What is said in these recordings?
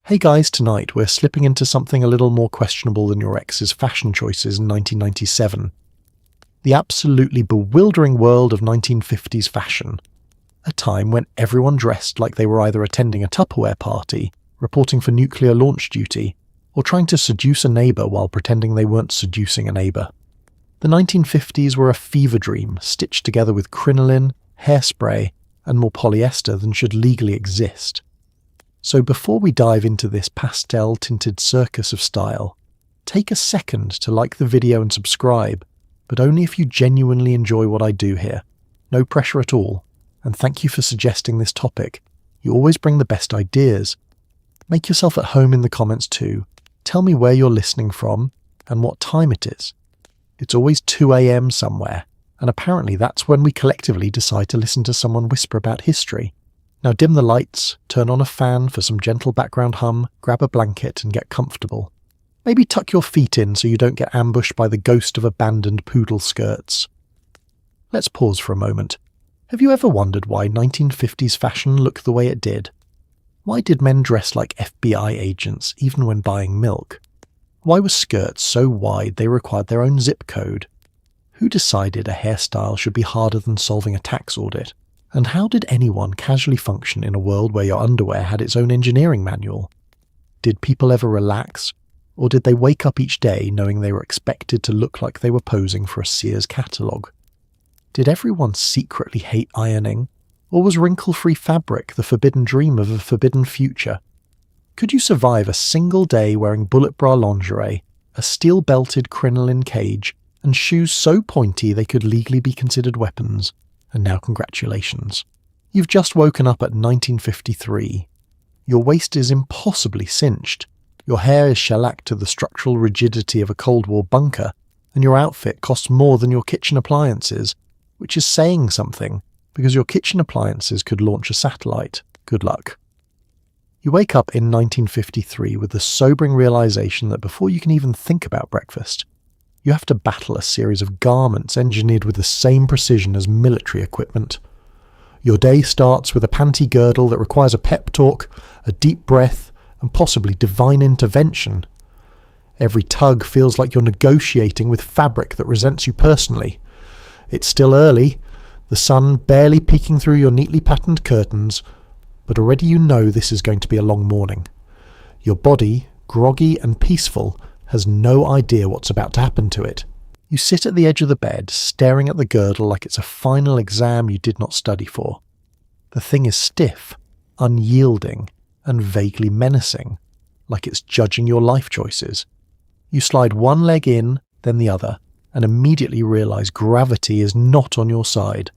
Hey guys, tonight we're slipping into something a little more questionable than your ex's fashion choices in 1997. The absolutely bewildering world of 1950s fashion. A time when everyone dressed like they were either attending a Tupperware party, reporting for nuclear launch duty, or trying to seduce a neighbour while pretending they weren't seducing a neighbour. The 1950s were a fever dream stitched together with crinoline, hairspray, and more polyester than should legally exist. So before we dive into this pastel-tinted circus of style, take a second to like the video and subscribe, but only if you genuinely enjoy what I do here. No pressure at all, and thank you for suggesting this topic. You always bring the best ideas. Make yourself at home in the comments too. Tell me where you're listening from and what time it is. It's always 2 a.m. somewhere, and apparently that's when we collectively decide to listen to someone whisper about history. Now dim the lights, turn on a fan for some gentle background hum, grab a blanket and get comfortable. Maybe tuck your feet in so you don't get ambushed by the ghost of abandoned poodle skirts. Let's pause for a moment. Have you ever wondered why 1950s fashion looked the way it did? Why did men dress like FBI agents even when buying milk? Why were skirts so wide they required their own zip code? Who decided a hairstyle should be harder than solving a tax audit? And how did anyone casually function in a world where your underwear had its own engineering manual? Did people ever relax? Or did they wake up each day knowing they were expected to look like they were posing for a Sears catalogue? Did everyone secretly hate ironing? Or was wrinkle-free fabric the forbidden dream of a forbidden future? Could you survive a single day wearing bullet bra lingerie, a steel-belted crinoline cage, and shoes so pointy they could legally be considered weapons? And now congratulations. You've just woken up at 1953. Your waist is impossibly cinched, your hair is shellacked to the structural rigidity of a Cold War bunker, and your outfit costs more than your kitchen appliances, which is saying something, because your kitchen appliances could launch a satellite. Good luck. You wake up in 1953 with the sobering realization that before you can even think about breakfast, you have to battle a series of garments engineered with the same precision as military equipment. Your day starts with a panty girdle that requires a pep talk, a deep breath, and possibly divine intervention. Every tug feels like you're negotiating with fabric that resents you personally. It's still early, the sun barely peeking through your neatly patterned curtains, but already you know this is going to be a long morning. Your body, groggy and peaceful, has no idea what's about to happen to it. You sit at the edge of the bed, staring at the girdle like it's a final exam you did not study for. The thing is stiff, unyielding, and vaguely menacing, like it's judging your life choices. You slide one leg in, then the other, and immediately realize gravity is not on your side.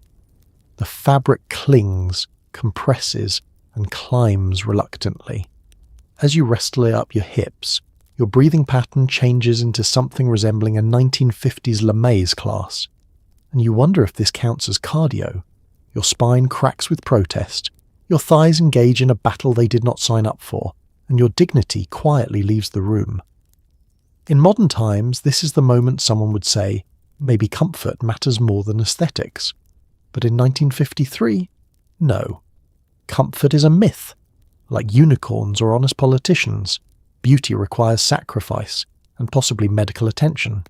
The fabric clings, compresses, and climbs reluctantly. As you wrestle it up your hips, your breathing pattern changes into something resembling a 1950s Lamaze class, and you wonder if this counts as cardio. Your spine cracks with protest, your thighs engage in a battle they did not sign up for, and your dignity quietly leaves the room. In modern times, this is the moment someone would say, maybe comfort matters more than aesthetics. But in 1953, no. Comfort is a myth. Like unicorns or honest politicians, beauty requires sacrifice, and possibly medical attention.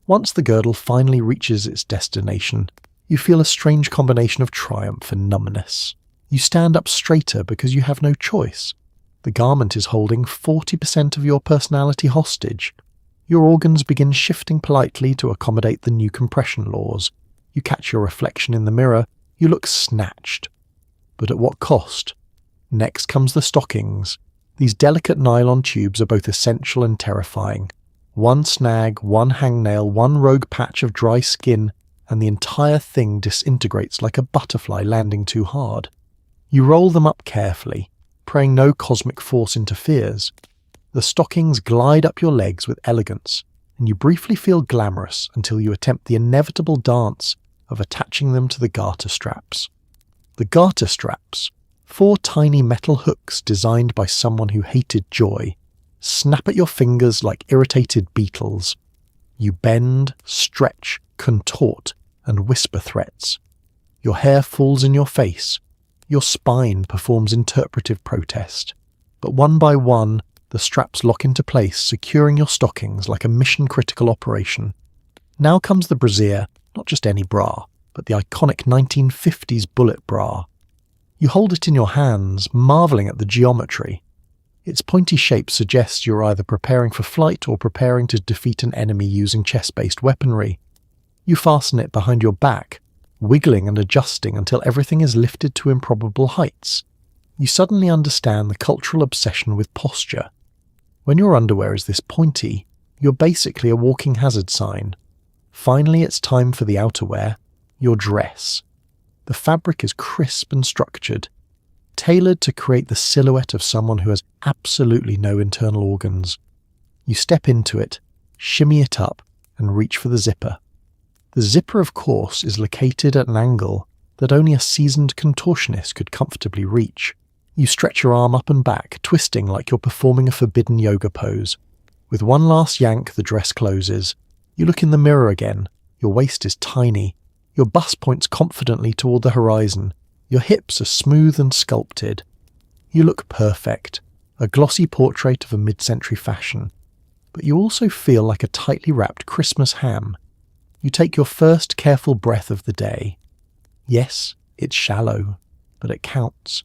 Once the girdle finally reaches its destination, you feel a strange combination of triumph and numbness. You stand up straighter because you have no choice. The garment is holding 40% of your personality hostage. Your organs begin shifting politely to accommodate the new compression laws. You catch your reflection in the mirror, you look snatched. But at what cost? Next comes the stockings. These delicate nylon tubes are both essential and terrifying. One snag, one hangnail, one rogue patch of dry skin, and the entire thing disintegrates like a butterfly landing too hard. You roll them up carefully, praying no cosmic force interferes. The stockings glide up your legs with elegance, and you briefly feel glamorous until you attempt the inevitable dance of attaching them to the garter straps. The garter straps, 4 tiny metal hooks designed by someone who hated joy, snap at your fingers like irritated beetles. You bend, stretch, contort, and whisper threats. Your hair falls in your face. Your spine performs interpretive protest. but one by one, the straps lock into place, securing your stockings like a mission-critical operation. Now comes the brassiere, not just any bra, but the iconic 1950s bullet bra. You hold it in your hands, marvelling at the geometry. Its pointy shape suggests you're either preparing for flight or preparing to defeat an enemy using chest-based weaponry. You fasten it behind your back, wiggling and adjusting until everything is lifted to improbable heights. You suddenly understand the cultural obsession with posture. When your underwear is this pointy, you're basically a walking hazard sign. Finally, it's time for the outerwear, your dress. The fabric is crisp and structured, tailored to create the silhouette of someone who has absolutely no internal organs. You step into it, shimmy it up, and reach for the zipper. The zipper, of course, is located at an angle that only a seasoned contortionist could comfortably reach. You stretch your arm up and back, twisting like you're performing a forbidden yoga pose. With one last yank, the dress closes. You look in the mirror again. Your waist is tiny. Your bust points confidently toward the horizon. Your hips are smooth and sculpted. You look perfect, a glossy portrait of a mid-century fashion. But you also feel like a tightly wrapped Christmas ham. You take your first careful breath of the day. Yes, it's shallow, but it counts.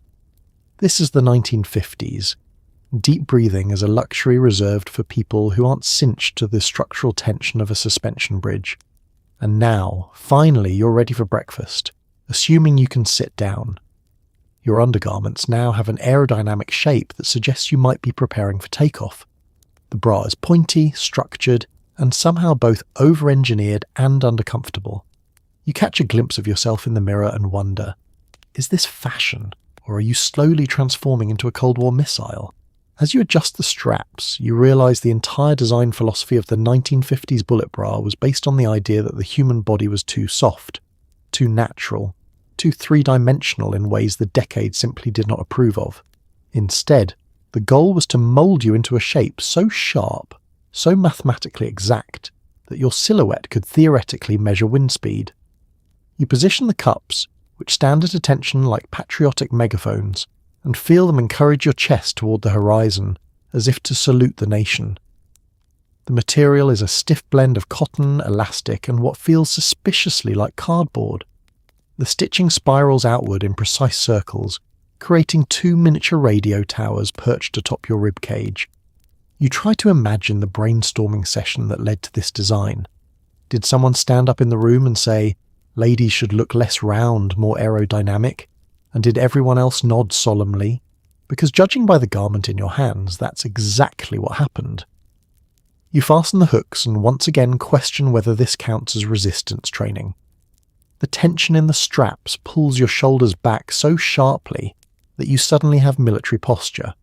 This is the 1950s. Deep breathing is a luxury reserved for people who aren't cinched to the structural tension of a suspension bridge. And now, finally, you're ready for breakfast, assuming you can sit down. Your undergarments now have an aerodynamic shape that suggests you might be preparing for takeoff. The bra is pointy, structured, and somehow both over-engineered and undercomfortable. You catch a glimpse of yourself in the mirror and wonder, is this fashion, or are you slowly transforming into a Cold War missile? As you adjust the straps, you realise the entire design philosophy of the 1950s bullet bra was based on the idea that the human body was too soft, too natural, too three-dimensional in ways the decade simply did not approve of. Instead, the goal was to mould you into a shape so sharp, so mathematically exact, that your silhouette could theoretically measure wind speed. You position the cups, which stand at attention like patriotic megaphones, and feel them encourage your chest toward the horizon, as if to salute the nation. The material is a stiff blend of cotton, elastic, and what feels suspiciously like cardboard. The stitching spirals outward in precise circles, creating 2 miniature radio towers perched atop your rib cage. You try to imagine the brainstorming session that led to this design. Did someone stand up in the room and say, "Ladies should look less round, more aerodynamic"? And did everyone else nod solemnly? Because judging by the garment in your hands, that's exactly what happened. You fasten the hooks and once again question whether this counts as resistance training. The tension in the straps pulls your shoulders back so sharply that you suddenly have military posture.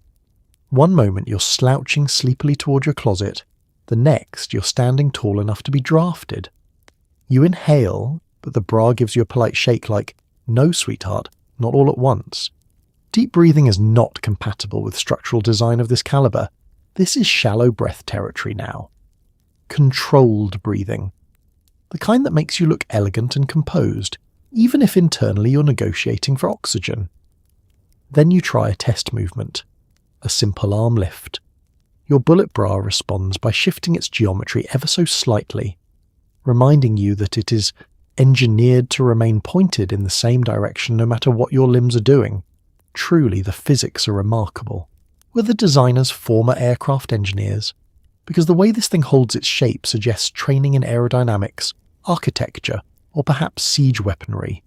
One moment you're slouching sleepily toward your closet, the next you're standing tall enough to be drafted. You inhale, but the bra gives you a polite shake like, "No, sweetheart, not all at once." Deep breathing is not compatible with structural design of this caliber. This is shallow breath territory now. Controlled breathing. The kind that makes you look elegant and composed, even if internally you're negotiating for oxygen. Then you try a test movement. A simple arm lift. Your bullet bra responds by shifting its geometry ever so slightly, reminding you that it is engineered to remain pointed in the same direction no matter what your limbs are doing. Truly, the physics are remarkable. Were the designers former aircraft engineers? Because the way this thing holds its shape suggests training in aerodynamics, architecture, or perhaps siege weaponry.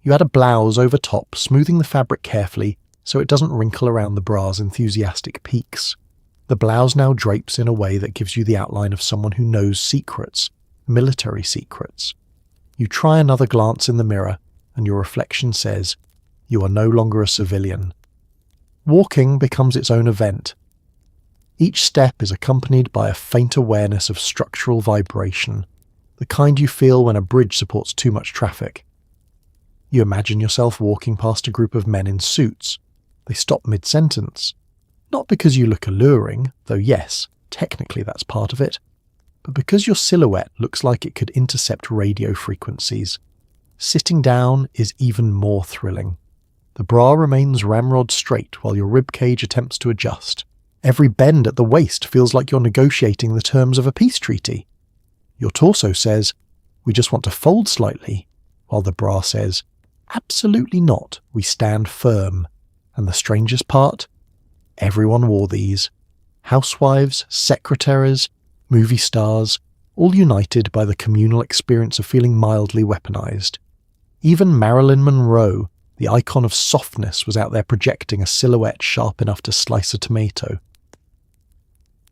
You add a blouse over top, smoothing the fabric carefully so it doesn't wrinkle around the bra's enthusiastic peaks. The blouse now drapes in a way that gives you the outline of someone who knows secrets, military secrets. You try another glance in the mirror, and your reflection says, you are no longer a civilian. Walking becomes its own event. Each step is accompanied by a faint awareness of structural vibration, the kind you feel when a bridge supports too much traffic. You imagine yourself walking past a group of men in suits. They stop mid-sentence. Not because you look alluring, though yes, technically that's part of it, but because your silhouette looks like it could intercept radio frequencies. Sitting down is even more thrilling. The bra remains ramrod straight while your ribcage attempts to adjust. Every bend at the waist feels like you're negotiating the terms of a peace treaty. Your torso says, "We just want to fold slightly," while the bra says, "Absolutely not, we stand firm." And the strangest part? Everyone wore these. Housewives, secretaries, movie stars, all united by the communal experience of feeling mildly weaponized. Even Marilyn Monroe, the icon of softness, was out there projecting a silhouette sharp enough to slice a tomato.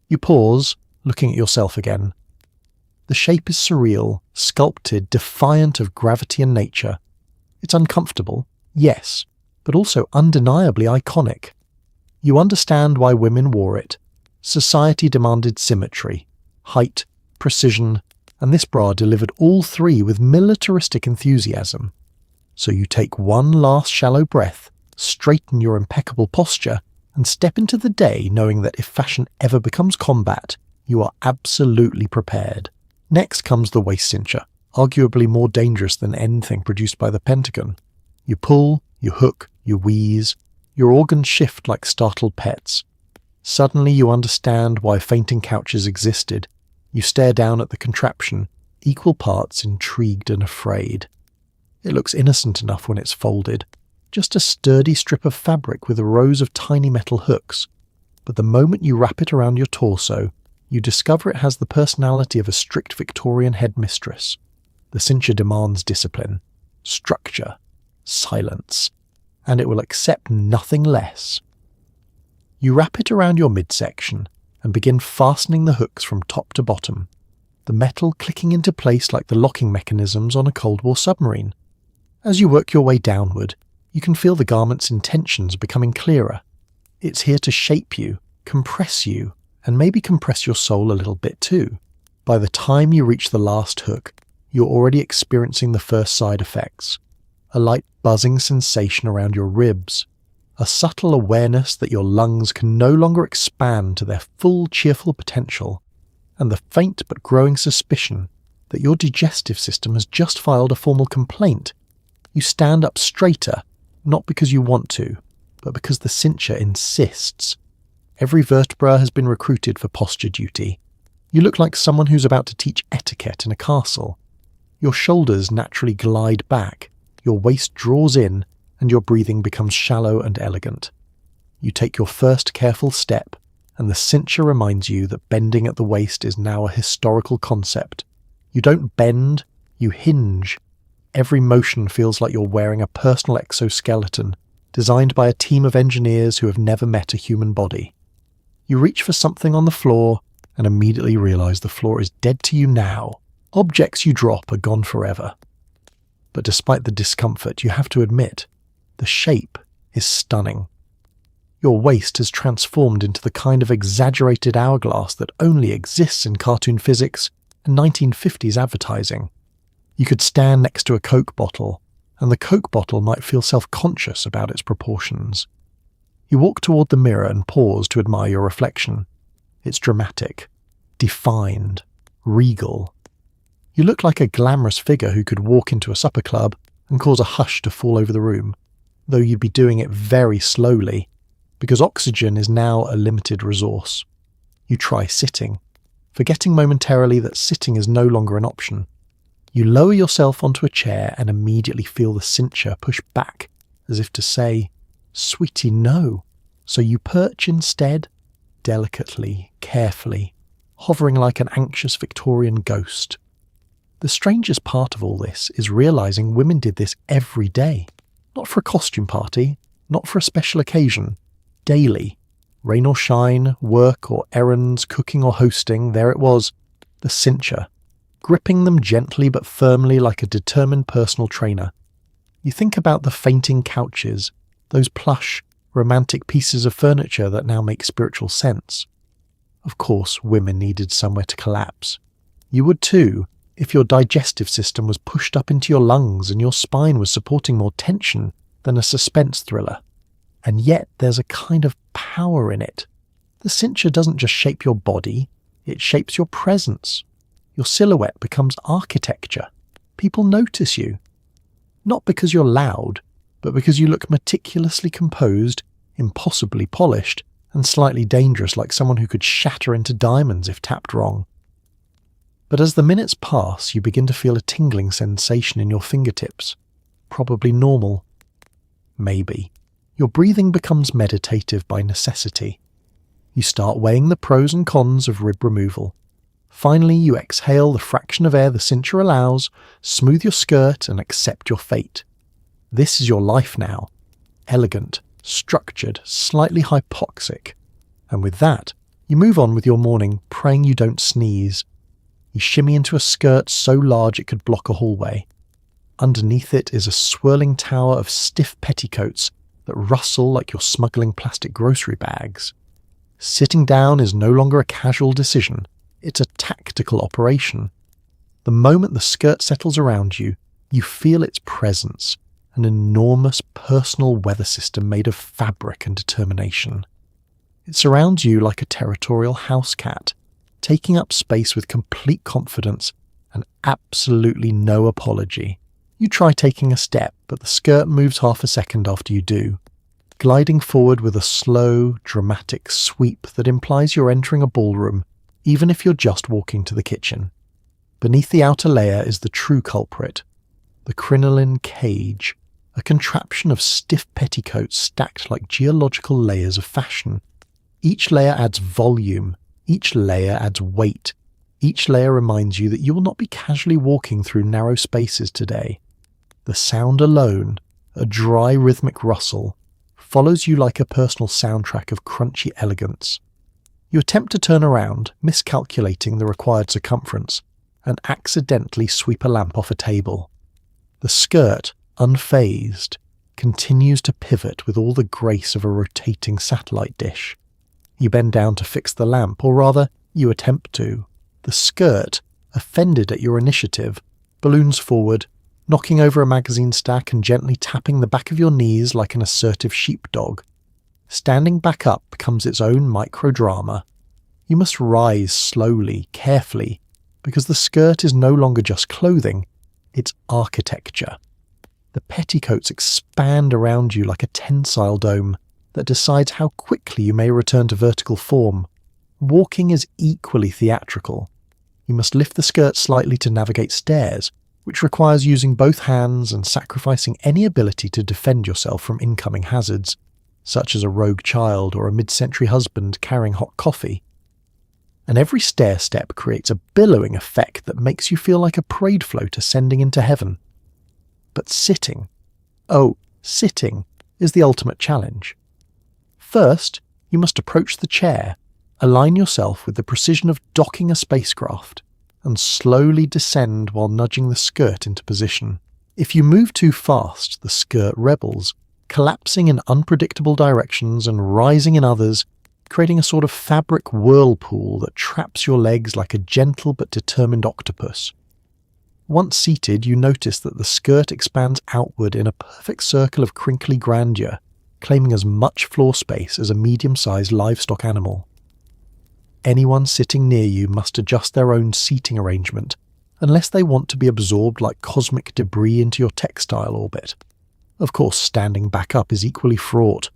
You pause, looking at yourself again. The shape is surreal, sculpted, defiant of gravity and nature. It's uncomfortable, yes, but also undeniably iconic. You understand why women wore it. Society demanded symmetry, height, precision, and this bra delivered all three with militaristic enthusiasm. So you take one last shallow breath, straighten your impeccable posture, and step into the day knowing that if fashion ever becomes combat, you are absolutely prepared. Next comes the waist cincher, arguably more dangerous than anything produced by the Pentagon. You pull, you hook, you wheeze. Your organs shift like startled pets. Suddenly you understand why fainting couches existed. You stare down at the contraption, equal parts intrigued and afraid. It looks innocent enough when it's folded, just a sturdy strip of fabric with rows of tiny metal hooks. But the moment you wrap it around your torso, you discover it has the personality of a strict Victorian headmistress. The cincher demands discipline, structure, silence, and it will accept nothing less. You wrap it around your midsection and begin fastening the hooks from top to bottom, the metal clicking into place like the locking mechanisms on a Cold War submarine. As you work your way downward, you can feel the garment's intentions becoming clearer. It's here to shape you, compress you, and maybe compress your soul a little bit too. By the time you reach the last hook, you're already experiencing the first side effects. A light buzzing sensation around your ribs, a subtle awareness that your lungs can no longer expand to their full cheerful potential, and the faint but growing suspicion that your digestive system has just filed a formal complaint. You stand up straighter, not because you want to, but because the cincher insists. Every vertebra has been recruited for posture duty. You look like someone who's about to teach etiquette in a castle. Your shoulders naturally glide back, your waist draws in, and your breathing becomes shallow and elegant. You take your first careful step, and the cincher reminds you that bending at the waist is now a historical concept. You don't bend, you hinge. Every motion feels like you're wearing a personal exoskeleton, designed by a team of engineers who have never met a human body. You reach for something on the floor, and immediately realize the floor is dead to you now. Objects you drop are gone forever. But despite the discomfort, you have to admit, the shape is stunning. Your waist has transformed into the kind of exaggerated hourglass that only exists in cartoon physics and 1950s advertising. You could stand next to a Coke bottle, and the Coke bottle might feel self-conscious about its proportions. You walk toward the mirror and pause to admire your reflection. It's dramatic, defined, regal. You look like a glamorous figure who could walk into a supper club and cause a hush to fall over the room, though you'd be doing it very slowly, because oxygen is now a limited resource. You try sitting, forgetting momentarily that sitting is no longer an option. You lower yourself onto a chair and immediately feel the cincher push back, as if to say, "Sweetie, no." So you perch instead, delicately, carefully, hovering like an anxious Victorian ghost. The strangest part of all this is realizing women did this every day. Not for a costume party, not for a special occasion. Daily. Rain or shine, work or errands, cooking or hosting, there it was, the cincher, gripping them gently but firmly like a determined personal trainer. You think about the fainting couches, those plush, romantic pieces of furniture that now make spiritual sense. Of course, women needed somewhere to collapse. You would too, if your digestive system was pushed up into your lungs and your spine was supporting more tension than a suspense thriller. And yet there's a kind of power in it. The cincher doesn't just shape your body, it shapes your presence. Your silhouette becomes architecture. People notice you. Not because you're loud, but because you look meticulously composed, impossibly polished, and slightly dangerous, like someone who could shatter into diamonds if tapped wrong. But as the minutes pass, you begin to feel a tingling sensation in your fingertips. Probably normal. Maybe. Your breathing becomes meditative by necessity. You start weighing the pros and cons of rib removal. Finally, you exhale the fraction of air the cincher allows, smooth your skirt, and accept your fate. This is your life now. Elegant, structured, slightly hypoxic. And with that, you move on with your morning, praying you don't sneeze. You shimmy into a skirt so large it could block a hallway. Underneath it is a swirling tower of stiff petticoats that rustle like you're smuggling plastic grocery bags. Sitting down is no longer a casual decision, it's a tactical operation. The moment the skirt settles around you, you feel its presence, an enormous personal weather system made of fabric and determination. It surrounds you like a territorial house cat, taking up space with complete confidence and absolutely no apology. You try taking a step, but the skirt moves half a second after you do, gliding forward with a slow, dramatic sweep that implies you're entering a ballroom, even if you're just walking to the kitchen. Beneath the outer layer is the true culprit, the crinoline cage, a contraption of stiff petticoats stacked like geological layers of fashion. Each layer adds volume, each layer adds weight, each layer reminds you that you will not be casually walking through narrow spaces today. The sound alone, a dry rhythmic rustle, follows you like a personal soundtrack of crunchy elegance. You attempt to turn around, miscalculating the required circumference, and accidentally sweep a lamp off a table. The skirt, unfazed, continues to pivot with all the grace of a rotating satellite dish. You bend down to fix the lamp, or rather, you attempt to. The skirt, offended at your initiative, balloons forward, knocking over a magazine stack and gently tapping the back of your knees like an assertive sheepdog. Standing back up becomes its own microdrama. You must rise slowly, carefully, because the skirt is no longer just clothing, it's architecture. The petticoats expand around you like a tensile dome that decides how quickly you may return to vertical form. Walking is equally theatrical. You must lift the skirt slightly to navigate stairs, which requires using both hands and sacrificing any ability to defend yourself from incoming hazards, such as a rogue child or a mid-century husband carrying hot coffee. And every stair step creates a billowing effect that makes you feel like a parade float ascending into heaven. But sitting, sitting, is the ultimate challenge. First, you must approach the chair, align yourself with the precision of docking a spacecraft, and slowly descend while nudging the skirt into position. If you move too fast, the skirt rebels, collapsing in unpredictable directions and rising in others, creating a sort of fabric whirlpool that traps your legs like a gentle but determined octopus. Once seated, you notice that the skirt expands outward in a perfect circle of crinkly grandeur, claiming as much floor space as a medium-sized livestock animal. Anyone sitting near you must adjust their own seating arrangement, unless they want to be absorbed like cosmic debris into your textile orbit. Of course, standing back up is equally fraught.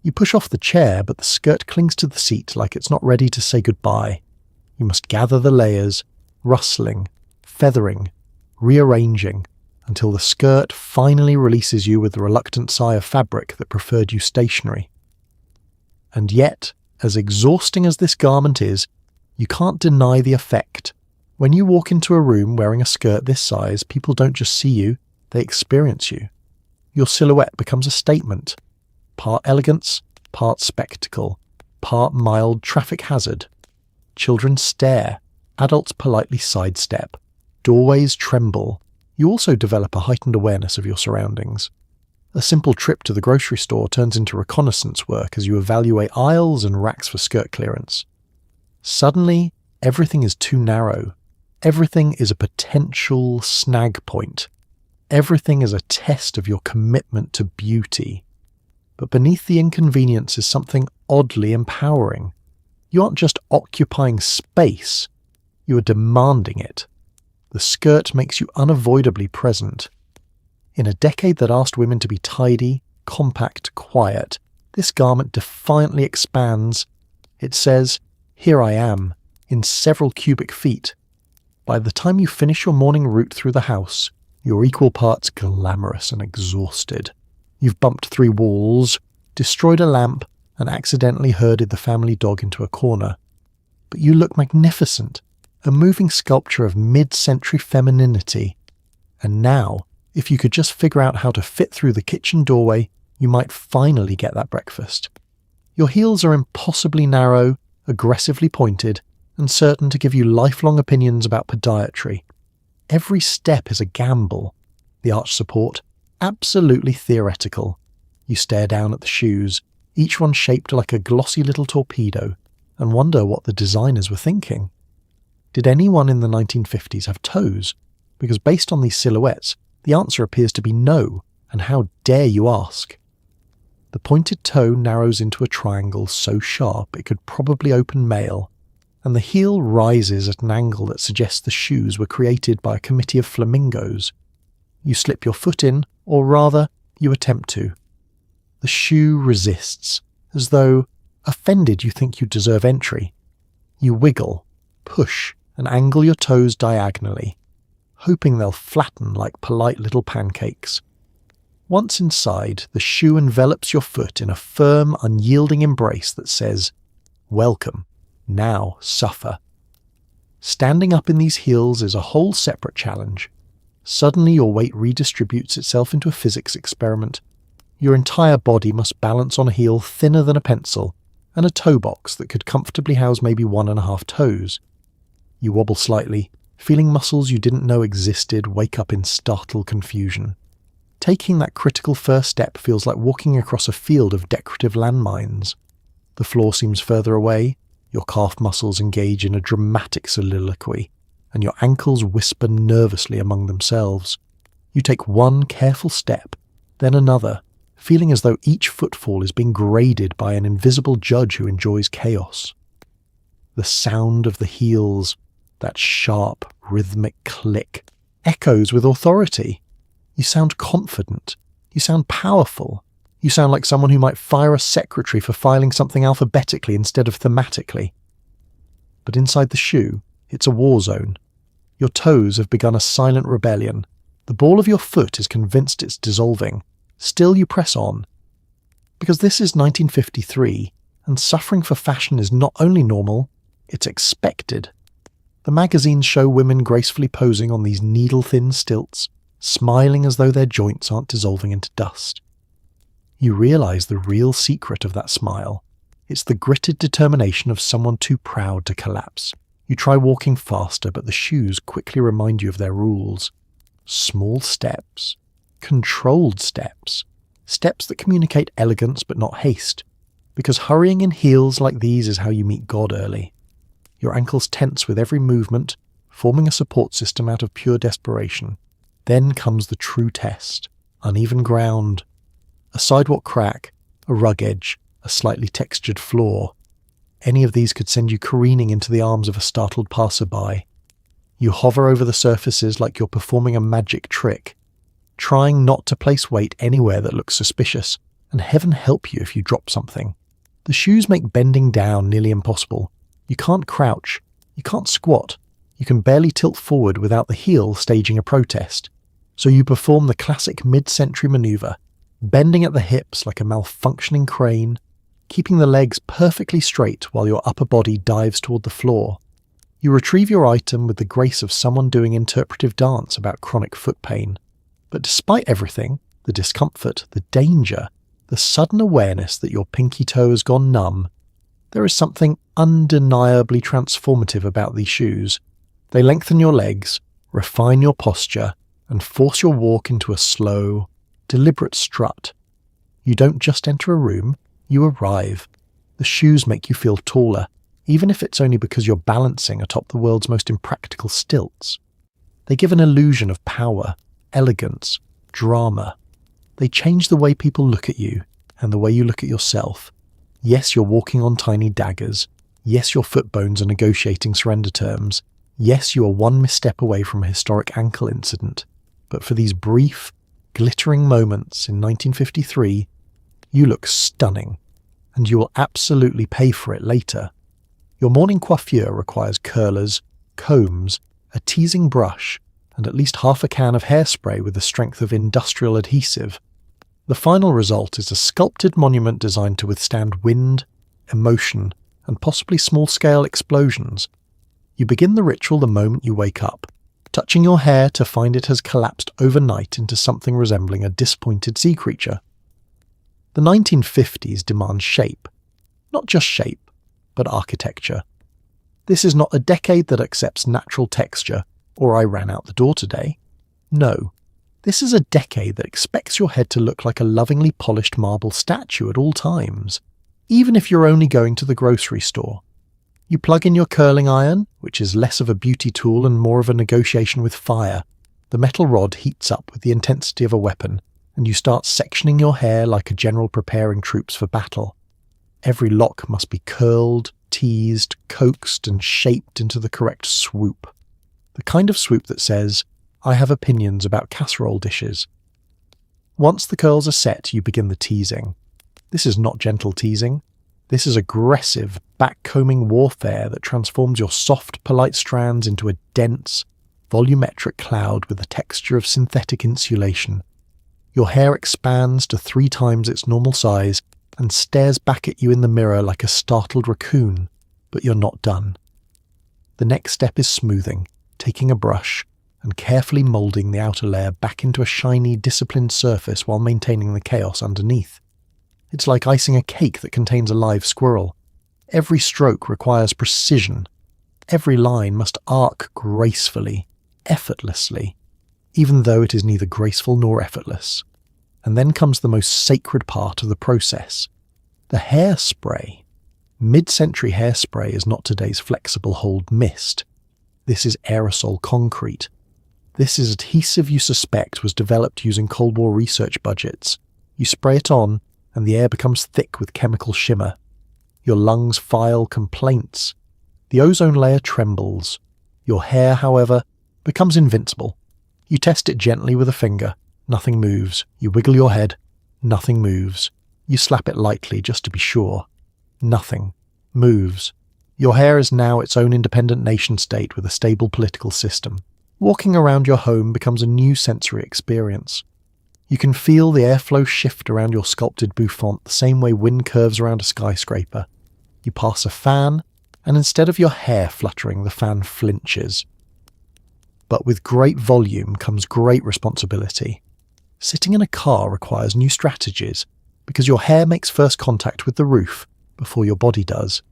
You push off the chair, but the skirt clings to the seat like it's not ready to say goodbye. You must gather the layers, rustling, feathering, rearranging, until the skirt finally releases you with the reluctant sigh of fabric that preferred you stationary. And yet, as exhausting as this garment is, you can't deny the effect. When you walk into a room wearing a skirt this size, people don't just see you, they experience you. Your silhouette becomes a statement. Part elegance, part spectacle, part mild traffic hazard. Children stare, adults politely sidestep, doorways tremble. You also develop a heightened awareness of your surroundings. A simple trip to the grocery store turns into reconnaissance work as you evaluate aisles and racks for skirt clearance. Suddenly, everything is too narrow. Everything is a potential snag point. Everything is a test of your commitment to beauty. But beneath the inconvenience is something oddly empowering. You aren't just occupying space, you are demanding it. The skirt makes you unavoidably present. In a decade that asked women to be tidy, compact, quiet, this garment defiantly expands. It says, "Here I am," in several cubic feet. By the time you finish your morning route through the house, you're equal parts glamorous and exhausted. You've bumped 3 walls, destroyed a lamp, and accidentally herded the family dog into a corner. But you look magnificent, a moving sculpture of mid-century femininity. And now, if you could just figure out how to fit through the kitchen doorway, you might finally get that breakfast. Your heels are impossibly narrow, aggressively pointed, and certain to give you lifelong opinions about podiatry. Every step is a gamble. The arch support, absolutely theoretical. You stare down at the shoes, each one shaped like a glossy little torpedo, and wonder what the designers were thinking. Did anyone in the 1950s have toes? Because based on these silhouettes, the answer appears to be no, and how dare you ask? The pointed toe narrows into a triangle so sharp it could probably open mail, and the heel rises at an angle that suggests the shoes were created by a committee of flamingos. You slip your foot in, or rather, you attempt to. The shoe resists, as though, offended you think you deserve entry. You wiggle, push, and angle your toes diagonally, hoping they'll flatten like polite little pancakes. Once inside, the shoe envelops your foot in a firm, unyielding embrace that says, "Welcome, now suffer." Standing up in these heels is a whole separate challenge. Suddenly your weight redistributes itself into a physics experiment. Your entire body must balance on a heel thinner than a pencil, and a toe box that could comfortably house maybe 1.5 toes. You wobble slightly, feeling muscles you didn't know existed wake up in startled confusion. Taking that critical first step feels like walking across a field of decorative landmines. The floor seems further away, your calf muscles engage in a dramatic soliloquy, and your ankles whisper nervously among themselves. You take one careful step, then another, feeling as though each footfall is being graded by an invisible judge who enjoys chaos. The sound of the heels, that sharp, rhythmic click, echoes with authority. You sound confident. You sound powerful. You sound like someone who might fire a secretary for filing something alphabetically instead of thematically. But inside the shoe, it's a war zone. Your toes have begun a silent rebellion. The ball of your foot is convinced it's dissolving. Still you press on. Because this is 1953, and suffering for fashion is not only normal, it's expected. The magazines show women gracefully posing on these needle-thin stilts, smiling as though their joints aren't dissolving into dust. You realise the real secret of that smile. It's the gritted determination of someone too proud to collapse. You try walking faster, but the shoes quickly remind you of their rules. Small steps. Controlled steps. Steps that communicate elegance but not haste. Because hurrying in heels like these is how you meet God early. Your ankles tense with every movement, forming a support system out of pure desperation. Then comes the true test. Uneven ground. A sidewalk crack, a rug edge, a slightly textured floor. Any of these could send you careening into the arms of a startled passerby. You hover over the surfaces like you're performing a magic trick, trying not to place weight anywhere that looks suspicious, and heaven help you if you drop something. The shoes make bending down nearly impossible. You can't crouch, you can't squat, you can barely tilt forward without the heel staging a protest. So you perform the classic mid-century maneuver, bending at the hips like a malfunctioning crane, keeping the legs perfectly straight while your upper body dives toward the floor. You retrieve your item with the grace of someone doing interpretive dance about chronic foot pain. But despite everything, the discomfort, the danger, the sudden awareness that your pinky toe has gone numb, there is something undeniably transformative about these shoes. They lengthen your legs, refine your posture, and force your walk into a slow, deliberate strut. You don't just enter a room, you arrive. The shoes make you feel taller, even if it's only because you're balancing atop the world's most impractical stilts. They give an illusion of power, elegance, drama. They change the way people look at you, and the way you look at yourself. Yes, you're walking on tiny daggers. Yes, your foot bones are negotiating surrender terms. Yes, you are one misstep away from a historic ankle incident. But for these brief, glittering moments in 1953, you look stunning, and you will absolutely pay for it later. Your morning coiffure requires curlers, combs, a teasing brush, and at least half a can of hairspray with the strength of industrial adhesive. The final result is a sculpted monument designed to withstand wind, emotion, and possibly small-scale explosions. You begin the ritual the moment you wake up, touching your hair to find it has collapsed overnight into something resembling a disappointed sea creature. The 1950s demands shape. Not just shape, but architecture. This is not a decade that accepts natural texture, or I ran out the door today. No, this is a decade that expects your head to look like a lovingly polished marble statue at all times, even if you're only going to the grocery store. You plug in your curling iron, which is less of a beauty tool and more of a negotiation with fire. The metal rod heats up with the intensity of a weapon, and you start sectioning your hair like a general preparing troops for battle. Every lock must be curled, teased, coaxed, and shaped into the correct swoop. The kind of swoop that says, I have opinions about casserole dishes. Once the curls are set, you begin the teasing. This is not gentle teasing. This is aggressive, backcombing warfare that transforms your soft, polite strands into a dense, volumetric cloud with the texture of synthetic insulation. Your hair expands to 3 times its normal size and stares back at you in the mirror like a startled raccoon, but you're not done. The next step is smoothing, taking a brush, and carefully moulding the outer layer back into a shiny, disciplined surface while maintaining the chaos underneath. It's like icing a cake that contains a live squirrel. Every stroke requires precision. Every line must arc gracefully, effortlessly, even though it is neither graceful nor effortless. And then comes the most sacred part of the process, the hairspray. Mid-century hairspray is not today's flexible hold mist. This is aerosol concrete. This is adhesive you suspect was developed using Cold War research budgets. You spray it on, and the air becomes thick with chemical shimmer. Your lungs file complaints. The ozone layer trembles. Your hair, however, becomes invincible. You test it gently with a finger. Nothing moves. You wiggle your head. Nothing moves. You slap it lightly just to be sure. Nothing moves. Your hair is now its own independent nation-state with a stable political system. Walking around your home becomes a new sensory experience. You can feel the airflow shift around your sculpted bouffant the same way wind curves around a skyscraper. You pass a fan, and instead of your hair fluttering, the fan flinches. But with great volume comes great responsibility. Sitting in a car requires new strategies, because your hair makes first contact with the roof before your body does.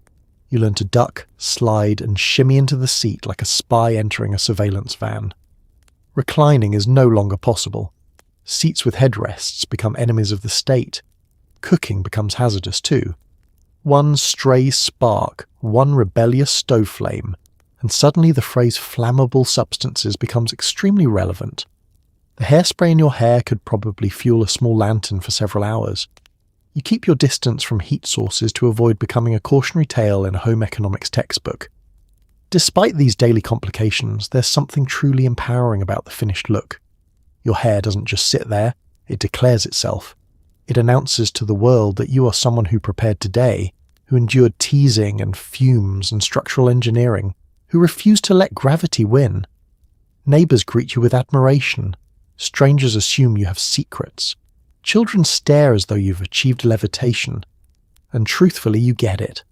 You learn to duck, slide, and shimmy into the seat like a spy entering a surveillance van. Reclining is no longer possible. Seats with headrests become enemies of the state. Cooking becomes hazardous too. One stray spark, one rebellious stove flame, and suddenly the phrase flammable substances becomes extremely relevant. The hairspray in your hair could probably fuel a small lantern for several hours. You keep your distance from heat sources to avoid becoming a cautionary tale in a home economics textbook. Despite these daily complications, there's something truly empowering about the finished look. Your hair doesn't just sit there, it declares itself. It announces to the world that you are someone who prepared today, who endured teasing and fumes and structural engineering, who refused to let gravity win. Neighbours greet you with admiration. Strangers assume you have secrets. Children stare as though you've achieved levitation. And truthfully, you get it.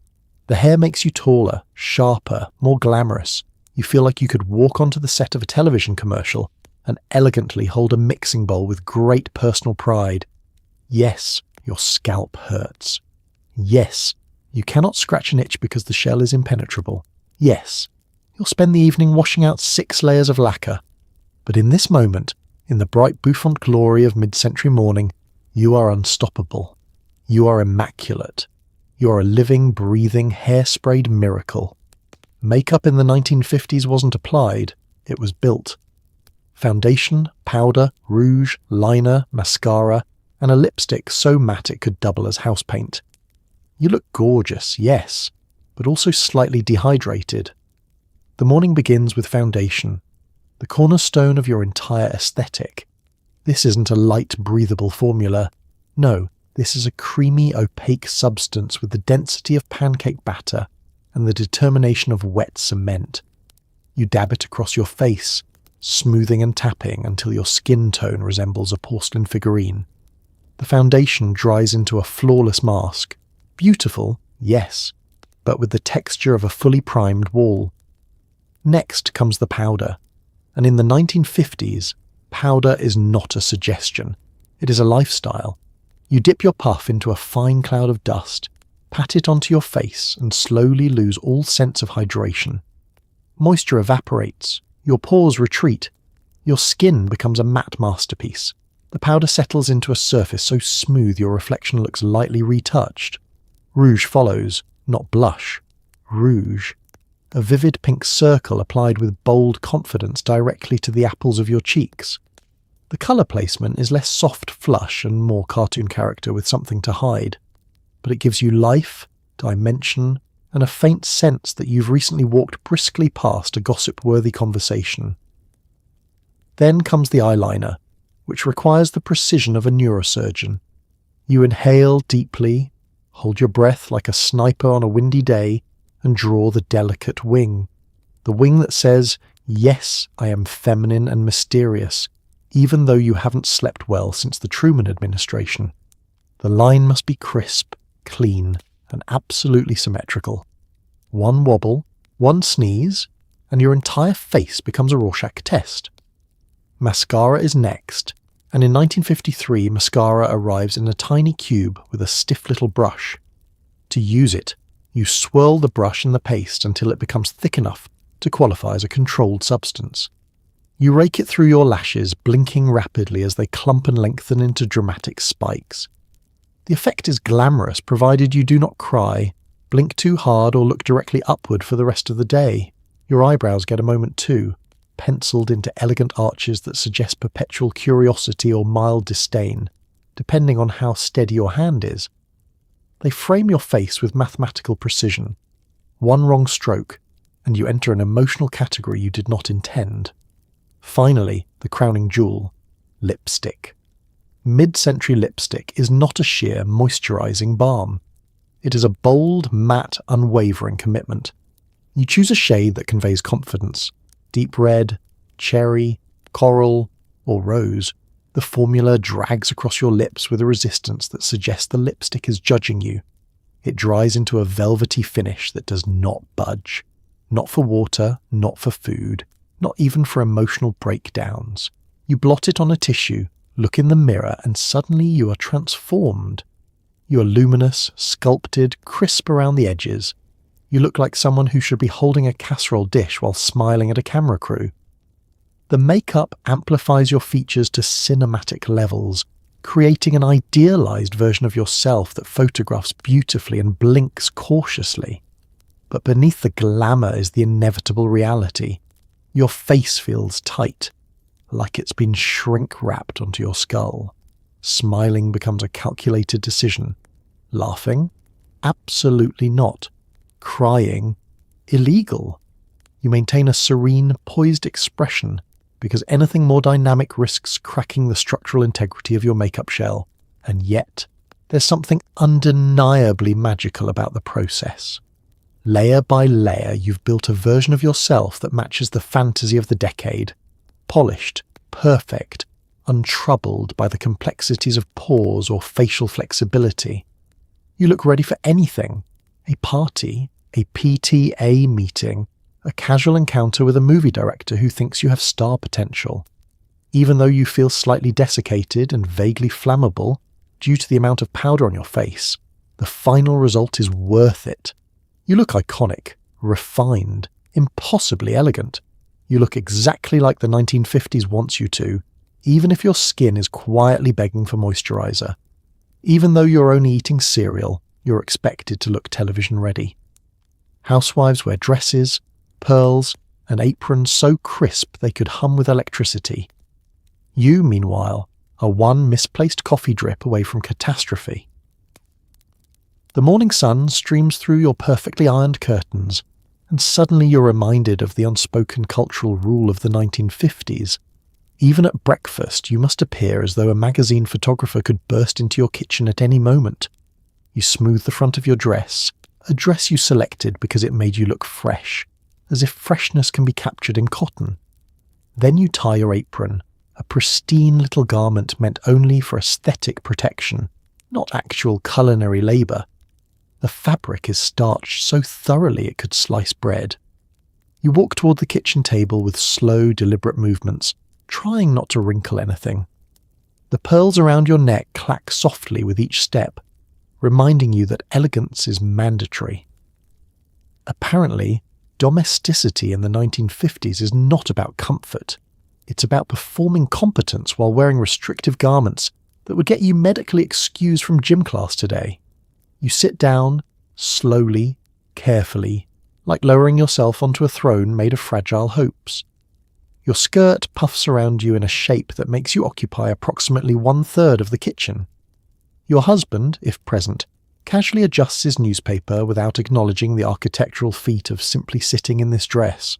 The hair makes you taller, sharper, more glamorous. You feel like you could walk onto the set of a television commercial and elegantly hold a mixing bowl with great personal pride. Yes, your scalp hurts. Yes, you cannot scratch an itch because the shell is impenetrable. Yes, you'll spend the evening washing out 6 layers of lacquer. But in this moment, in the bright bouffant glory of mid-century morning, you are unstoppable. You are immaculate. You are a living, breathing, hair-sprayed miracle. Makeup in the 1950s wasn't applied, it was built. Foundation, powder, rouge, liner, mascara, and a lipstick so matte it could double as house paint. You look gorgeous, yes, but also slightly dehydrated. The morning begins with foundation, the cornerstone of your entire aesthetic. This isn't a light, breathable formula. No, this is a creamy, opaque substance with the density of pancake batter and the determination of wet cement. You dab it across your face, smoothing and tapping until your skin tone resembles a porcelain figurine. The foundation dries into a flawless mask. Beautiful, yes, but with the texture of a fully primed wall. Next comes the powder, and in the 1950s, powder is not a suggestion. It is a lifestyle. You dip your puff into a fine cloud of dust, pat it onto your face, and slowly lose all sense of hydration. Moisture evaporates, your pores retreat, your skin becomes a matte masterpiece. The powder settles into a surface so smooth your reflection looks lightly retouched. Rouge follows, not blush. Rouge. A vivid pink circle applied with bold confidence directly to the apples of your cheeks. The colour placement is less soft flush and more cartoon character with something to hide, but it gives you life, dimension, and a faint sense that you've recently walked briskly past a gossip-worthy conversation. Then comes the eyeliner, which requires the precision of a neurosurgeon. You inhale deeply, hold your breath like a sniper on a windy day, and draw the delicate wing. The wing that says, yes, I am feminine and mysterious, even though you haven't slept well since the Truman administration. The line must be crisp, clean, and absolutely symmetrical. One wobble, one sneeze, and your entire face becomes a Rorschach test. Mascara is next, and in 1953 mascara arrives in a tiny cube with a stiff little brush. To use it, you swirl the brush in the paste until it becomes thick enough to qualify as a controlled substance. You rake it through your lashes, blinking rapidly as they clump and lengthen into dramatic spikes. The effect is glamorous provided you do not cry, blink too hard, or look directly upward for the rest of the day. Your eyebrows get a moment too, penciled into elegant arches that suggest perpetual curiosity or mild disdain, depending on how steady your hand is. They frame your face with mathematical precision. One wrong stroke, and you enter an emotional category you did not intend. Finally, the crowning jewel, lipstick. Mid-century lipstick is not a sheer moisturizing balm. It is a bold, matte, unwavering commitment. You choose a shade that conveys confidence. Deep red, cherry, coral, or rose. The formula drags across your lips with a resistance that suggests the lipstick is judging you. It dries into a velvety finish that does not budge. Not for water, not for food, not even for emotional breakdowns. You blot it on a tissue, look in the mirror, and suddenly you are transformed. You are luminous, sculpted, crisp around the edges. You look like someone who should be holding a casserole dish while smiling at a camera crew. The makeup amplifies your features to cinematic levels, creating an idealized version of yourself that photographs beautifully and blinks cautiously. But beneath the glamour is the inevitable reality. Your face feels tight, like it's been shrink-wrapped onto your skull. Smiling becomes a calculated decision. Laughing? Absolutely not. Crying? Illegal. You maintain a serene, poised expression, because anything more dynamic risks cracking the structural integrity of your makeup shell. And yet, there's something undeniably magical about the process. Layer by layer, you've built a version of yourself that matches the fantasy of the decade. Polished, perfect, untroubled by the complexities of pores or facial flexibility. You look ready for anything. A party, a PTA meeting, a casual encounter with a movie director who thinks you have star potential. Even though you feel slightly desiccated and vaguely flammable due to the amount of powder on your face, the final result is worth it. You look iconic, refined, impossibly elegant. You look exactly like the 1950s wants you to, even if your skin is quietly begging for moisturizer. Even though you're only eating cereal, you're expected to look television ready. Housewives wear dresses, pearls, and aprons so crisp they could hum with electricity. You, meanwhile, are one misplaced coffee drip away from catastrophe. The morning sun streams through your perfectly ironed curtains, and suddenly you're reminded of the unspoken cultural rule of the 1950s. Even at breakfast, you must appear as though a magazine photographer could burst into your kitchen at any moment. You smooth the front of your dress, a dress you selected because it made you look fresh, as if freshness can be captured in cotton. Then you tie your apron, a pristine little garment meant only for aesthetic protection, not actual culinary labour. The fabric is starched so thoroughly it could slice bread. You walk toward the kitchen table with slow, deliberate movements, trying not to wrinkle anything. The pearls around your neck clack softly with each step, reminding you that elegance is mandatory. Apparently, domesticity in the 1950s is not about comfort. It's about performing competence while wearing restrictive garments that would get you medically excused from gym class today. You sit down, slowly, carefully, like lowering yourself onto a throne made of fragile hopes. Your skirt puffs around you in a shape that makes you occupy approximately 1/3 of the kitchen. Your husband, if present, casually adjusts his newspaper without acknowledging the architectural feat of simply sitting in this dress.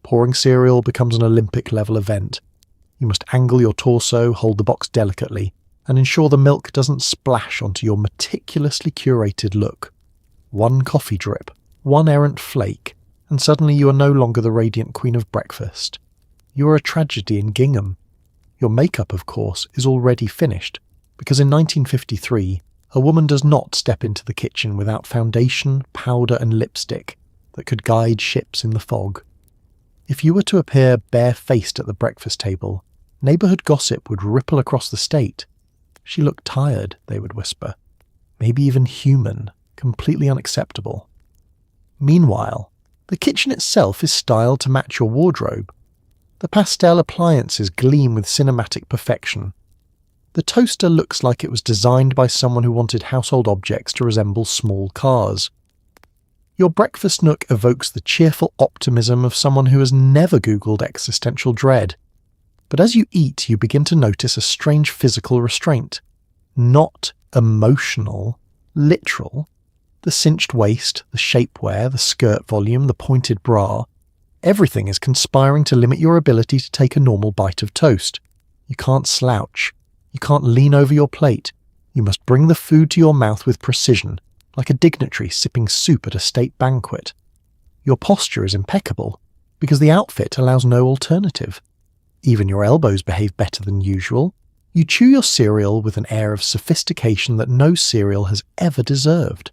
Pouring cereal becomes an Olympic-level event. You must angle your torso, hold the box delicately, and ensure the milk doesn't splash onto your meticulously curated look. One coffee drip, one errant flake, and suddenly you are no longer the radiant queen of breakfast. You are a tragedy in gingham. Your makeup, of course, is already finished, because in 1953, a woman does not step into the kitchen without foundation, powder and lipstick that could guide ships in the fog. If you were to appear bare-faced at the breakfast table, neighbourhood gossip would ripple across the state. She looked tired, they would whisper. Maybe even human, completely unacceptable. Meanwhile, the kitchen itself is styled to match your wardrobe. The pastel appliances gleam with cinematic perfection. The toaster looks like it was designed by someone who wanted household objects to resemble small cars. Your breakfast nook evokes the cheerful optimism of someone who has never Googled existential dread. But as you eat, you begin to notice a strange physical restraint. Not emotional, literal. The cinched waist, the shapewear, the skirt volume, the pointed bra. Everything is conspiring to limit your ability to take a normal bite of toast. You can't slouch. You can't lean over your plate. You must bring the food to your mouth with precision, like a dignitary sipping soup at a state banquet. Your posture is impeccable, because the outfit allows no alternative. Even your elbows behave better than usual. You chew your cereal with an air of sophistication that no cereal has ever deserved.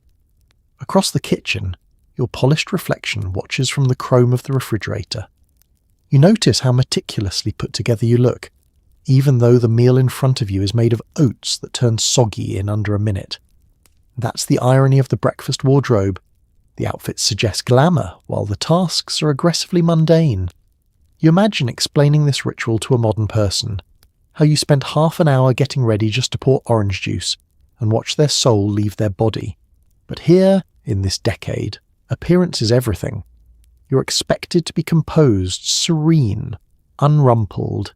Across the kitchen, your polished reflection watches from the chrome of the refrigerator. You notice how meticulously put together you look, even though the meal in front of you is made of oats that turn soggy in under a minute. That's the irony of the breakfast wardrobe. The outfits suggest glamour, while the tasks are aggressively mundane. You imagine explaining this ritual to a modern person, how you spent half an hour getting ready just to pour orange juice and watch their soul leave their body. But here, in this decade, appearance is everything. You're expected to be composed, serene, unrumpled,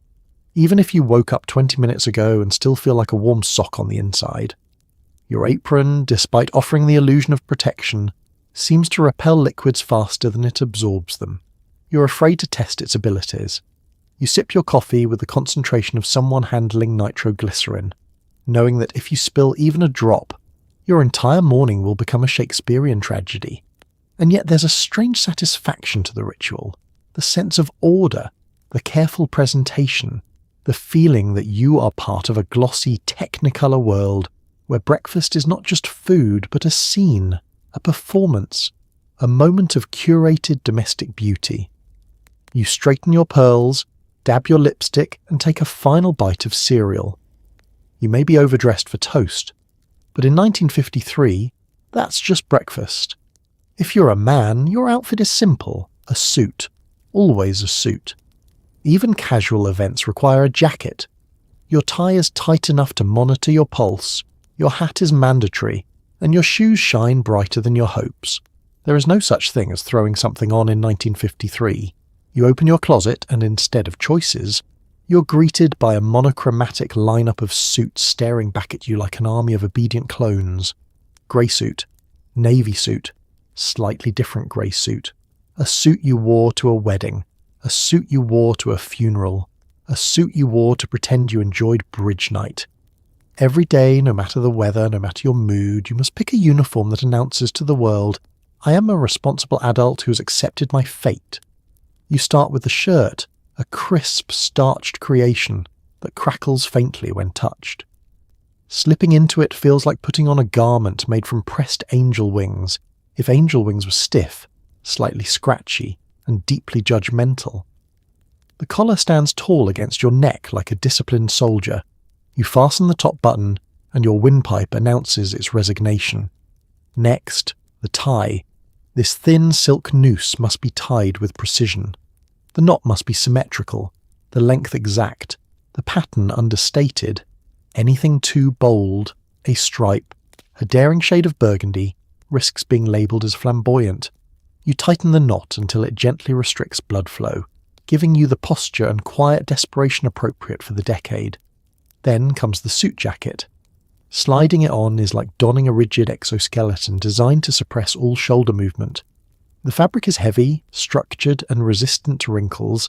even if you woke up 20 minutes ago and still feel like a warm sock on the inside. Your apron, despite offering the illusion of protection, seems to repel liquids faster than it absorbs them. You're afraid to test its abilities. You sip your coffee with the concentration of someone handling nitroglycerin, knowing that if you spill even a drop, your entire morning will become a Shakespearean tragedy. And yet there's a strange satisfaction to the ritual, the sense of order, the careful presentation, the feeling that you are part of a glossy technicolor world where breakfast is not just food but a scene, a performance, a moment of curated domestic beauty. You straighten your pearls, dab your lipstick, and take a final bite of cereal. You may be overdressed for toast, but in 1953, that's just breakfast. If you're a man, your outfit is simple, a suit, always a suit. Even casual events require a jacket. Your tie is tight enough to monitor your pulse, your hat is mandatory, and your shoes shine brighter than your hopes. There is no such thing as throwing something on in 1953. You open your closet and instead of choices, you're greeted by a monochromatic lineup of suits staring back at you like an army of obedient clones. Grey suit, navy suit, slightly different grey suit, a suit you wore to a wedding, a suit you wore to a funeral, a suit you wore to pretend you enjoyed bridge night. Every day, no matter the weather, no matter your mood, you must pick a uniform that announces to the world, I am a responsible adult who has accepted my fate. You start with the shirt, a crisp, starched creation that crackles faintly when touched. Slipping into it feels like putting on a garment made from pressed angel wings, if angel wings were stiff, slightly scratchy, and deeply judgmental. The collar stands tall against your neck like a disciplined soldier. You fasten the top button, and your windpipe announces its resignation. Next, the tie. This thin silk noose must be tied with precision. The knot must be symmetrical, the length exact, the pattern understated. Anything too bold, a stripe, a daring shade of burgundy, risks being labelled as flamboyant. You tighten the knot until it gently restricts blood flow, giving you the posture and quiet desperation appropriate for the decade. Then comes the suit jacket. Sliding it on is like donning a rigid exoskeleton designed to suppress all shoulder movement. The fabric is heavy, structured, and resistant to wrinkles,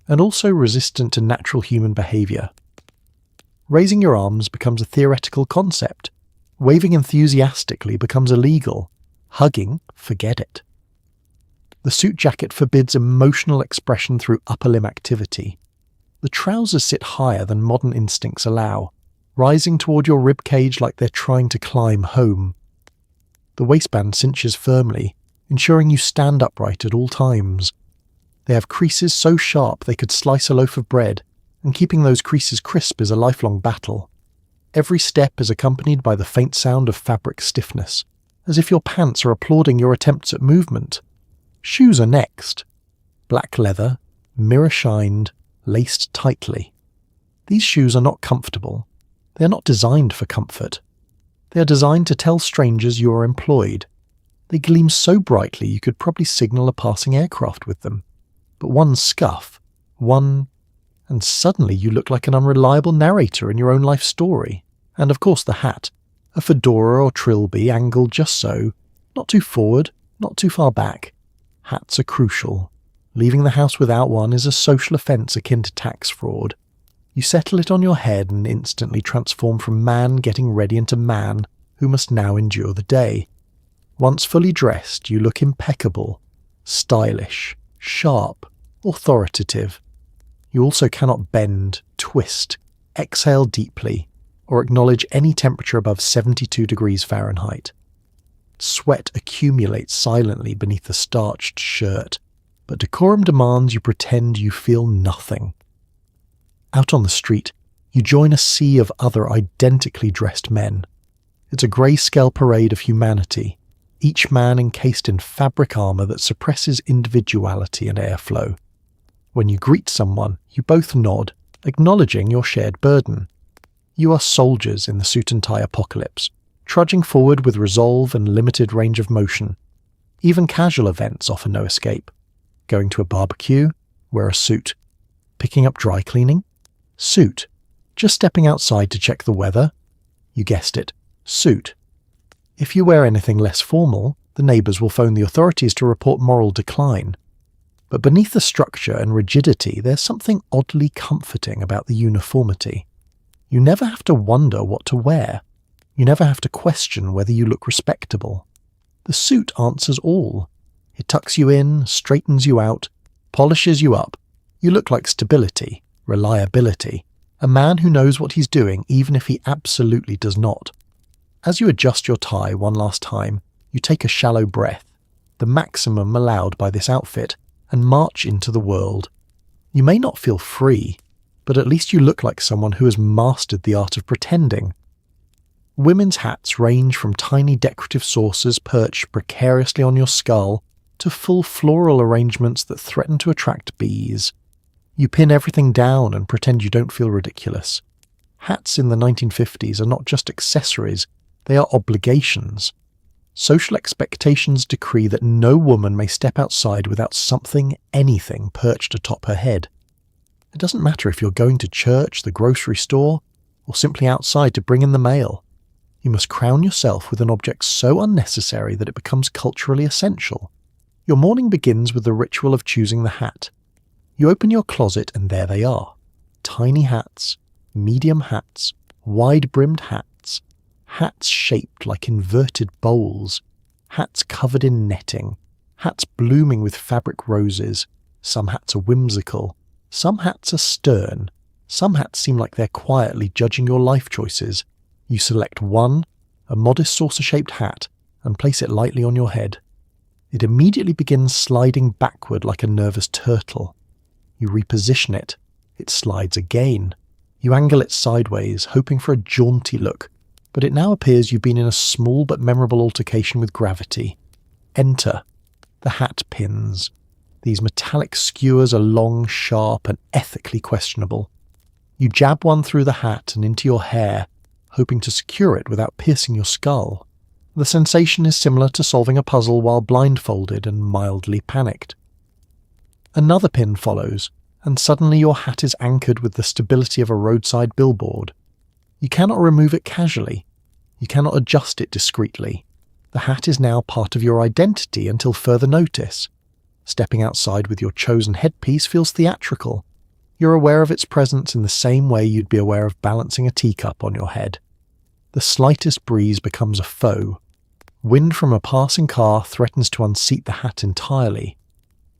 and also resistant to natural human behaviour. Raising your arms becomes a theoretical concept. Waving enthusiastically becomes illegal. Hugging, forget it. The suit jacket forbids emotional expression through upper limb activity. The trousers sit higher than modern instincts allow, rising toward your rib cage like they're trying to climb home. The waistband cinches firmly, ensuring you stand upright at all times. They have creases so sharp they could slice a loaf of bread, and keeping those creases crisp is a lifelong battle. Every step is accompanied by the faint sound of fabric stiffness, as if your pants are applauding your attempts at movement. Shoes are next. Black leather, mirror-shined, laced tightly. These shoes are not comfortable. They are not designed for comfort. They are designed to tell strangers you are employed. They gleam so brightly you could probably signal a passing aircraft with them. But one scuff, and suddenly you look like an unreliable narrator in your own life story. And of course the hat, a fedora or trilby angled just so, not too forward, not too far back. Hats are crucial. Leaving the house without one is a social offence akin to tax fraud. You settle it on your head and instantly transform from man getting ready into man who must now endure the day. Once fully dressed, you look impeccable, stylish, sharp, authoritative. You also cannot bend, twist, exhale deeply, or acknowledge any temperature above 72 degrees Fahrenheit. Sweat accumulates silently beneath the starched shirt, but decorum demands you pretend you feel nothing. Out on the street, you join a sea of other identically dressed men. It's a grayscale parade of humanity, each man encased in fabric armour that suppresses individuality and airflow. When you greet someone, you both nod, acknowledging your shared burden. You are soldiers in the suit and tie apocalypse, trudging forward with resolve and limited range of motion. Even casual events offer no escape. Going to a barbecue? Wear a suit. Picking up dry cleaning? Suit. Just stepping outside to check the weather? You guessed it. Suit. If you wear anything less formal, the neighbours will phone the authorities to report moral decline. But beneath the structure and rigidity, there's something oddly comforting about the uniformity. You never have to wonder what to wear. You never have to question whether you look respectable. The suit answers all. It tucks you in, straightens you out, polishes you up. You look like stability, reliability, a man who knows what he's doing even if he absolutely does not. As you adjust your tie one last time, you take a shallow breath, the maximum allowed by this outfit, and march into the world. You may not feel free, but at least you look like someone who has mastered the art of pretending. Women's hats range from tiny decorative saucers perched precariously on your skull to full floral arrangements that threaten to attract bees. You pin everything down and pretend you don't feel ridiculous. Hats in the 1950s are not just accessories, they are obligations. Social expectations decree that no woman may step outside without something, anything, perched atop her head. It doesn't matter if you're going to church, the grocery store, or simply outside to bring in the mail. You must crown yourself with an object so unnecessary that it becomes culturally essential. Your morning begins with the ritual of choosing the hat. You open your closet and there they are. Tiny hats, medium hats, wide-brimmed hats, hats shaped like inverted bowls, hats covered in netting, hats blooming with fabric roses. Some hats are whimsical, some hats are stern, some hats seem like they're quietly judging your life choices. You select one, a modest saucer-shaped hat, and place it lightly on your head. It immediately begins sliding backward like a nervous turtle. You reposition it. It slides again. You angle it sideways, hoping for a jaunty look, but it now appears you've been in a small but memorable altercation with gravity. Enter the hat pins. These metallic skewers are long, sharp, and ethically questionable. You jab one through the hat and into your hair, hoping to secure it without piercing your skull. The sensation is similar to solving a puzzle while blindfolded and mildly panicked. Another pin follows, and suddenly your hat is anchored with the stability of a roadside billboard. You cannot remove it casually. You cannot adjust it discreetly. The hat is now part of your identity until further notice. Stepping outside with your chosen headpiece feels theatrical. You're aware of its presence in the same way you'd be aware of balancing a teacup on your head. The slightest breeze becomes a foe. Wind from a passing car threatens to unseat the hat entirely.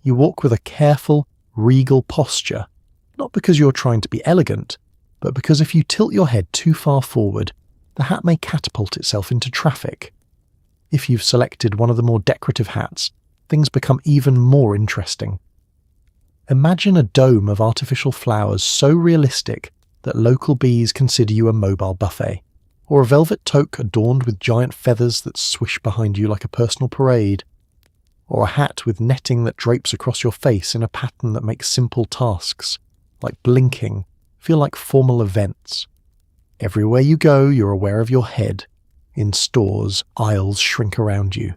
You walk with a careful, regal posture, not because you're trying to be elegant, but because if you tilt your head too far forward, the hat may catapult itself into traffic. If you've selected one of the more decorative hats, things become even more interesting. Imagine a dome of artificial flowers so realistic that local bees consider you a mobile buffet, or a velvet toque adorned with giant feathers that swish behind you like a personal parade, or a hat with netting that drapes across your face in a pattern that makes simple tasks, like blinking, feel like formal events. Everywhere you go, you're aware of your head. In stores, aisles shrink around you.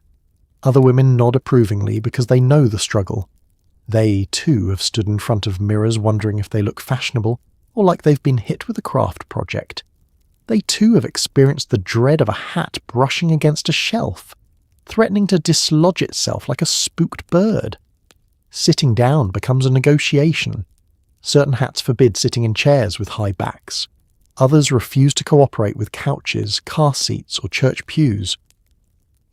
Other women nod approvingly because they know the struggle. They, too, have stood in front of mirrors wondering if they look fashionable or like they've been hit with a craft project. They, too, have experienced the dread of a hat brushing against a shelf, threatening to dislodge itself like a spooked bird. Sitting down becomes a negotiation. Certain hats forbid sitting in chairs with high backs. Others refuse to cooperate with couches, car seats, or church pews.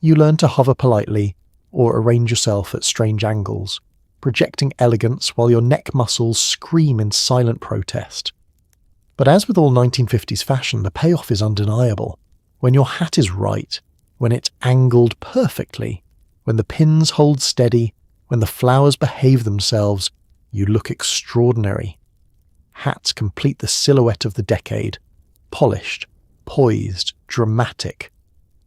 You learn to hover politely or arrange yourself at strange angles, projecting elegance while your neck muscles scream in silent protest. But as with all 1950s fashion, the payoff is undeniable. When your hat is right, when it's angled perfectly, when the pins hold steady, when the flowers behave themselves, you look extraordinary. Hats complete the silhouette of the decade, polished, poised, dramatic.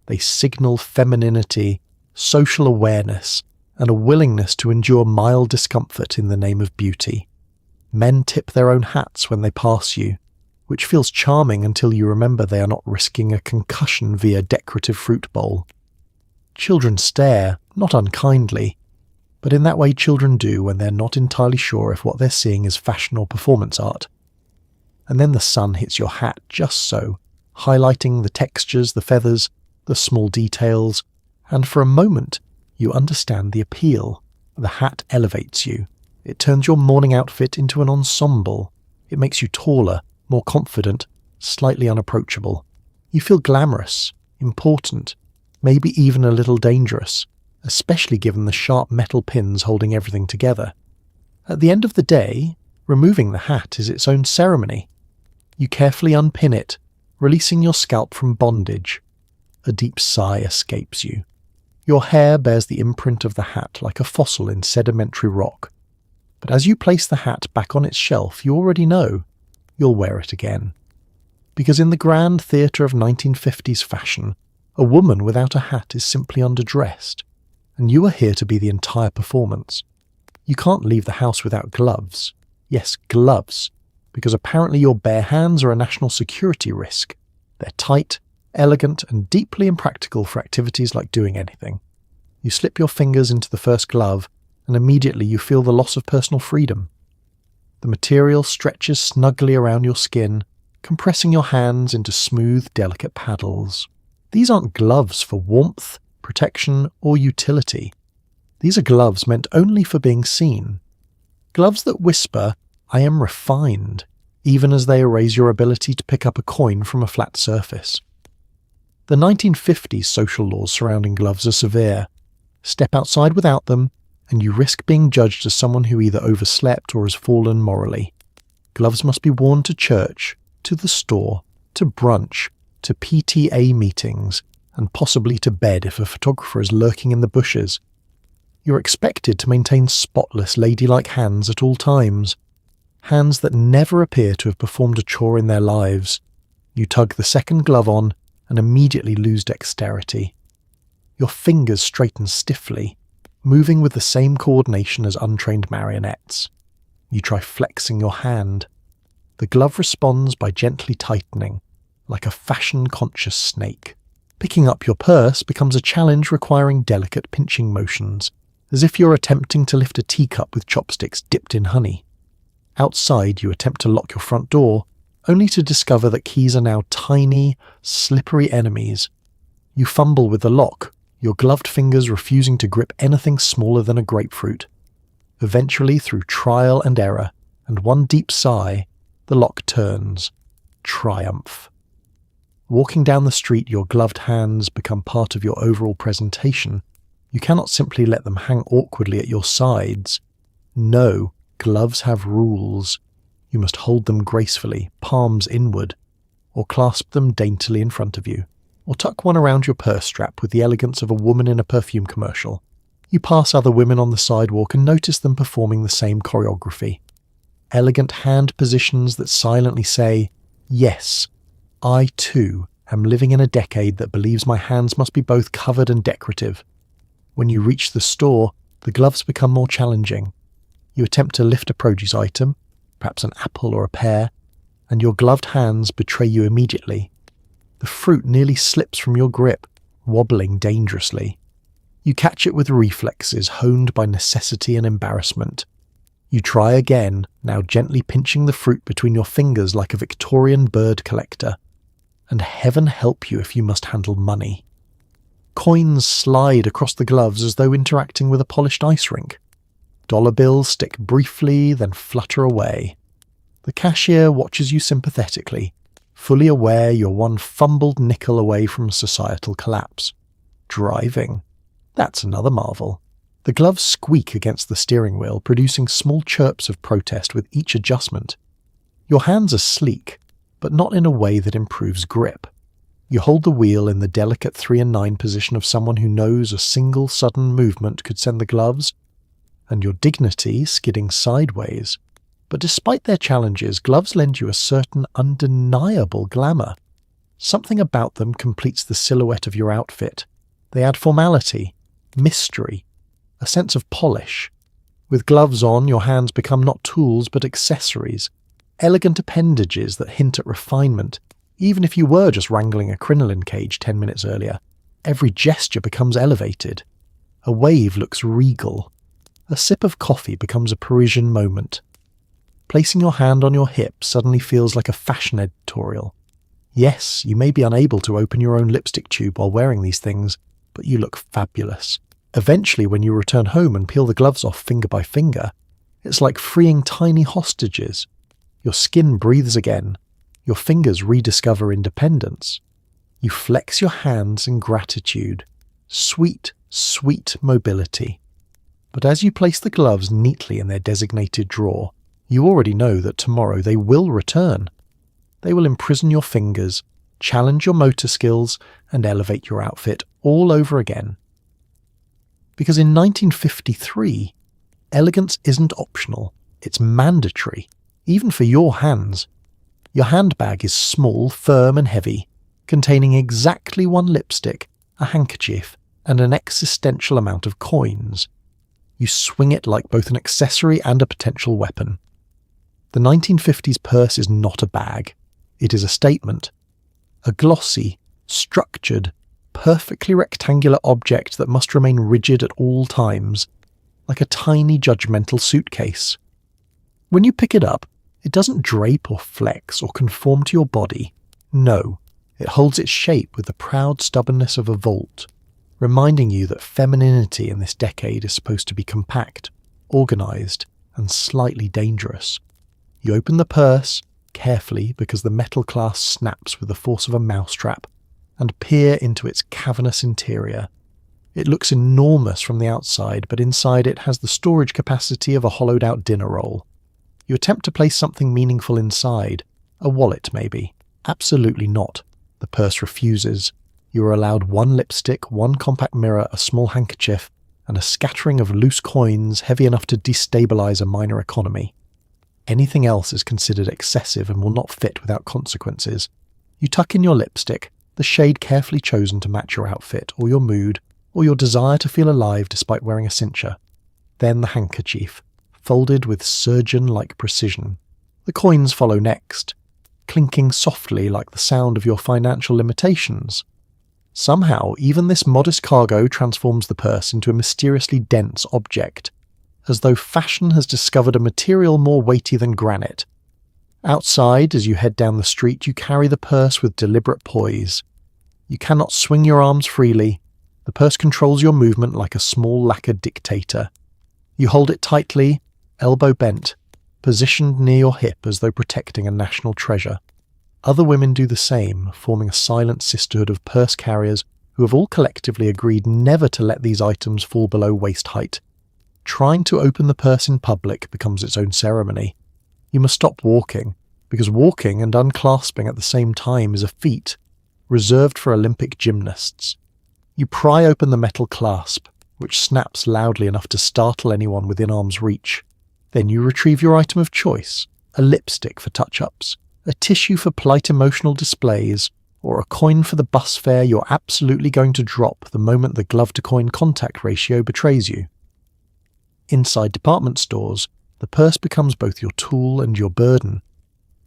They signal femininity, social awareness, and a willingness to endure mild discomfort in the name of beauty. Men tip their own hats when they pass you, which feels charming until you remember they are not risking a concussion via decorative fruit bowl. Children stare, not unkindly, but in that way children do when they're not entirely sure if what they're seeing is fashion or performance art. And then the sun hits your hat just so, highlighting the textures, the feathers, the small details, and for a moment you understand the appeal. The hat elevates you. It turns your morning outfit into an ensemble. It makes you taller, more confident, slightly unapproachable. You feel glamorous, important, maybe even a little dangerous, especially given the sharp metal pins holding everything together. At the end of the day, removing the hat is its own ceremony. You carefully unpin it, releasing your scalp from bondage. A deep sigh escapes you. Your hair bears the imprint of the hat like a fossil in sedimentary rock. But as you place the hat back on its shelf, you already know you'll wear it again. Because in the grand theatre of 1950s fashion, a woman without a hat is simply underdressed, and you are here to be the entire performance. You can't leave the house without gloves. Yes, gloves, because apparently your bare hands are a national security risk. They're tight, elegant, and deeply impractical for activities like doing anything. You slip your fingers into the first glove, and immediately you feel the loss of personal freedom. The material stretches snugly around your skin, compressing your hands into smooth, delicate paddles. These aren't gloves for warmth, protection, or utility. These are gloves meant only for being seen. Gloves that whisper, "I am refined," even as they erase your ability to pick up a coin from a flat surface. The 1950s social laws surrounding gloves are severe. Step outside without them, and you risk being judged as someone who either overslept or has fallen morally. Gloves must be worn to church, to the store, to brunch, to PTA meetings, and possibly to bed if a photographer is lurking in the bushes. You're expected to maintain spotless, ladylike hands at all times. Hands that never appear to have performed a chore in their lives. You tug the second glove on and immediately lose dexterity. Your fingers straighten stiffly, moving with the same coordination as untrained marionettes. You try flexing your hand. The glove responds by gently tightening, like a fashion-conscious snake. Picking up your purse becomes a challenge requiring delicate pinching motions, as if you're attempting to lift a teacup with chopsticks dipped in honey. Outside, you attempt to lock your front door, only to discover that keys are now tiny, slippery enemies. You fumble with the lock, your gloved fingers refusing to grip anything smaller than a grapefruit. Eventually, through trial and error, and one deep sigh, the lock turns. Triumph. Walking down the street, your gloved hands become part of your overall presentation. You cannot simply let them hang awkwardly at your sides. No, gloves have rules. You must hold them gracefully, palms inward, or clasp them daintily in front of you, or tuck one around your purse strap with the elegance of a woman in a perfume commercial. You pass other women on the sidewalk and notice them performing the same choreography. Elegant hand positions that silently say, "Yes, I too am living in a decade that believes my hands must be both covered and decorative." When you reach the store, the gloves become more challenging. You attempt to lift a produce item, perhaps an apple or a pear, and your gloved hands betray you immediately. The fruit nearly slips from your grip, wobbling dangerously. You catch it with reflexes honed by necessity and embarrassment. You try again, now gently pinching the fruit between your fingers like a Victorian bird collector. And heaven help you if you must handle money. Coins slide across the gloves as though interacting with a polished ice rink. Dollar bills stick briefly, then flutter away. The cashier watches you sympathetically, fully aware you're one fumbled nickel away from societal collapse. Driving. That's another marvel. The gloves squeak against the steering wheel, producing small chirps of protest with each adjustment. Your hands are sleek, but not in a way that improves grip. You hold the wheel in the delicate 3 and 9 position of someone who knows a single sudden movement could send the gloves and your dignity skidding sideways. But despite their challenges, gloves lend you a certain undeniable glamour. Something about them completes the silhouette of your outfit. They add formality, mystery, a sense of polish. With gloves on, your hands become not tools but accessories, elegant appendages that hint at refinement. Even if you were just wrangling a crinoline cage 10 minutes earlier, every gesture becomes elevated. A wave looks regal. A sip of coffee becomes a Parisian moment. Placing your hand on your hip suddenly feels like a fashion editorial. Yes, you may be unable to open your own lipstick tube while wearing these things, but you look fabulous. Eventually, when you return home and peel the gloves off finger by finger, it's like freeing tiny hostages. Your skin breathes again. Your fingers rediscover independence. You flex your hands in gratitude. Sweet, sweet mobility. But as you place the gloves neatly in their designated drawer, you already know that tomorrow they will return. They will imprison your fingers, challenge your motor skills, and elevate your outfit all over again. Because in 1953, elegance isn't optional, it's mandatory, even for your hands. Your handbag is small, firm and heavy, containing exactly one lipstick, a handkerchief, and an existential amount of coins. You swing it like both an accessory and a potential weapon. The 1950s purse is not a bag. It is a statement. A glossy, structured, perfectly rectangular object that must remain rigid at all times, like a tiny judgmental suitcase. When you pick it up, it doesn't drape or flex or conform to your body. No, it holds its shape with the proud stubbornness of a vault, reminding you that femininity in this decade is supposed to be compact, organised, and slightly dangerous. You open the purse, carefully because the metal clasp snaps with the force of a mousetrap, and peer into its cavernous interior. It looks enormous from the outside, but inside it has the storage capacity of a hollowed-out dinner roll. You attempt to place something meaningful inside, a wallet maybe. Absolutely not. The purse refuses. You are allowed one lipstick, one compact mirror, a small handkerchief, and a scattering of loose coins heavy enough to destabilize a minor economy. Anything else is considered excessive and will not fit without consequences. You tuck in your lipstick, the shade carefully chosen to match your outfit or your mood, or your desire to feel alive despite wearing a cincher. Then the handkerchief, folded with surgeon-like precision. The coins follow next, clinking softly like the sound of your financial limitations. Somehow, even this modest cargo transforms the purse into a mysteriously dense object, as though fashion has discovered a material more weighty than granite. Outside, as you head down the street, you carry the purse with deliberate poise. You cannot swing your arms freely. The purse controls your movement like a small lacquered dictator. You hold it tightly, elbow bent, positioned near your hip as though protecting a national treasure. Other women do the same, forming a silent sisterhood of purse carriers who have all collectively agreed never to let these items fall below waist height. Trying to open the purse in public becomes its own ceremony. You must stop walking, because walking and unclasping at the same time is a feat reserved for Olympic gymnasts. You pry open the metal clasp, which snaps loudly enough to startle anyone within arm's reach. Then you retrieve your item of choice, a lipstick for touch-ups, a tissue for polite emotional displays, or a coin for the bus fare you're absolutely going to drop the moment the glove-to-coin contact ratio betrays you. Inside department stores, the purse becomes both your tool and your burden.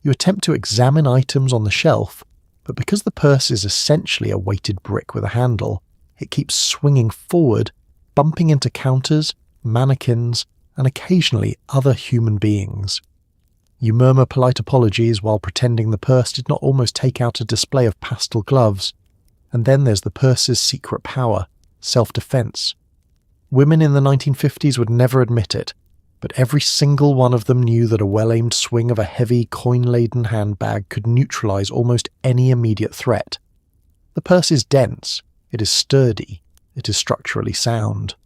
You attempt to examine items on the shelf, but because the purse is essentially a weighted brick with a handle, it keeps swinging forward, bumping into counters, mannequins, and occasionally other human beings. You murmur polite apologies while pretending the purse did not almost take out a display of pastel gloves. And then there's the purse's secret power, self-defense. Women in the 1950s would never admit it, but every single one of them knew that a well-aimed swing of a heavy, coin-laden handbag could neutralize almost any immediate threat. The purse is dense, it is sturdy, it is structurally sound.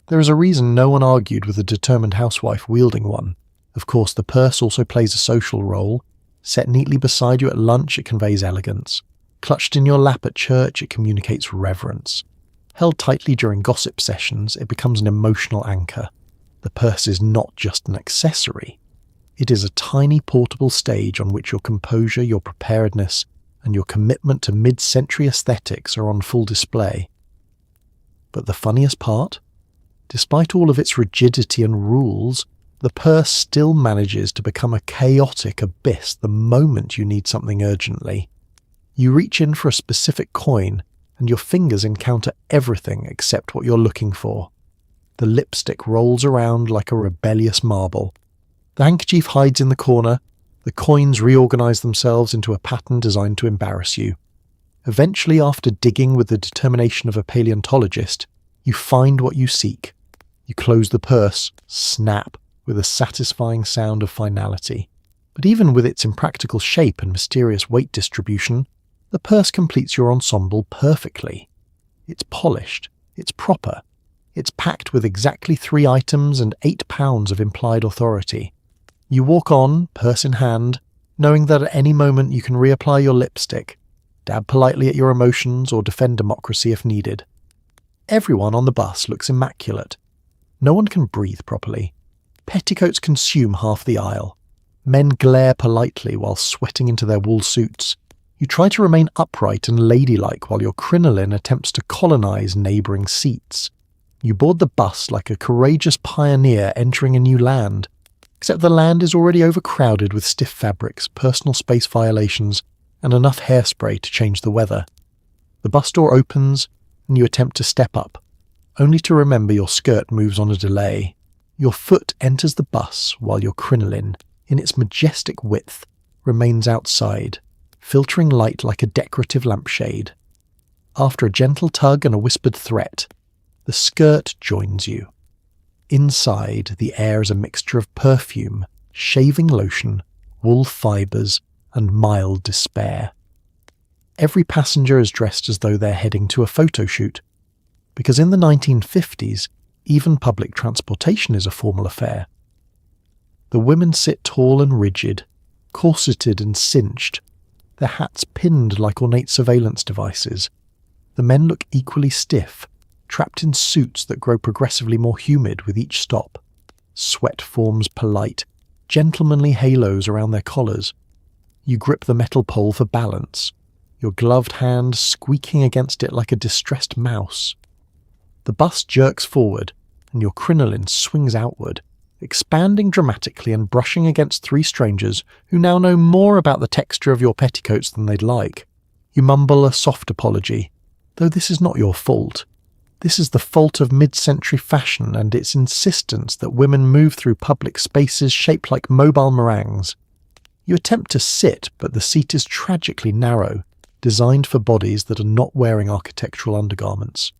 There is a reason no one argued with a determined housewife wielding one. Of course, the purse also plays a social role. Set neatly beside you at lunch, it conveys elegance. Clutched in your lap at church, it communicates reverence. Held tightly during gossip sessions, it becomes an emotional anchor. The purse is not just an accessory. It is a tiny portable stage on which your composure, your preparedness, and your commitment to mid-century aesthetics are on full display. But the funniest part? Despite all of its rigidity and rules, the purse still manages to become a chaotic abyss the moment you need something urgently. You reach in for a specific coin, and your fingers encounter everything except what you're looking for. The lipstick rolls around like a rebellious marble. The handkerchief hides in the corner. The coins reorganize themselves into a pattern designed to embarrass you. Eventually, after digging with the determination of a paleontologist, you find what you seek. You close the purse, snap, with a satisfying sound of finality. But even with its impractical shape and mysterious weight distribution, the purse completes your ensemble perfectly. It's polished, it's proper, it's packed with exactly 3 items and 8 pounds of implied authority. You walk on, purse in hand, knowing that at any moment you can reapply your lipstick, dab politely at your emotions, or defend democracy if needed. Everyone on the bus looks immaculate. No one can breathe properly. Petticoats consume half the aisle. Men glare politely while sweating into their wool suits. You try to remain upright and ladylike while your crinoline attempts to colonize neighbouring seats. You board the bus like a courageous pioneer entering a new land, except the land is already overcrowded with stiff fabrics, personal space violations, and enough hairspray to change the weather. The bus door opens, and you attempt to step up, only to remember your skirt moves on a delay. Your foot enters the bus while your crinoline, in its majestic width, remains outside, filtering light like a decorative lampshade. After a gentle tug and a whispered threat, the skirt joins you. Inside, the air is a mixture of perfume, shaving lotion, wool fibres, and mild despair. Every passenger is dressed as though they're heading to a photo shoot, because in the 1950s, even public transportation is a formal affair. The women sit tall and rigid, corseted and cinched, their hats pinned like ornate surveillance devices. The men look equally stiff, trapped in suits that grow progressively more humid with each stop. Sweat forms polite, gentlemanly halos around their collars. You grip the metal pole for balance, your gloved hand squeaking against it like a distressed mouse. The bus jerks forward, and your crinoline swings outward, expanding dramatically and brushing against three strangers who now know more about the texture of your petticoats than they'd like. You mumble a soft apology, though this is not your fault. This is the fault of mid-century fashion and its insistence that women move through public spaces shaped like mobile meringues. You attempt to sit, but the seat is tragically narrow, designed for bodies that are not wearing architectural undergarments.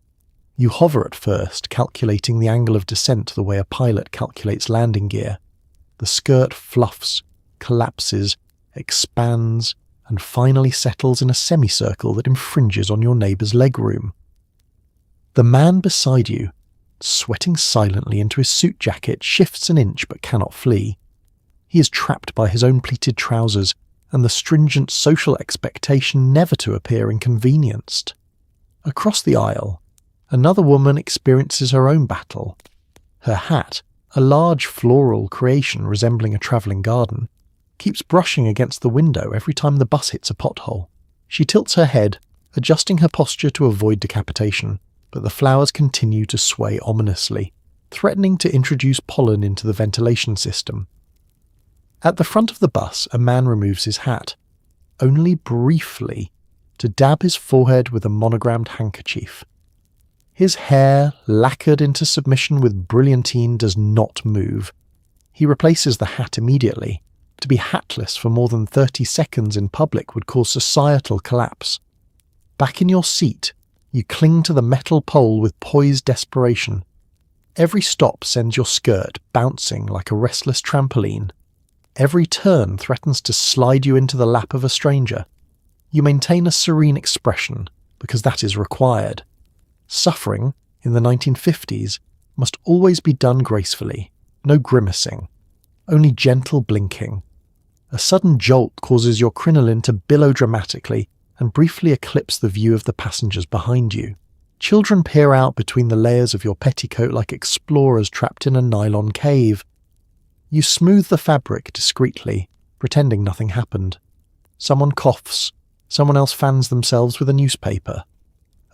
You hover at first, calculating the angle of descent the way a pilot calculates landing gear. The skirt fluffs, collapses, expands, and finally settles in a semicircle that infringes on your neighbour's legroom. The man beside you, sweating silently into his suit jacket, shifts an inch but cannot flee. He is trapped by his own pleated trousers and the stringent social expectation never to appear inconvenienced. Across the aisle, another woman experiences her own battle. Her hat, a large floral creation resembling a travelling garden, keeps brushing against the window every time the bus hits a pothole. She tilts her head, adjusting her posture to avoid decapitation, but the flowers continue to sway ominously, threatening to introduce pollen into the ventilation system. At the front of the bus, a man removes his hat, only briefly, to dab his forehead with a monogrammed handkerchief. His hair, lacquered into submission with brilliantine, does not move. He replaces the hat immediately. To be hatless for more than 30 seconds in public would cause societal collapse. Back in your seat, you cling to the metal pole with poised desperation. Every stop sends your skirt bouncing like a restless trampoline. Every turn threatens to slide you into the lap of a stranger. You maintain a serene expression, because that is required. Suffering, in the 1950s, must always be done gracefully, no grimacing, only gentle blinking. A sudden jolt causes your crinoline to billow dramatically and briefly eclipse the view of the passengers behind you. Children peer out between the layers of your petticoat like explorers trapped in a nylon cave. You smooth the fabric discreetly, pretending nothing happened. Someone coughs, someone else fans themselves with a newspaper.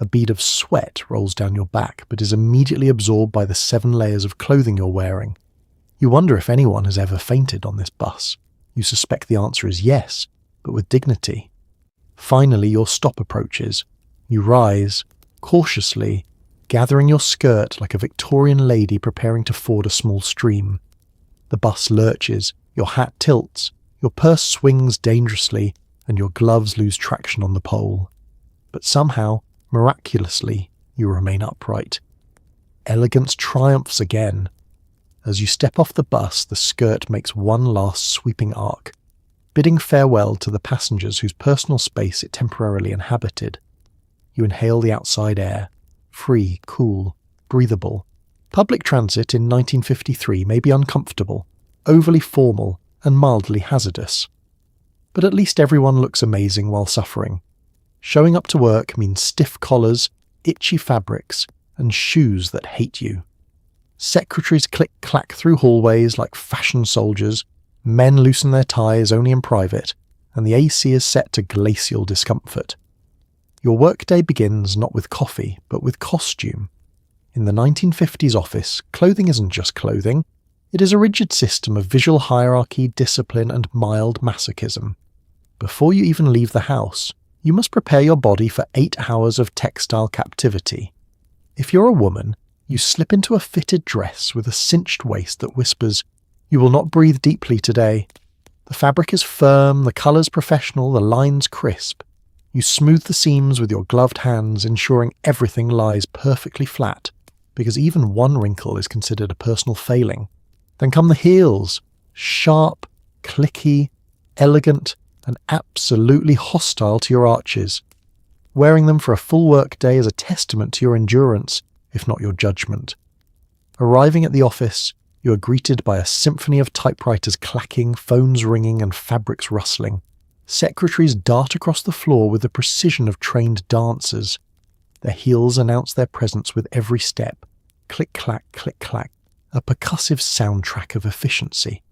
A bead of sweat rolls down your back but is immediately absorbed by the 7 layers of clothing you're wearing. You wonder if anyone has ever fainted on this bus. You suspect the answer is yes, but with dignity. Finally, your stop approaches. You rise, cautiously, gathering your skirt like a Victorian lady preparing to ford a small stream. The bus lurches, your hat tilts, your purse swings dangerously, and your gloves lose traction on the pole. But somehow, miraculously, you remain upright. Elegance triumphs again. As you step off the bus, the skirt makes one last sweeping arc, bidding farewell to the passengers whose personal space it temporarily inhabited. You inhale the outside air, free, cool, breathable. Public transit in 1953 may be uncomfortable, overly formal, and mildly hazardous. But at least everyone looks amazing while suffering. Showing up to work means stiff collars, itchy fabrics, and shoes that hate you. Secretaries click-clack through hallways like fashion soldiers, men loosen their ties only in private, and the AC is set to glacial discomfort. Your workday begins not with coffee, but with costume. In the 1950s office, clothing isn't just clothing. It is a rigid system of visual hierarchy, discipline, and mild masochism. Before you even leave the house, you must prepare your body for 8 hours of textile captivity. If you're a woman, you slip into a fitted dress with a cinched waist that whispers, "You will not breathe deeply today." The fabric is firm, the colours professional, the lines crisp. You smooth the seams with your gloved hands, ensuring everything lies perfectly flat, because even one wrinkle is considered a personal failing. Then come the heels, sharp, clicky, elegant and absolutely hostile to your arches. Wearing them for a full work day is a testament to your endurance, if not your judgment. Arriving at the office, you are greeted by a symphony of typewriters clacking, phones ringing, and fabrics rustling. Secretaries dart across the floor with the precision of trained dancers. Their heels announce their presence with every step. Click-clack, click-clack, a percussive soundtrack of efficiency.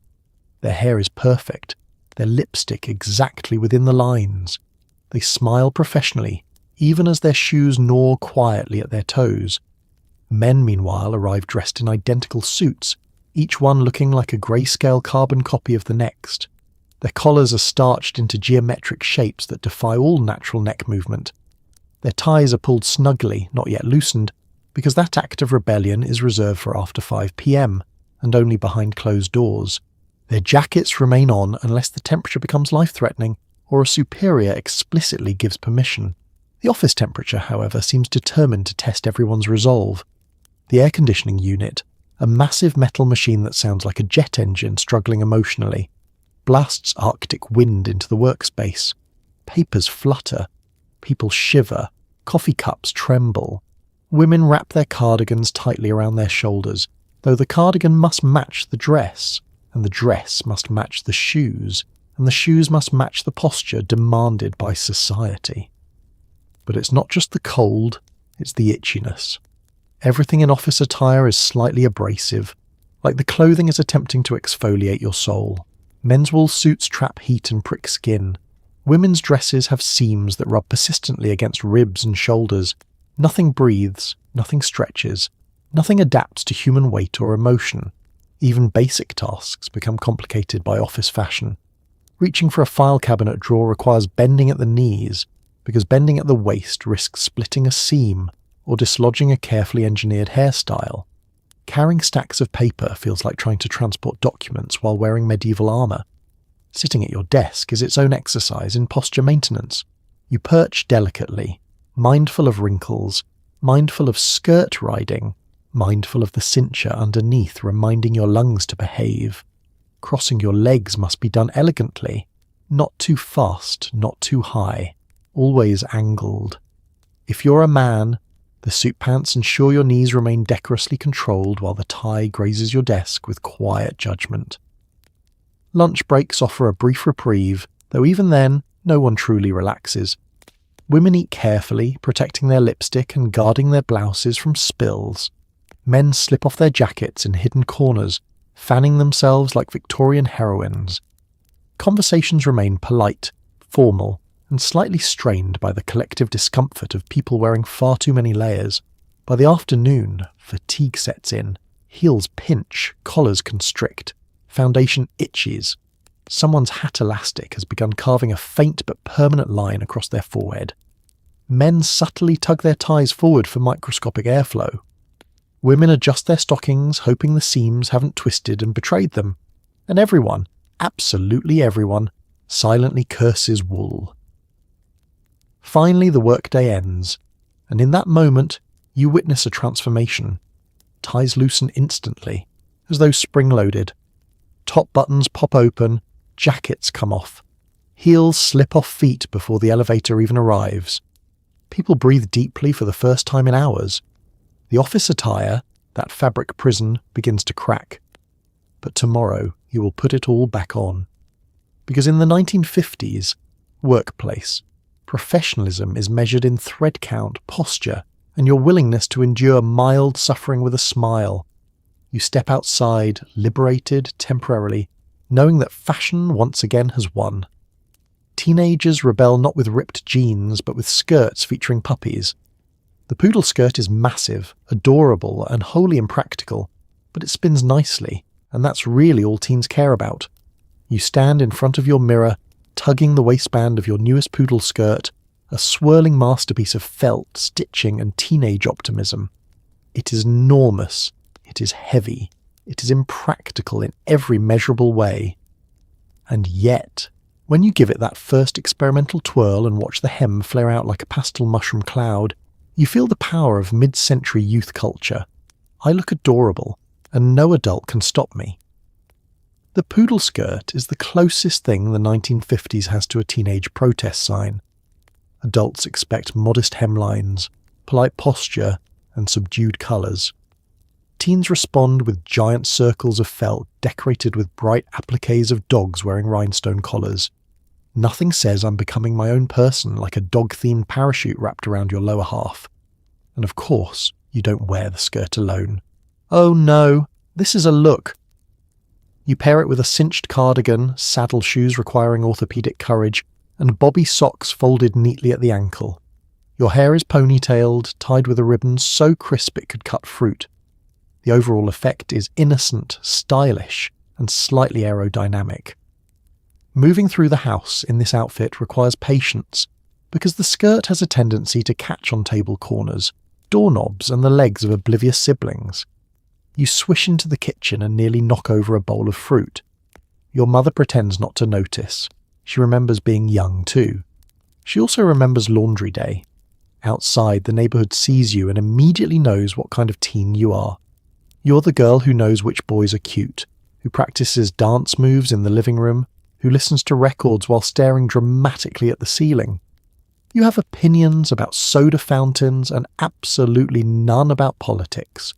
Their hair is perfect, their lipstick exactly within the lines. They smile professionally, even as their shoes gnaw quietly at their toes. Men, meanwhile, arrive dressed in identical suits, each one looking like a grayscale carbon copy of the next. Their collars are starched into geometric shapes that defy all natural neck movement. Their ties are pulled snugly, not yet loosened, because that act of rebellion is reserved for after 5 p.m, and only behind closed doors. Their jackets remain on unless the temperature becomes life-threatening, or a superior explicitly gives permission. The office temperature, however, seems determined to test everyone's resolve. The air conditioning unit, a massive metal machine that sounds like a jet engine struggling emotionally, blasts Arctic wind into the workspace. Papers flutter. People shiver. Coffee cups tremble. Women wrap their cardigans tightly around their shoulders, though the cardigan must match the dress, and the dress must match the shoes, and the shoes must match the posture demanded by society. But it's not just the cold, it's the itchiness. Everything in office attire is slightly abrasive, like the clothing is attempting to exfoliate your soul. Men's wool suits trap heat and prick skin. Women's dresses have seams that rub persistently against ribs and shoulders. Nothing breathes, nothing stretches, nothing adapts to human weight or emotion. Even basic tasks become complicated by office fashion. Reaching for a file cabinet drawer requires bending at the knees, because bending at the waist risks splitting a seam or dislodging a carefully engineered hairstyle. Carrying stacks of paper feels like trying to transport documents while wearing medieval armour. Sitting at your desk is its own exercise in posture maintenance. You perch delicately, mindful of wrinkles, mindful of skirt riding, mindful of the cincher underneath reminding your lungs to behave. Crossing your legs must be done elegantly, not too fast, not too high, always angled. If you're a man, the suit pants ensure your knees remain decorously controlled while the tie grazes your desk with quiet judgment. Lunch breaks offer a brief reprieve, though even then, no one truly relaxes. Women eat carefully, protecting their lipstick and guarding their blouses from spills. Men slip off their jackets in hidden corners, fanning themselves like Victorian heroines. Conversations remain polite, formal, and slightly strained by the collective discomfort of people wearing far too many layers. By the afternoon, fatigue sets in. Heels pinch, collars constrict. Foundation itches. Someone's hat elastic has begun carving a faint but permanent line across their forehead. Men subtly tug their ties forward for microscopic airflow. Women adjust their stockings, hoping the seams haven't twisted and betrayed them. And everyone, absolutely everyone, silently curses wool. Finally, the workday ends, and in that moment, you witness a transformation. Ties loosen instantly, as though spring-loaded. Top buttons pop open, jackets come off. Heels slip off feet before the elevator even arrives. People breathe deeply for the first time in hours. The office attire, that fabric prison, begins to crack. But tomorrow you will put it all back on. Because in the 1950s, workplace, professionalism is measured in thread count, posture, and your willingness to endure mild suffering with a smile. You step outside, liberated temporarily, knowing that fashion once again has won. Teenagers rebel not with ripped jeans, but with skirts featuring puppies. The poodle skirt is massive, adorable, and wholly impractical, but it spins nicely, and that's really all teens care about. You stand in front of your mirror, tugging the waistband of your newest poodle skirt, a swirling masterpiece of felt, stitching, and teenage optimism. It is enormous, it is heavy, it is impractical in every measurable way. And yet, when you give it that first experimental twirl and watch the hem flare out like a pastel mushroom cloud, you feel the power of mid-century youth culture. I look adorable, and no adult can stop me. The poodle skirt is the closest thing the 1950s has to a teenage protest sign. Adults expect modest hemlines, polite posture, and subdued colours. Teens respond with giant circles of felt decorated with bright appliques of dogs wearing rhinestone collars. Nothing says I'm becoming my own person like a dog-themed parachute wrapped around your lower half. And of course, you don't wear the skirt alone. Oh no, this is a look. You pair it with a cinched cardigan, saddle shoes requiring orthopedic courage, and bobby socks folded neatly at the ankle. Your hair is ponytailed, tied with a ribbon so crisp it could cut fruit. The overall effect is innocent, stylish, and slightly aerodynamic. Moving through the house in this outfit requires patience, because the skirt has a tendency to catch on table corners, doorknobs, and the legs of oblivious siblings. You swish into the kitchen and nearly knock over a bowl of fruit. Your mother pretends not to notice. She remembers being young too. She also remembers laundry day. Outside, the neighbourhood sees you and immediately knows what kind of teen you are. You're the girl who knows which boys are cute, who practices dance moves in the living room, who listens to records while staring dramatically at the ceiling. You have opinions about soda fountains and absolutely none about politics.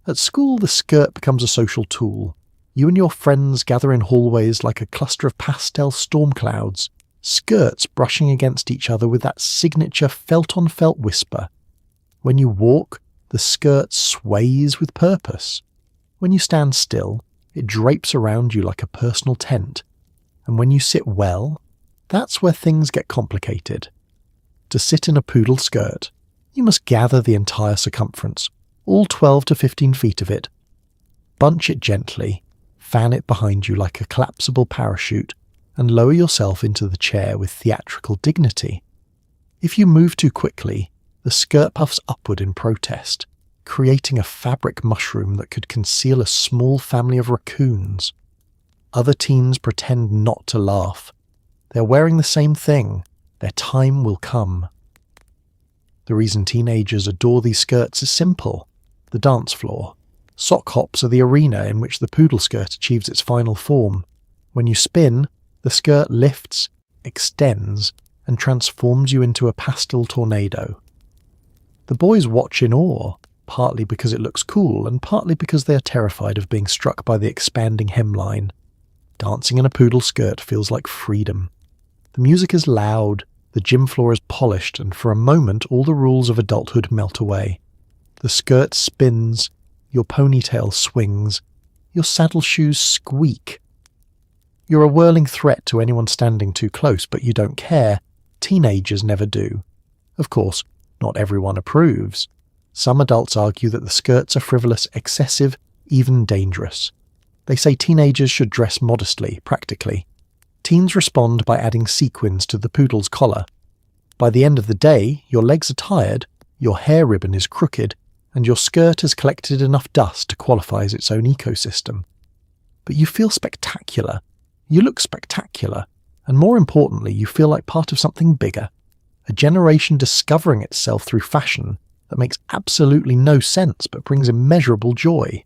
At school, the skirt becomes a social tool. You and your friends gather in hallways like a cluster of pastel storm clouds, skirts brushing against each other with that signature felt-on-felt whisper. When you walk, the skirt sways with purpose. When you stand still, it drapes around you like a personal tent. And when you sit well, that's where things get complicated. To sit in a poodle skirt, you must gather the entire circumference, all 12 to 15 feet of it. Bunch it gently, fan it behind you like a collapsible parachute, and lower yourself into the chair with theatrical dignity. If you move too quickly, the skirt puffs upward in protest, creating a fabric mushroom that could conceal a small family of raccoons. Other teens pretend not to laugh. They're wearing the same thing. Their time will come. The reason teenagers adore these skirts is simple. The dance floor. Sock hops are the arena in which the poodle skirt achieves its final form. When you spin, the skirt lifts, extends, and transforms you into a pastel tornado. The boys watch in awe, partly because it looks cool and partly because they are terrified of being struck by the expanding hemline. Dancing in a poodle skirt feels like freedom. The music is loud, the gym floor is polished, and for a moment all the rules of adulthood melt away. The skirt spins, your ponytail swings, your saddle shoes squeak. You're a whirling threat to anyone standing too close, but you don't care. Teenagers never do. Of course, not everyone approves. Some adults argue that the skirts are frivolous, excessive, even dangerous. They say teenagers should dress modestly, practically. Teens respond by adding sequins to the poodle's collar. By the end of the day, your legs are tired, your hair ribbon is crooked, and your skirt has collected enough dust to qualify as its own ecosystem. But you feel spectacular. You look spectacular. And more importantly, you feel like part of something bigger. A generation discovering itself through fashion that makes absolutely no sense but brings immeasurable joy.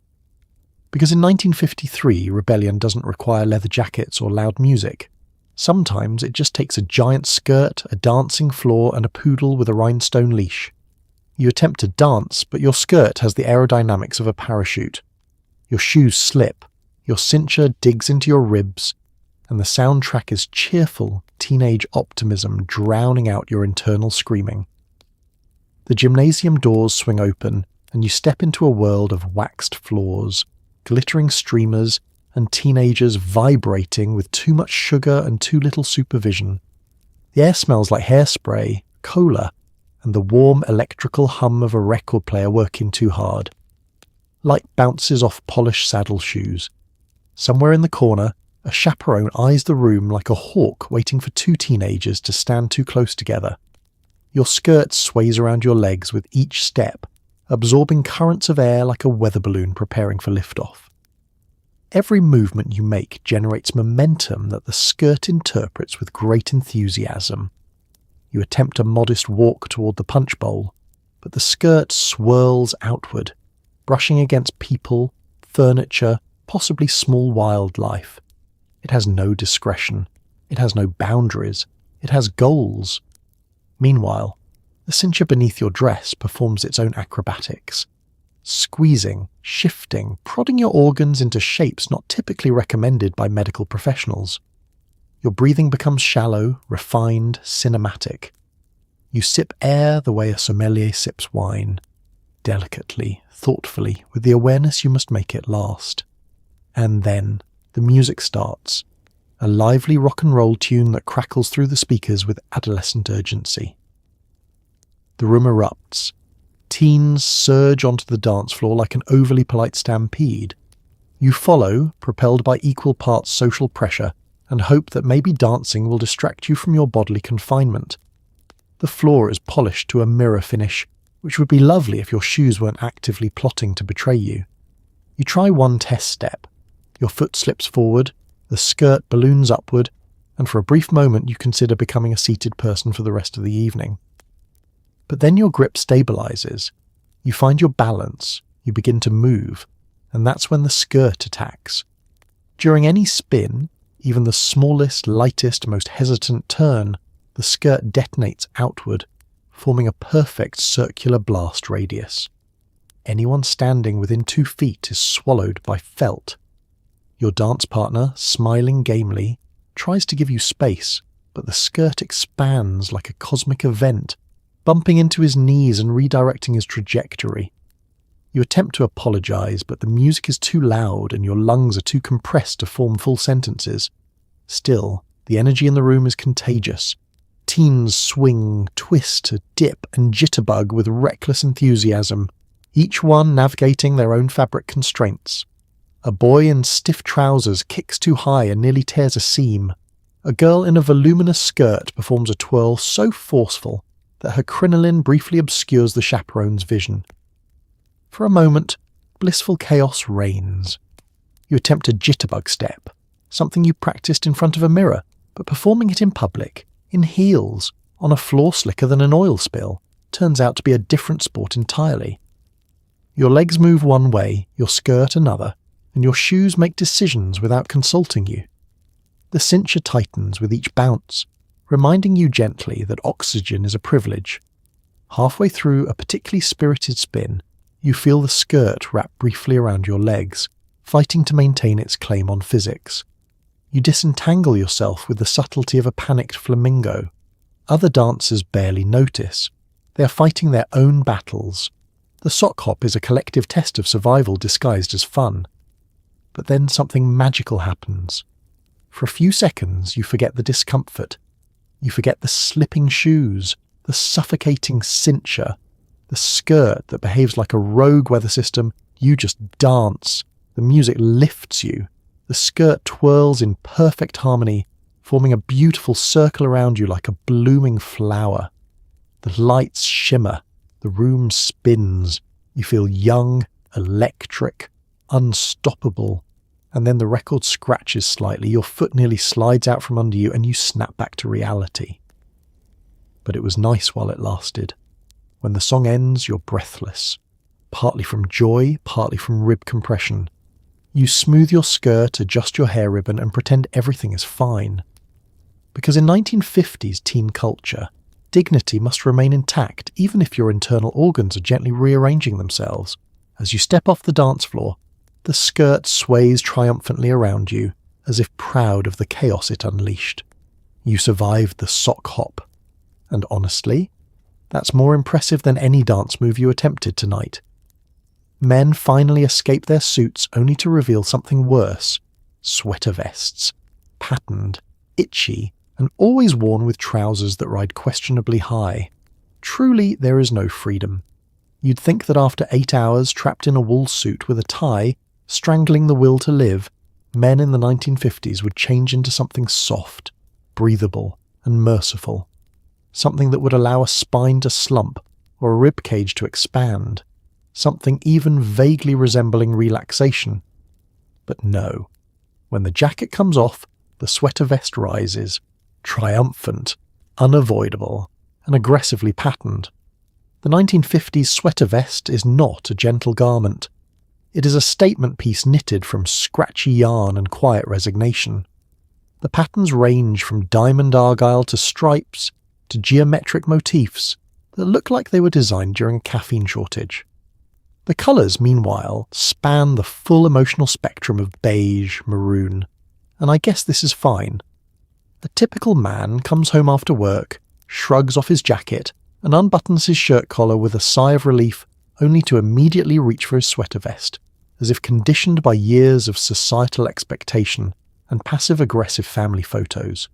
Because in 1953, rebellion doesn't require leather jackets or loud music. Sometimes it just takes a giant skirt, a dancing floor, and a poodle with a rhinestone leash. You attempt to dance, but your skirt has the aerodynamics of a parachute. Your shoes slip, your cincher digs into your ribs, and the soundtrack is cheerful teenage optimism drowning out your internal screaming. The gymnasium doors swing open, and you step into a world of waxed floors, glittering streamers, and teenagers vibrating with too much sugar and too little supervision. The air smells like hairspray, cola, and the warm electrical hum of a record player working too hard. Light bounces off polished saddle shoes. Somewhere in the corner, a chaperone eyes the room like a hawk waiting for two teenagers to stand too close together. Your skirt sways around your legs with each step, absorbing currents of air like a weather balloon preparing for liftoff. Every movement you make generates momentum that the skirt interprets with great enthusiasm. You attempt a modest walk toward the punch bowl, but the skirt swirls outward, brushing against people, furniture, possibly small wildlife. It has no discretion. It has no boundaries. It has goals. Meanwhile, the cincher beneath your dress performs its own acrobatics, squeezing, shifting, prodding your organs into shapes not typically recommended by medical professionals. Your breathing becomes shallow, refined, cinematic. You sip air the way a sommelier sips wine, delicately, thoughtfully, with the awareness you must make it last. And then the music starts, a lively rock and roll tune that crackles through the speakers with adolescent urgency. The room erupts. Teens surge onto the dance floor like an overly polite stampede. You follow, propelled by equal parts social pressure, and hope that maybe dancing will distract you from your bodily confinement. The floor is polished to a mirror finish, which would be lovely if your shoes weren't actively plotting to betray you. You try one test step. Your foot slips forward, the skirt balloons upward, and for a brief moment you consider becoming a seated person for the rest of the evening. But then your grip stabilizes. You find your balance, you begin to move, and that's when the skirt attacks. During any spin, even the smallest, lightest, most hesitant turn, the skirt detonates outward, forming a perfect circular blast radius. Anyone standing within 2 feet is swallowed by felt. Your dance partner, smiling gamely, tries to give you space, but the skirt expands like a cosmic event, bumping into his knees and redirecting his trajectory. You attempt to apologize, but the music is too loud and your lungs are too compressed to form full sentences. Still, the energy in the room is contagious. Teens swing, twist, dip, and jitterbug with reckless enthusiasm, each one navigating their own fabric constraints. A boy in stiff trousers kicks too high and nearly tears a seam. A girl in a voluminous skirt performs a twirl so forceful that her crinoline briefly obscures the chaperone's vision. For a moment, blissful chaos reigns. You attempt a jitterbug step, something you practiced in front of a mirror, but performing it in public, in heels, on a floor slicker than an oil spill, turns out to be a different sport entirely. Your legs move one way, your skirt another, and your shoes make decisions without consulting you. The cincher tightens with each bounce, reminding you gently that oxygen is a privilege. Halfway through a particularly spirited spin, you feel the skirt wrap briefly around your legs, fighting to maintain its claim on physics. You disentangle yourself with the subtlety of a panicked flamingo. Other dancers barely notice. They are fighting their own battles. The sock hop is a collective test of survival disguised as fun. But then something magical happens. For a few seconds you forget the discomfort. You forget the slipping shoes, the suffocating cincher, the skirt that behaves like a rogue weather system. You just dance. The music lifts you. The skirt twirls in perfect harmony, forming a beautiful circle around you like a blooming flower. The lights shimmer. The room spins. You feel young, electric, unstoppable. And then the record scratches slightly, your foot nearly slides out from under you, and you snap back to reality. But it was nice while it lasted. When the song ends, you're breathless, partly from joy, partly from rib compression. You smooth your skirt, adjust your hair ribbon, and pretend everything is fine. Because in 1950s teen culture, dignity must remain intact even if your internal organs are gently rearranging themselves. As you step off the dance floor, the skirt sways triumphantly around you, as if proud of the chaos it unleashed. You survived the sock hop. And honestly, that's more impressive than any dance move you attempted tonight. Men finally escape their suits only to reveal something worse. Sweater vests. Patterned, itchy, and always worn with trousers that ride questionably high. Truly, there is no freedom. You'd think that after 8 hours trapped in a wool suit with a tie, strangling the will to live, men in the 1950s would change into something soft, breathable, and merciful. Something that would allow a spine to slump or a ribcage to expand. Something even vaguely resembling relaxation. But no. When the jacket comes off, the sweater vest rises, triumphant, unavoidable, and aggressively patterned. The 1950s sweater vest is not a gentle garment. It is a statement piece knitted from scratchy yarn and quiet resignation. The patterns range from diamond argyle to stripes to geometric motifs that look like they were designed during a caffeine shortage. The colours, meanwhile, span the full emotional spectrum of beige, maroon, and I guess this is fine. A typical man comes home after work, shrugs off his jacket, and unbuttons his shirt collar with a sigh of relief, only to immediately reach for his sweater vest, as if conditioned by years of societal expectation and passive-aggressive family photos.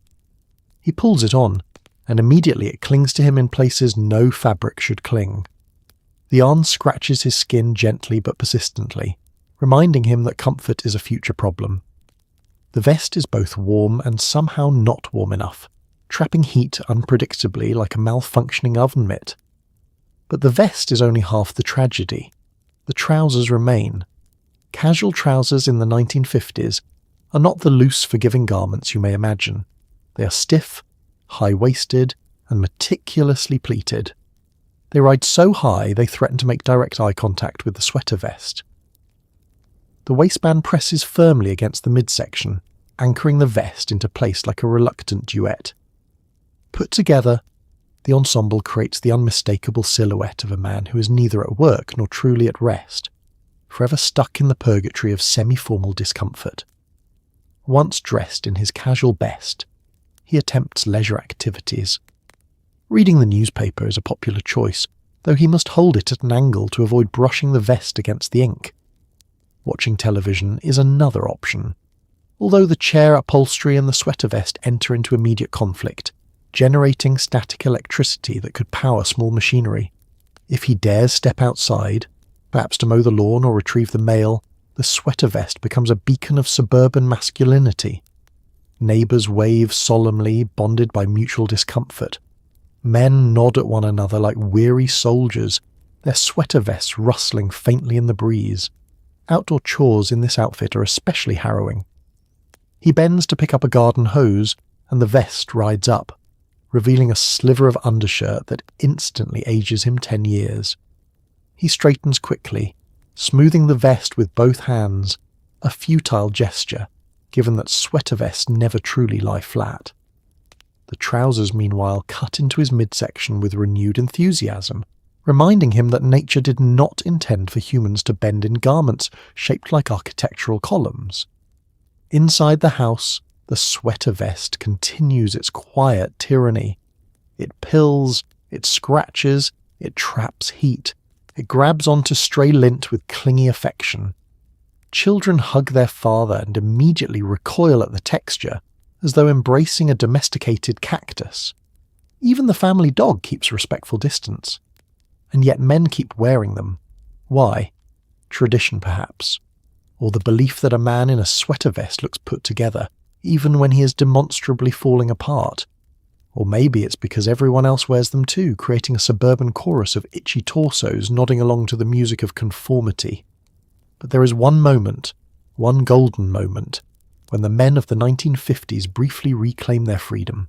He pulls it on, and immediately it clings to him in places no fabric should cling. The yarn scratches his skin gently but persistently, reminding him that comfort is a future problem. The vest is both warm and somehow not warm enough, trapping heat unpredictably like a malfunctioning oven mitt. But the vest is only half the tragedy. The trousers remain. Casual trousers in the 1950s are not the loose, forgiving garments you may imagine. They are stiff, high-waisted, and meticulously pleated. They ride so high they threaten to make direct eye contact with the sweater vest. The waistband presses firmly against the midsection, anchoring the vest into place like a reluctant duet. Put together, the ensemble creates the unmistakable silhouette of a man who is neither at work nor truly at rest, forever stuck in the purgatory of semi-formal discomfort. Once dressed in his casual best, he attempts leisure activities. Reading the newspaper is a popular choice, though he must hold it at an angle to avoid brushing the vest against the ink. Watching television is another option, although the chair upholstery and the sweater vest enter into immediate conflict, generating static electricity that could power small machinery. If he dares step outside, perhaps to mow the lawn or retrieve the mail, the sweater vest becomes a beacon of suburban masculinity. Neighbours wave solemnly, bonded by mutual discomfort. Men nod at one another like weary soldiers, their sweater vests rustling faintly in the breeze. Outdoor chores in this outfit are especially harrowing. He bends to pick up a garden hose, and the vest rides up, revealing a sliver of undershirt that instantly ages him 10 years. He straightens quickly, smoothing the vest with both hands, a futile gesture, given that sweater vests never truly lie flat. The trousers, meanwhile, cut into his midsection with renewed enthusiasm, reminding him that nature did not intend for humans to bend in garments shaped like architectural columns. Inside the house, the sweater vest continues its quiet tyranny. It pills, it scratches, it traps heat. It grabs onto stray lint with clingy affection. Children hug their father and immediately recoil at the texture, as though embracing a domesticated cactus. Even the family dog keeps respectful distance. And yet men keep wearing them. Why? Tradition, perhaps. Or the belief that a man in a sweater vest looks put together, even when he is demonstrably falling apart. Or maybe it's because everyone else wears them too, creating a suburban chorus of itchy torsos nodding along to the music of conformity. But there is one moment, one golden moment, when the men of the 1950s briefly reclaim their freedom.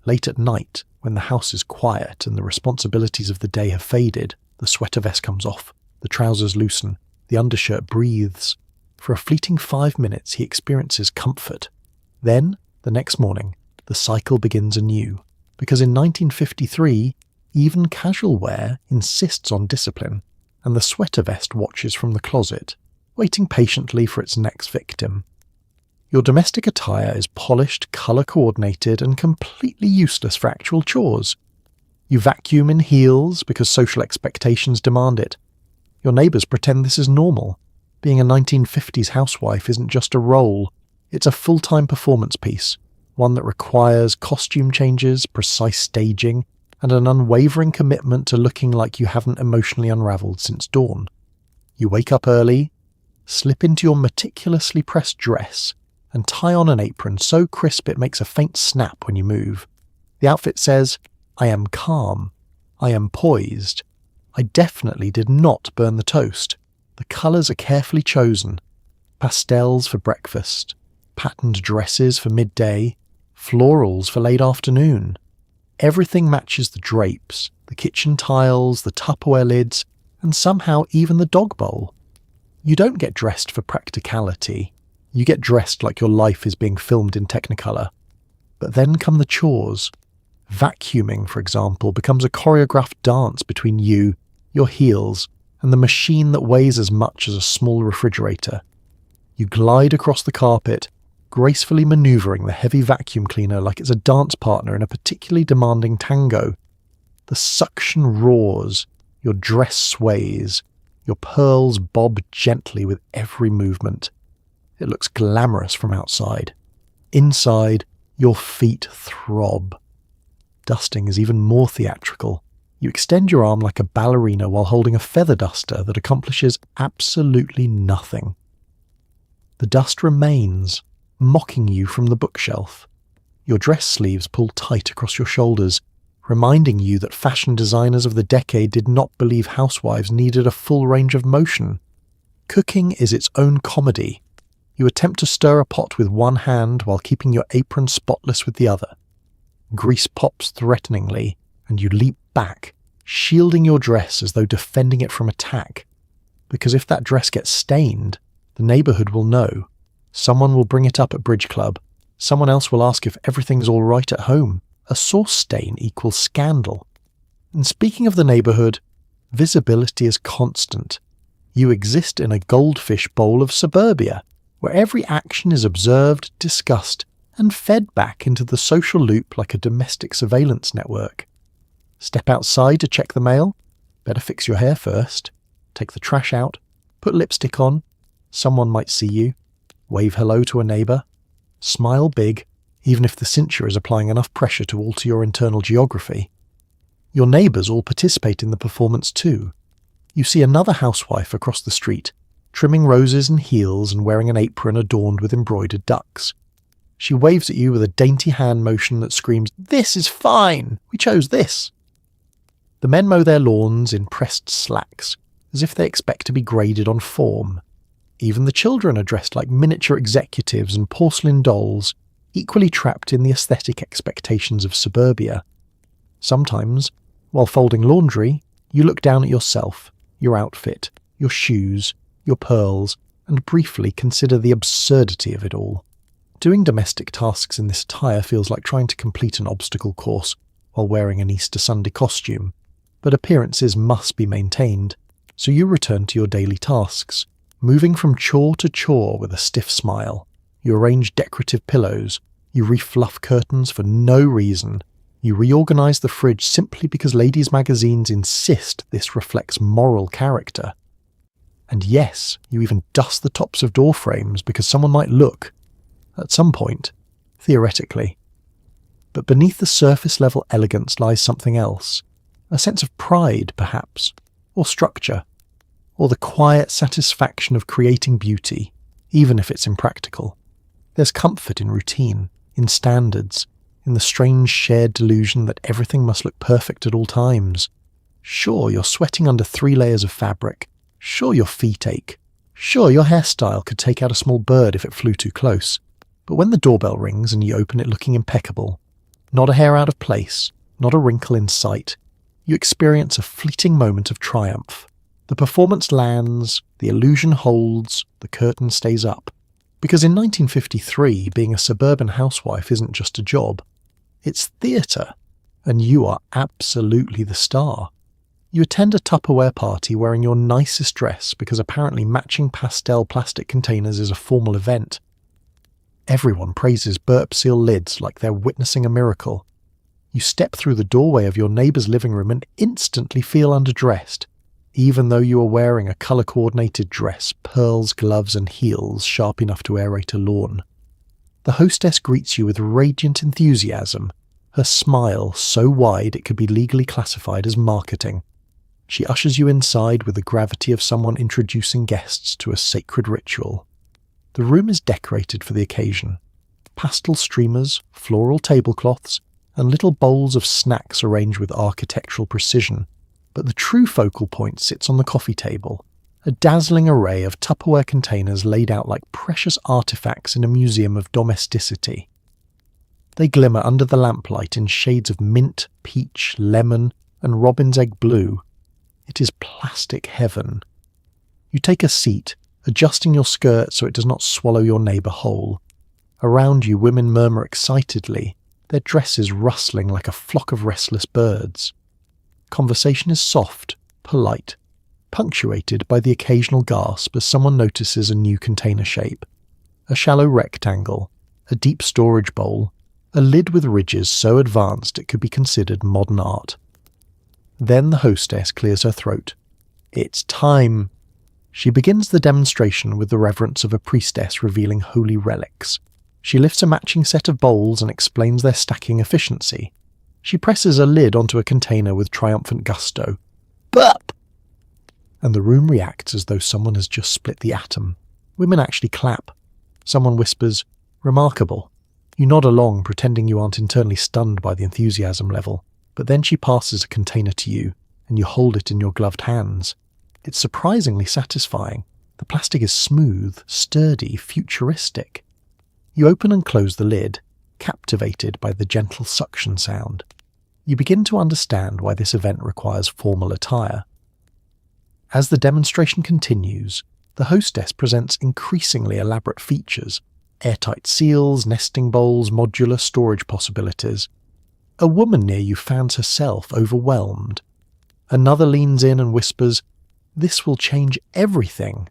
Late at night, when the house is quiet and the responsibilities of the day have faded, the sweater vest comes off, the trousers loosen, the undershirt breathes. For a fleeting 5 minutes he experiences comfort. Then, the next morning, the cycle begins anew, because in 1953, even casual wear insists on discipline, and the sweater vest watches from the closet, waiting patiently for its next victim. Your domestic attire is polished, colour-coordinated, and completely useless for actual chores. You vacuum in heels because social expectations demand it. Your neighbours pretend this is normal. Being a 1950s housewife isn't just a role, it's a full-time performance piece, one that requires costume changes, precise staging, and an unwavering commitment to looking like you haven't emotionally unravelled since dawn. You wake up early, slip into your meticulously pressed dress, and tie on an apron so crisp it makes a faint snap when you move. The outfit says, "I am calm. I am poised. I definitely did not burn the toast." The colours are carefully chosen. Pastels for breakfast, patterned dresses for midday, florals for late afternoon. Everything matches the drapes, the kitchen tiles, the Tupperware lids, and somehow even the dog bowl. You don't get dressed for practicality. You get dressed like your life is being filmed in Technicolor. But then come the chores. Vacuuming, for example, becomes a choreographed dance between you, your heels, and the machine that weighs as much as a small refrigerator. You glide across the carpet, gracefully maneuvering the heavy vacuum cleaner like it's a dance partner in a particularly demanding tango. The suction roars, your dress sways, your pearls bob gently with every movement. It looks glamorous from outside. Inside, your feet throb. Dusting is even more theatrical. You extend your arm like a ballerina while holding a feather duster that accomplishes absolutely nothing. The dust remains, mocking you from the bookshelf. Your dress sleeves pull tight across your shoulders, reminding you that fashion designers of the decade did not believe housewives needed a full range of motion. Cooking is its own comedy. You attempt to stir a pot with one hand while keeping your apron spotless with the other. Grease pops threateningly, and you leap back, shielding your dress as though defending it from attack. Because if that dress gets stained, the neighbourhood will know. Someone will bring it up at bridge club. Someone else will ask if everything's all right at home. A sauce stain equals scandal. And speaking of the neighbourhood, visibility is constant. You exist in a goldfish bowl of suburbia, where every action is observed, discussed, and fed back into the social loop like a domestic surveillance network. Step outside to check the mail? Better fix your hair first. Take the trash out. Put lipstick on. Someone might see you. Wave hello to a neighbour. Smile big, even if the cincher is applying enough pressure to alter your internal geography. Your neighbours all participate in the performance too. You see another housewife across the street, trimming roses and heels and wearing an apron adorned with embroidered ducks. She waves at you with a dainty hand motion that screams, "This is fine! We chose this!" The men mow their lawns in pressed slacks, as if they expect to be graded on form. Even the children are dressed like miniature executives and porcelain dolls, equally trapped in the aesthetic expectations of suburbia. Sometimes, while folding laundry, you look down at yourself, your outfit, your shoes, your pearls, and briefly consider the absurdity of it all. Doing domestic tasks in this attire feels like trying to complete an obstacle course while wearing an Easter Sunday costume, but appearances must be maintained, so you return to your daily tasks, moving from chore to chore with a stiff smile. You arrange decorative pillows, you refluff curtains for no reason, you reorganize the fridge simply because ladies' magazines insist this reflects moral character. And yes, you even dust the tops of door frames because someone might look. At some point, theoretically. But beneath the surface-level elegance lies something else. A sense of pride, perhaps, or structure, or the quiet satisfaction of creating beauty, even if it's impractical. There's comfort in routine, in standards, in the strange shared delusion that everything must look perfect at all times. Sure, you're sweating under 3 layers of fabric. Sure, your feet ache. Sure, your hairstyle could take out a small bird if it flew too close. But when the doorbell rings and you open it looking impeccable, not a hair out of place, not a wrinkle in sight, you experience a fleeting moment of triumph. The performance lands, the illusion holds, the curtain stays up. Because in 1953, being a suburban housewife isn't just a job. It's theatre, and you are absolutely the star. You attend a Tupperware party wearing your nicest dress because apparently matching pastel plastic containers is a formal event. Everyone praises burp seal lids like they're witnessing a miracle. You step through the doorway of your neighbour's living room and instantly feel underdressed, even though you are wearing a colour-coordinated dress, pearls, gloves and heels sharp enough to aerate a lawn. The hostess greets you with radiant enthusiasm, her smile so wide it could be legally classified as marketing. She ushers you inside with the gravity of someone introducing guests to a sacred ritual. The room is decorated for the occasion. Pastel streamers, floral tablecloths, and little bowls of snacks arranged with architectural precision. But the true focal point sits on the coffee table, a dazzling array of Tupperware containers laid out like precious artifacts in a museum of domesticity. They glimmer under the lamplight in shades of mint, peach, lemon, and robin's egg blue. It is plastic heaven. You take a seat, adjusting your skirt so it does not swallow your neighbour whole. Around you, women murmur excitedly, their dresses rustling like a flock of restless birds. Conversation is soft, polite, punctuated by the occasional gasp as someone notices a new container shape. A shallow rectangle, a deep storage bowl, a lid with ridges so advanced it could be considered modern art. Then the hostess clears her throat. It's time. She begins the demonstration with the reverence of a priestess revealing holy relics. She lifts a matching set of bowls and explains their stacking efficiency. She presses a lid onto a container with triumphant gusto. Burp! And the room reacts as though someone has just split the atom. Women actually clap. Someone whispers, "Remarkable." You nod along, pretending you aren't internally stunned by the enthusiasm level, but then she passes a container to you, and you hold it in your gloved hands. It's surprisingly satisfying. The plastic is smooth, sturdy, futuristic. You open and close the lid, captivated by the gentle suction sound. You begin to understand why this event requires formal attire. As the demonstration continues, the hostess presents increasingly elaborate features: airtight seals, nesting bowls, modular storage possibilities. A woman near you fans herself, overwhelmed. Another leans in and whispers, "This will change everything,"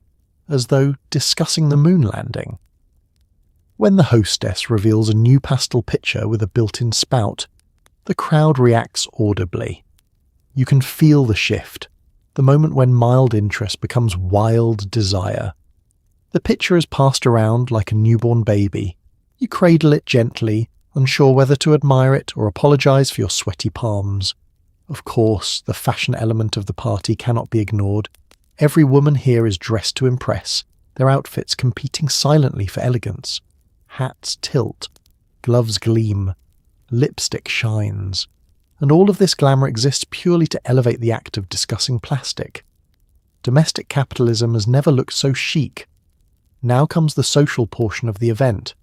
as though discussing the moon landing. When the hostess reveals a new pastel pitcher with a built-in spout, the crowd reacts audibly. You can feel the shift, the moment when mild interest becomes wild desire. The pitcher is passed around like a newborn baby. You cradle it gently, unsure whether to admire it or apologize for your sweaty palms. Of course, the fashion element of the party cannot be ignored. Every woman here is dressed to impress, their outfits competing silently for elegance. Hats tilt, gloves gleam, lipstick shines. And all of this glamour exists purely to elevate the act of discussing plastic. Domestic capitalism has never looked so chic. Now comes the social portion of the event.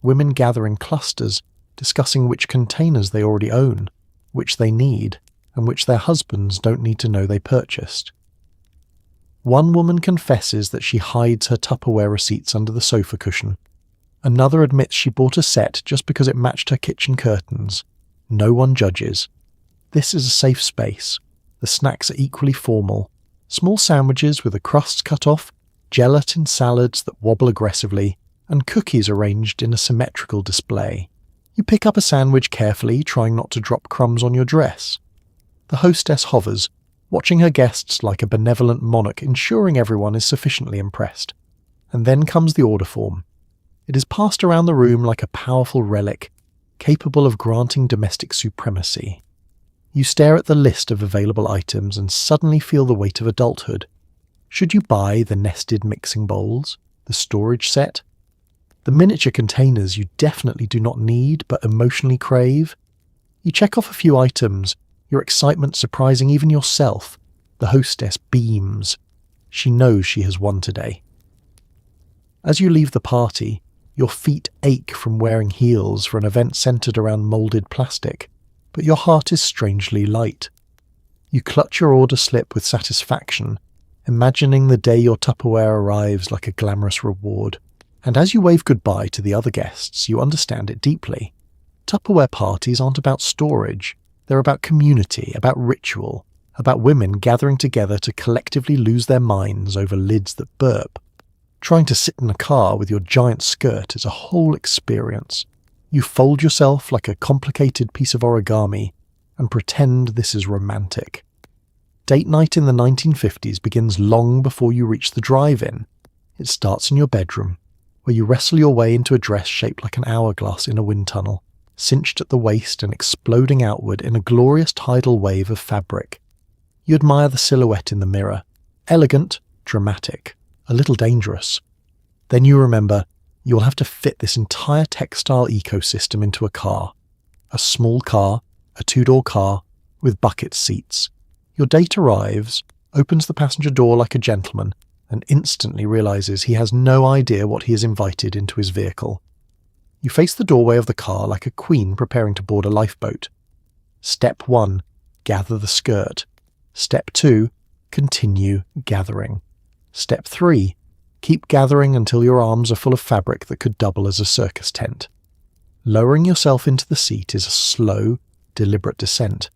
Women gather in clusters, discussing which containers they already own, which they need, and which their husbands don't need to know they purchased. One woman confesses that she hides her Tupperware receipts under the sofa cushion. Another admits she bought a set just because it matched her kitchen curtains. No one judges. This is a safe space. The snacks are equally formal. Small sandwiches with the crusts cut off, gelatin salads that wobble aggressively, and cookies arranged in a symmetrical display. You pick up a sandwich carefully, trying not to drop crumbs on your dress. The hostess hovers, watching her guests like a benevolent monarch, ensuring everyone is sufficiently impressed. And then comes the order form. It is passed around the room like a powerful relic, capable of granting domestic supremacy. You stare at the list of available items and suddenly feel the weight of adulthood. Should you buy the nested mixing bowls, the storage set, the miniature containers you definitely do not need but emotionally crave? You check off a few items, your excitement surprising even yourself. The hostess beams. She knows she has won today. As you leave the party, your feet ache from wearing heels for an event centered around molded plastic, but your heart is strangely light. You clutch your order slip with satisfaction, imagining the day your Tupperware arrives like a glamorous reward. And as you wave goodbye to the other guests, you understand it deeply. Tupperware parties aren't about storage. They're about community, about ritual, about women gathering together to collectively lose their minds over lids that burp. Trying to sit in a car with your giant skirt is a whole experience. You fold yourself like a complicated piece of origami and pretend this is romantic. Date night in the 1950s begins long before you reach the drive-in. It starts in your bedroom, where you wrestle your way into a dress shaped like an hourglass in a wind tunnel, cinched at the waist and exploding outward in a glorious tidal wave of fabric. You admire the silhouette in the mirror. Elegant, dramatic, a little dangerous. Then you remember you will have to fit this entire textile ecosystem into a car. A small car, a two-door car, with bucket seats. Your date arrives, opens the passenger door like a gentleman, and instantly realizes he has no idea what he has invited into his vehicle. You face the doorway of the car like a queen preparing to board a lifeboat. Step 1, gather the skirt. Step 2, continue gathering. Step 3, Keep gathering until your arms are full of fabric that could double as a circus tent. Lowering yourself into the seat is a slow, deliberate descent.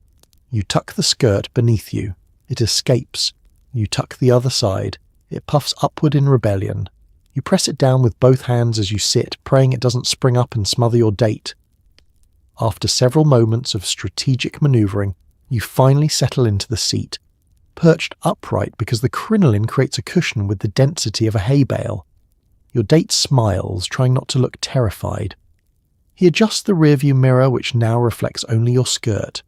You tuck the skirt beneath you. It escapes. You tuck the other side. It puffs upward in rebellion. You press it down with both hands as you sit, praying it doesn't spring up and smother your date. After several moments of strategic manoeuvring, you finally settle into the seat, perched upright because the crinoline creates a cushion with the density of a hay bale. Your date smiles, trying not to look terrified. He adjusts the rearview mirror, which now reflects only your skirt.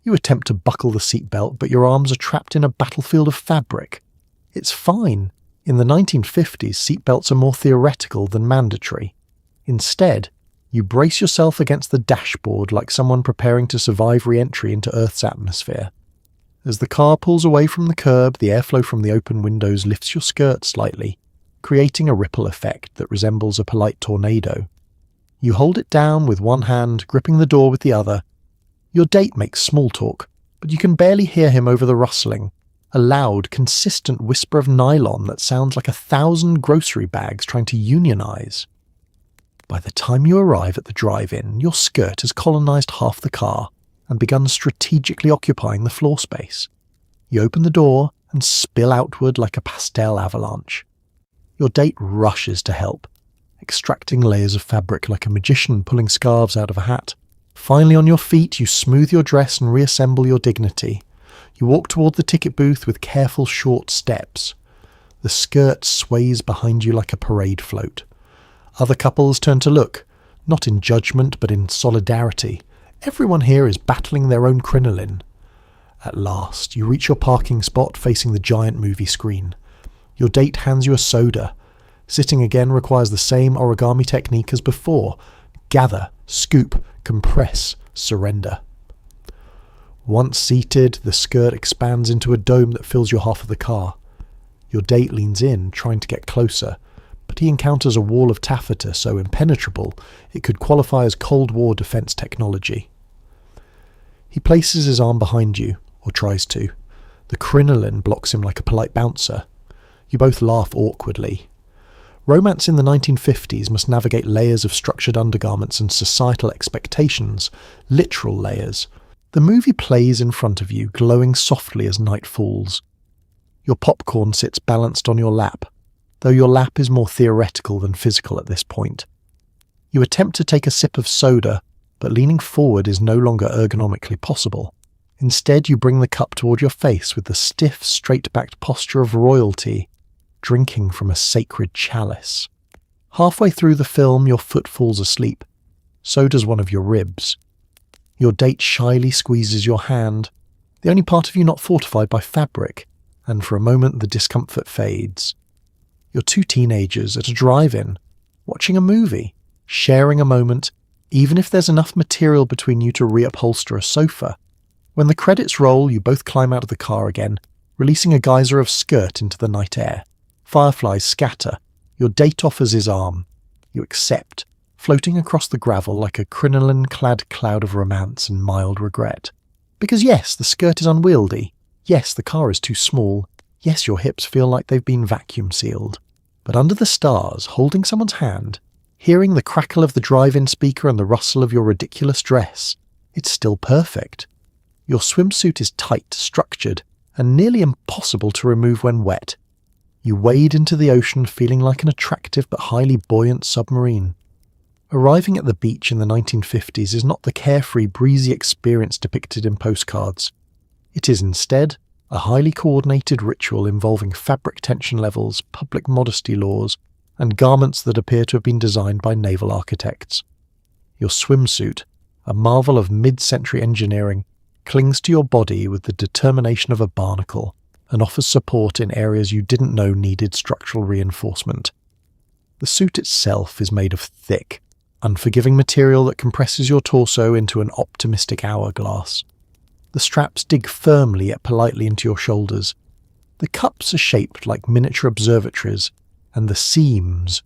You attempt to buckle the seatbelt, but your arms are trapped in a battlefield of fabric. It's fine. In the 1950s, seatbelts are more theoretical than mandatory. Instead, you brace yourself against the dashboard like someone preparing to survive re-entry into Earth's atmosphere. As the car pulls away from the curb, the airflow from the open windows lifts your skirt slightly, creating a ripple effect that resembles a polite tornado. You hold it down with one hand, gripping the door with the other. Your date makes small talk, but you can barely hear him over the rustling, a loud, consistent whisper of nylon that sounds like 1,000 grocery bags trying to unionize. By the time you arrive at the drive-in, your skirt has colonized half the car and begun strategically occupying the floor space. You open the door and spill outward like a pastel avalanche. Your date rushes to help, extracting layers of fabric like a magician pulling scarves out of a hat. Finally on your feet, you smooth your dress and reassemble your dignity. You walk toward the ticket booth with careful short steps. The skirt sways behind you like a parade float. Other couples turn to look, not in judgment but in solidarity. Everyone here is battling their own crinoline. At last, you reach your parking spot facing the giant movie screen. Your date hands you a soda. Sitting again requires the same origami technique as before. Gather, scoop, compress, surrender. Once seated, the skirt expands into a dome that fills your half of the car. Your date leans in, trying to get closer, but he encounters a wall of taffeta so impenetrable it could qualify as Cold War defense technology. He places his arm behind you, or tries to. The crinoline blocks him like a polite bouncer. You both laugh awkwardly. Romance in the 1950s must navigate layers of structured undergarments and societal expectations, literal layers. The movie plays in front of you, glowing softly as night falls. Your popcorn sits balanced on your lap, though your lap is more theoretical than physical at this point. You attempt to take a sip of soda, but leaning forward is no longer ergonomically possible. Instead, you bring the cup toward your face with the stiff, straight-backed posture of royalty, drinking from a sacred chalice. Halfway through the film, your foot falls asleep. So does one of your ribs. Your date shyly squeezes your hand, the only part of you not fortified by fabric, and for a moment the discomfort fades. You're two teenagers at a drive-in, watching a movie, sharing a moment, even if there's enough material between you to reupholster a sofa. When the credits roll, you both climb out of the car again, releasing a geyser of skirt into the night air. Fireflies scatter. Your date offers his arm. You accept, floating across the gravel like a crinoline-clad cloud of romance and mild regret. Because yes, the skirt is unwieldy. Yes, the car is too small. Yes, your hips feel like they've been vacuum sealed. But under the stars, holding someone's hand, hearing the crackle of the drive-in speaker and the rustle of your ridiculous dress, it's still perfect. Your swimsuit is tight, structured, and nearly impossible to remove when wet. You wade into the ocean feeling like an attractive but highly buoyant submarine. Arriving at the beach in the 1950s is not the carefree, breezy experience depicted in postcards. It is instead a highly coordinated ritual involving fabric tension levels, public modesty laws, and garments that appear to have been designed by naval architects. Your swimsuit, a marvel of mid-century engineering, clings to your body with the determination of a barnacle and offers support in areas you didn't know needed structural reinforcement. The suit itself is made of thick, unforgiving material that compresses your torso into an optimistic hourglass. The straps dig firmly yet politely into your shoulders. The cups are shaped like miniature observatories, and the seams.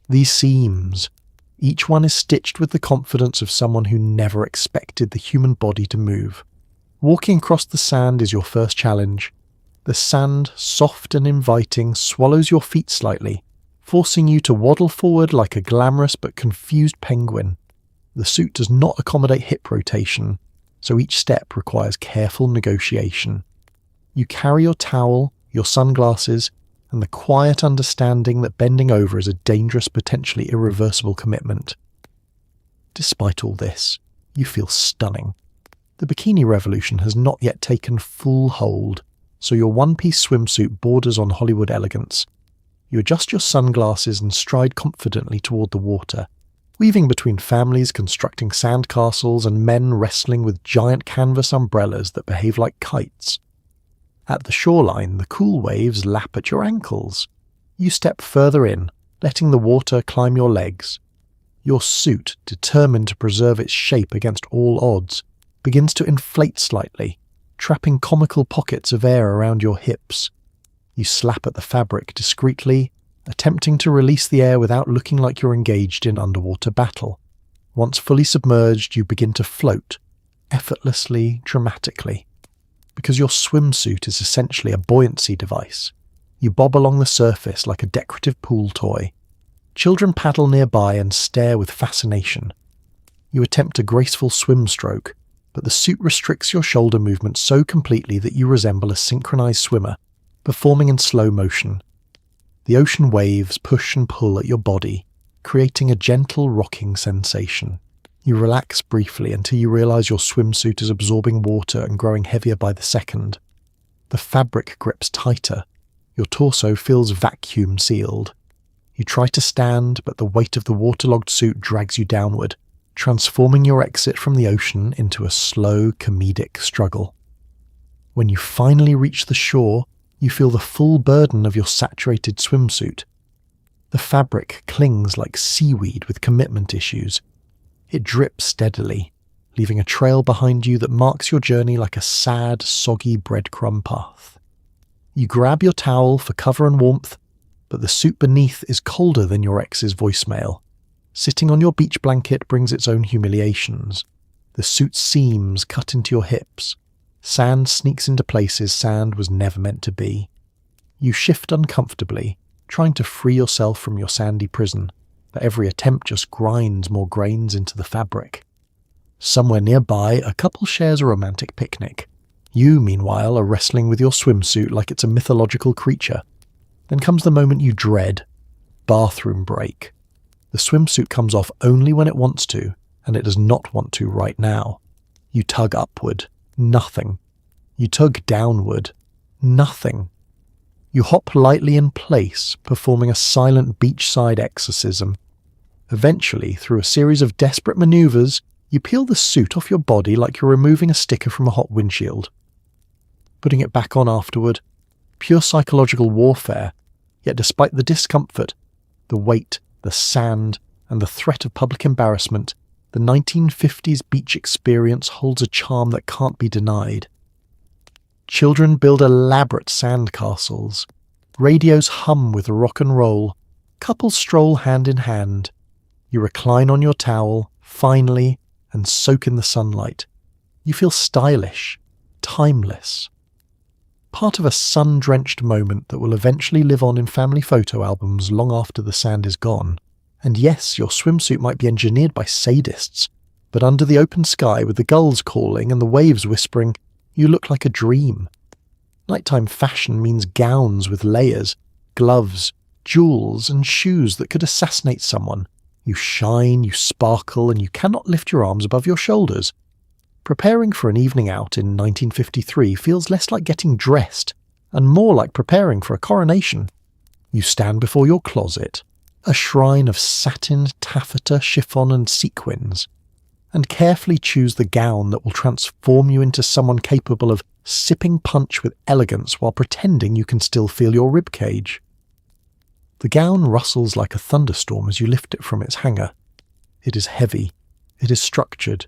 These seams. Each one is stitched with the confidence of someone who never expected the human body to move. Walking across the sand is your first challenge. The sand, soft and inviting, swallows your feet slightly, forcing you to waddle forward like a glamorous but confused penguin. The suit does not accommodate hip rotation, so each step requires careful negotiation. You carry your towel, your sunglasses, and the quiet understanding that bending over is a dangerous, potentially irreversible commitment. Despite all this, you feel stunning. The bikini revolution has not yet taken full hold, so your one-piece swimsuit borders on Hollywood elegance. You adjust your sunglasses and stride confidently toward the water, weaving between families constructing sandcastles and men wrestling with giant canvas umbrellas that behave like kites. At the shoreline, the cool waves lap at your ankles. You step further in, letting the water climb your legs. Your suit, determined to preserve its shape against all odds, begins to inflate slightly, trapping comical pockets of air around your hips. You slap at the fabric discreetly, attempting to release the air without looking like you're engaged in underwater battle. Once fully submerged, you begin to float, effortlessly, dramatically. Because your swimsuit is essentially a buoyancy device, you bob along the surface like a decorative pool toy. Children paddle nearby and stare with fascination. You attempt a graceful swim stroke, but the suit restricts your shoulder movement so completely that you resemble a synchronized swimmer, performing in slow motion. The ocean waves push and pull at your body, creating a gentle rocking sensation. You relax briefly until you realize your swimsuit is absorbing water and growing heavier by the second. The fabric grips tighter. Your torso feels vacuum-sealed. You try to stand, but the weight of the waterlogged suit drags you downward, transforming your exit from the ocean into a slow, comedic struggle. When you finally reach the shore, you feel the full burden of your saturated swimsuit. The fabric clings like seaweed with commitment issues. It drips steadily, leaving a trail behind you that marks your journey like a sad, soggy breadcrumb path. You grab your towel for cover and warmth, but the suit beneath is colder than your ex's voicemail. Sitting on your beach blanket brings its own humiliations. The suit's seams cut into your hips. Sand sneaks into places sand was never meant to be. You shift uncomfortably, trying to free yourself from your sandy prison, but every attempt just grinds more grains into the fabric. Somewhere nearby, a couple shares a romantic picnic. You, meanwhile, are wrestling with your swimsuit like it's a mythological creature. Then comes the moment you dread. Bathroom break. The swimsuit comes off only when it wants to, and it does not want to right now. You tug upward. Nothing. You tug downward. Nothing. You hop lightly in place, performing a silent beachside exorcism. Eventually, through a series of desperate maneuvers, you peel the suit off your body like you're removing a sticker from a hot windshield. Putting it back on afterward, pure psychological warfare, yet despite the discomfort, the weight, the sand, and the threat of public embarrassment, the 1950s beach experience holds a charm that can't be denied. Children build elaborate sandcastles. Radios hum with rock and roll. Couples stroll hand in hand. You recline on your towel, finally, and soak in the sunlight. You feel stylish, timeless. Part of a sun-drenched moment that will eventually live on in family photo albums long after the sand is gone. And yes, your swimsuit might be engineered by sadists, but under the open sky with the gulls calling and the waves whispering, you look like a dream. Nighttime fashion means gowns with layers, gloves, jewels, and shoes that could assassinate someone. You shine, you sparkle, and you cannot lift your arms above your shoulders. Preparing for an evening out in 1953 feels less like getting dressed, and more like preparing for a coronation. You stand before your closet, a shrine of satin, taffeta, chiffon, and sequins, and carefully choose the gown that will transform you into someone capable of sipping punch with elegance while pretending you can still feel your ribcage. The gown rustles like a thunderstorm as you lift it from its hanger. It is heavy. It is structured.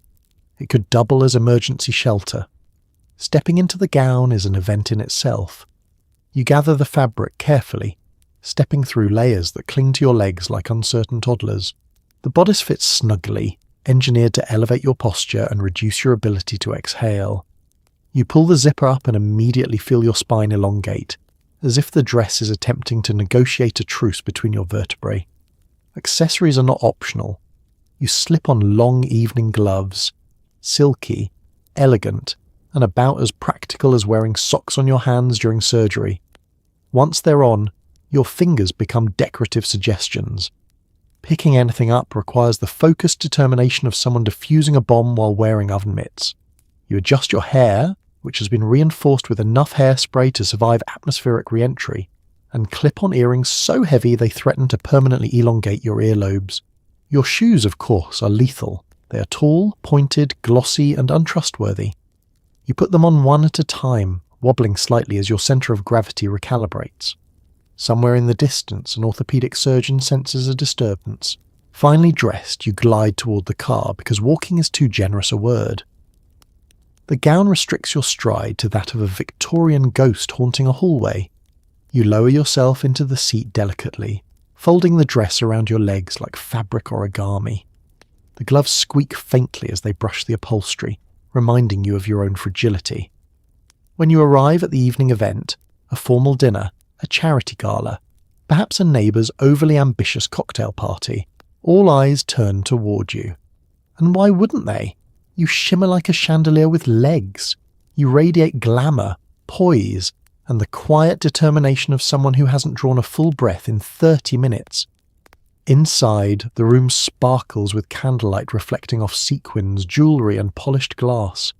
It could double as emergency shelter. Stepping into the gown is an event in itself. You gather the fabric carefully, stepping through layers that cling to your legs like uncertain toddlers. The bodice fits snugly, engineered to elevate your posture and reduce your ability to exhale. You pull the zipper up and immediately feel your spine elongate, as if the dress is attempting to negotiate a truce between your vertebrae. Accessories are not optional. You slip on long evening gloves, silky, elegant, and about as practical as wearing socks on your hands during surgery. Once they're on, your fingers become decorative suggestions. Picking anything up requires the focused determination of someone defusing a bomb while wearing oven mitts. You adjust your hair, which has been reinforced with enough hairspray to survive atmospheric re-entry, and clip on earrings so heavy they threaten to permanently elongate your earlobes. Your shoes, of course, are lethal. They are tall, pointed, glossy, and untrustworthy. You put them on one at a time, wobbling slightly as your centre of gravity recalibrates. Somewhere in the distance, an orthopaedic surgeon senses a disturbance. Finally dressed, you glide toward the car because walking is too generous a word. The gown restricts your stride to that of a Victorian ghost haunting a hallway. You lower yourself into the seat delicately, folding the dress around your legs like fabric origami. The gloves squeak faintly as they brush the upholstery, reminding you of your own fragility. When you arrive at the evening event, a formal dinner, a charity gala, perhaps a neighbour's overly ambitious cocktail party, all eyes turn toward you. And why wouldn't they? You shimmer like a chandelier with legs. You radiate glamour, poise, and the quiet determination of someone who hasn't drawn a full breath in 30 minutes. Inside, the room sparkles with candlelight reflecting off sequins, jewellery, and polished glass.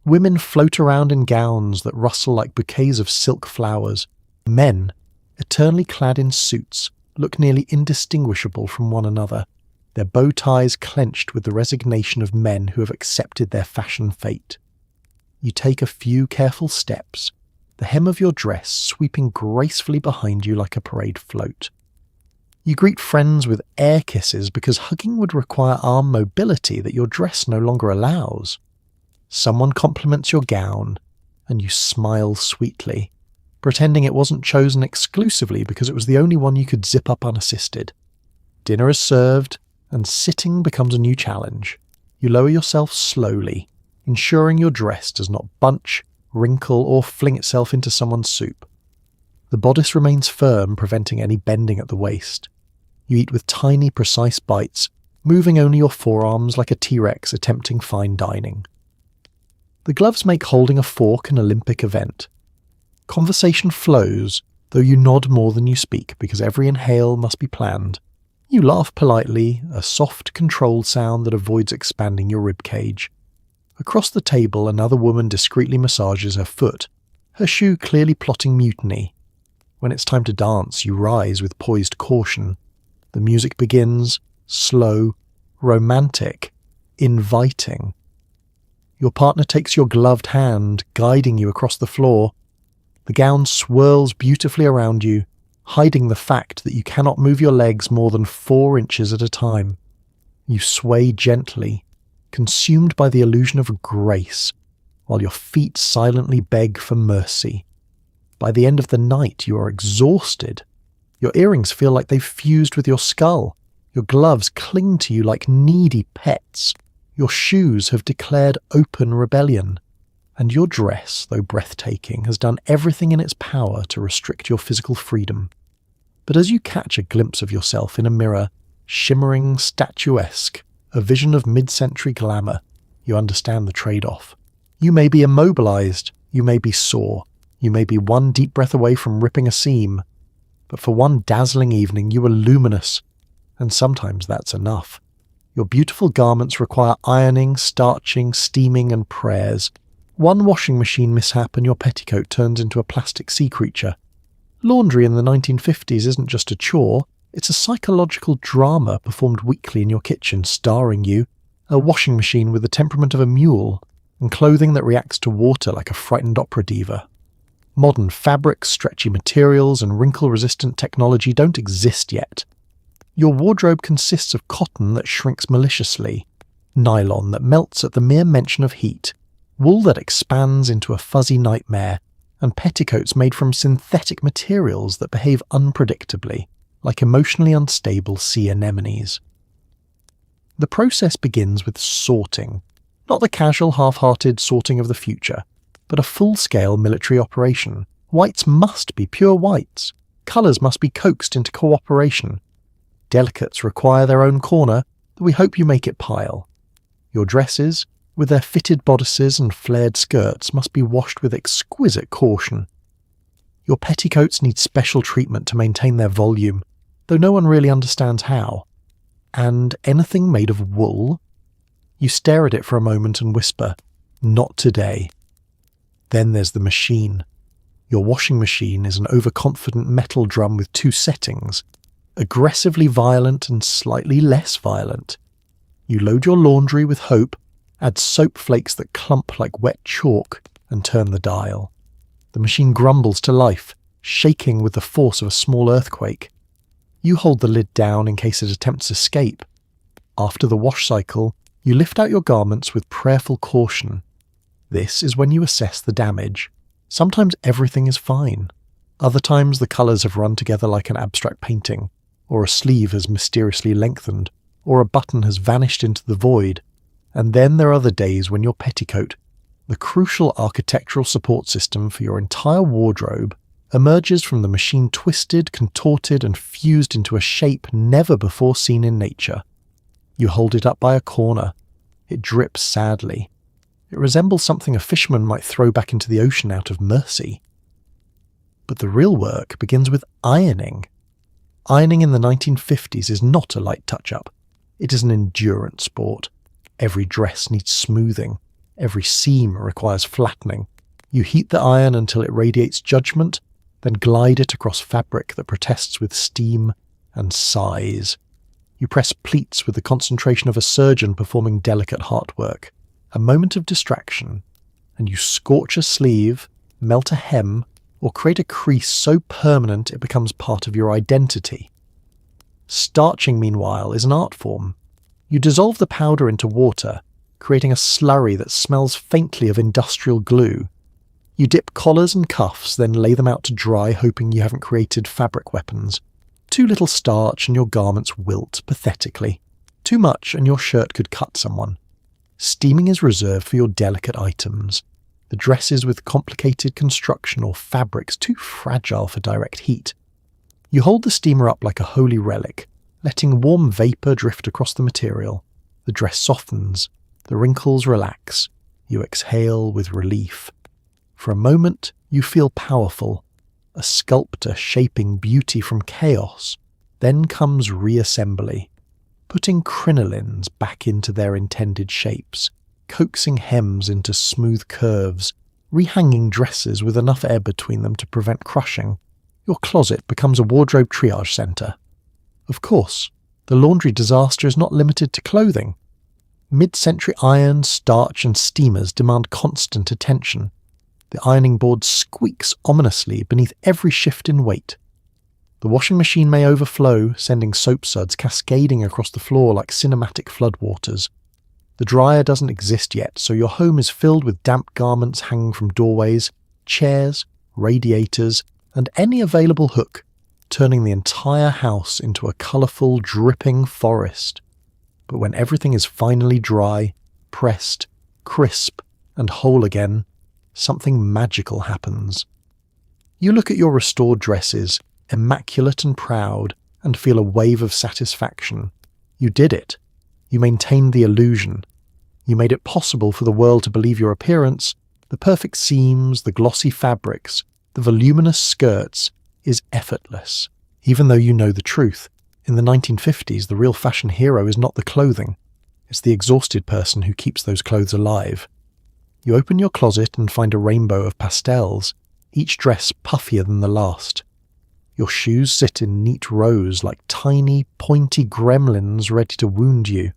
Women float around in gowns that rustle like bouquets of silk flowers. Men, eternally clad in suits, look nearly indistinguishable from one another, their bow ties clenched with the resignation of men who have accepted their fashion fate. You take a few careful steps, the hem of your dress sweeping gracefully behind you like a parade float. You greet friends with air kisses because hugging would require arm mobility that your dress no longer allows. Someone compliments your gown, and you smile sweetly, pretending it wasn't chosen exclusively because it was the only one you could zip up unassisted. Dinner is served, and sitting becomes a new challenge. You lower yourself slowly, ensuring your dress does not bunch, wrinkle, or fling itself into someone's soup. The bodice remains firm, preventing any bending at the waist. You eat with tiny, precise bites, moving only your forearms like a T-Rex attempting fine dining. The gloves make holding a fork an Olympic event. Conversation flows, though you nod more than you speak because every inhale must be planned. You laugh politely, a soft, controlled sound that avoids expanding your ribcage. Across the table, another woman discreetly massages her foot, her shoe clearly plotting mutiny. When it's time to dance, you rise with poised caution. The music begins, slow, romantic, inviting. Your partner takes your gloved hand, guiding you across the floor. The gown swirls beautifully around you, hiding the fact that you cannot move your legs more than 4 inches at a time. You sway gently, consumed by the illusion of grace, while your feet silently beg for mercy. By the end of the night, you are exhausted. Your earrings feel like they've fused with your skull. Your gloves cling to you like needy pets. Your shoes have declared open rebellion. And your dress, though breathtaking, has done everything in its power to restrict your physical freedom. But as you catch a glimpse of yourself in a mirror, shimmering, statuesque, a vision of mid-century glamour, you understand the trade-off. You may be immobilized, you may be sore, you may be one deep breath away from ripping a seam, but for one dazzling evening you are luminous, and sometimes that's enough. Your beautiful garments require ironing, starching, steaming, and prayers. One washing machine mishap and your petticoat turns into a plastic sea creature. Laundry in the 1950s isn't just a chore, it's a psychological drama performed weekly in your kitchen, starring you, a washing machine with the temperament of a mule, and clothing that reacts to water like a frightened opera diva. Modern fabrics, stretchy materials, and wrinkle-resistant technology don't exist yet. Your wardrobe consists of cotton that shrinks maliciously, nylon that melts at the mere mention of heat, wool that expands into a fuzzy nightmare, and petticoats made from synthetic materials that behave unpredictably, like emotionally unstable sea anemones. The process begins with sorting, not the casual half-hearted sorting of the future, but a full-scale military operation. Whites must be pure whites. Colours must be coaxed into cooperation. Delicates require their own corner, but we hope you make it pile. Your dresses, with their fitted bodices and flared skirts, must be washed with exquisite caution. Your petticoats need special treatment to maintain their volume, though no one really understands how. And anything made of wool? You stare at it for a moment and whisper, "Not today." Then there's the machine. Your washing machine is an overconfident metal drum with two settings, aggressively violent and slightly less violent. You load your laundry with hope, add soap flakes that clump like wet chalk, and turn the dial. The machine grumbles to life, shaking with the force of a small earthquake. You hold the lid down in case it attempts escape. After the wash cycle, you lift out your garments with prayerful caution. This is when you assess the damage. Sometimes everything is fine. Other times the colours have run together like an abstract painting, or a sleeve has mysteriously lengthened, or a button has vanished into the void. And then there are the days when your petticoat, the crucial architectural support system for your entire wardrobe, emerges from the machine twisted, contorted, and fused into a shape never before seen in nature. You hold it up by a corner. It drips sadly. It resembles something a fisherman might throw back into the ocean out of mercy. But the real work begins with ironing. Ironing in the 1950s is not a light touch-up. It is an endurance sport. Every dress needs smoothing. Every seam requires flattening. You heat the iron until it radiates judgment, then glide it across fabric that protests with steam and sighs. You press pleats with the concentration of a surgeon performing delicate heartwork. A moment of distraction, and you scorch a sleeve, melt a hem, or create a crease so permanent it becomes part of your identity. Starching, meanwhile, is an art form. You dissolve the powder into water, creating a slurry that smells faintly of industrial glue. You dip collars and cuffs, then lay them out to dry, hoping you haven't created fabric weapons. Too little starch and your garments wilt pathetically. Too much and your shirt could cut someone. Steaming is reserved for your delicate items, the dresses with complicated construction or fabrics too fragile for direct heat. You hold the steamer up like a holy relic, letting warm vapour drift across the material. The dress softens, the wrinkles relax, you exhale with relief. For a moment, you feel powerful, a sculptor shaping beauty from chaos. Then comes reassembly, putting crinolines back into their intended shapes, coaxing hems into smooth curves, rehanging dresses with enough air between them to prevent crushing. Your closet becomes a wardrobe triage centre. Of course, the laundry disaster is not limited to clothing. Mid-century iron, starch and steamers demand constant attention. The ironing board squeaks ominously beneath every shift in weight. The washing machine may overflow, sending soap suds cascading across the floor like cinematic floodwaters. The dryer doesn't exist yet, so your home is filled with damp garments hanging from doorways, chairs, radiators, and any available hook, turning the entire house into a colourful, dripping forest. But when everything is finally dry, pressed, crisp, and whole again, something magical happens. You look at your restored dresses, immaculate and proud, and feel a wave of satisfaction. You did it. You maintained the illusion. You made it possible for the world to believe your appearance, the perfect seams, the glossy fabrics, the voluminous skirts, is effortless. Even though you know the truth, in the 1950s the real fashion hero is not the clothing. It's the exhausted person who keeps those clothes alive. You open your closet and find a rainbow of pastels, each dress puffier than the last. Your shoes sit in neat rows like tiny, pointy gremlins ready to wound you.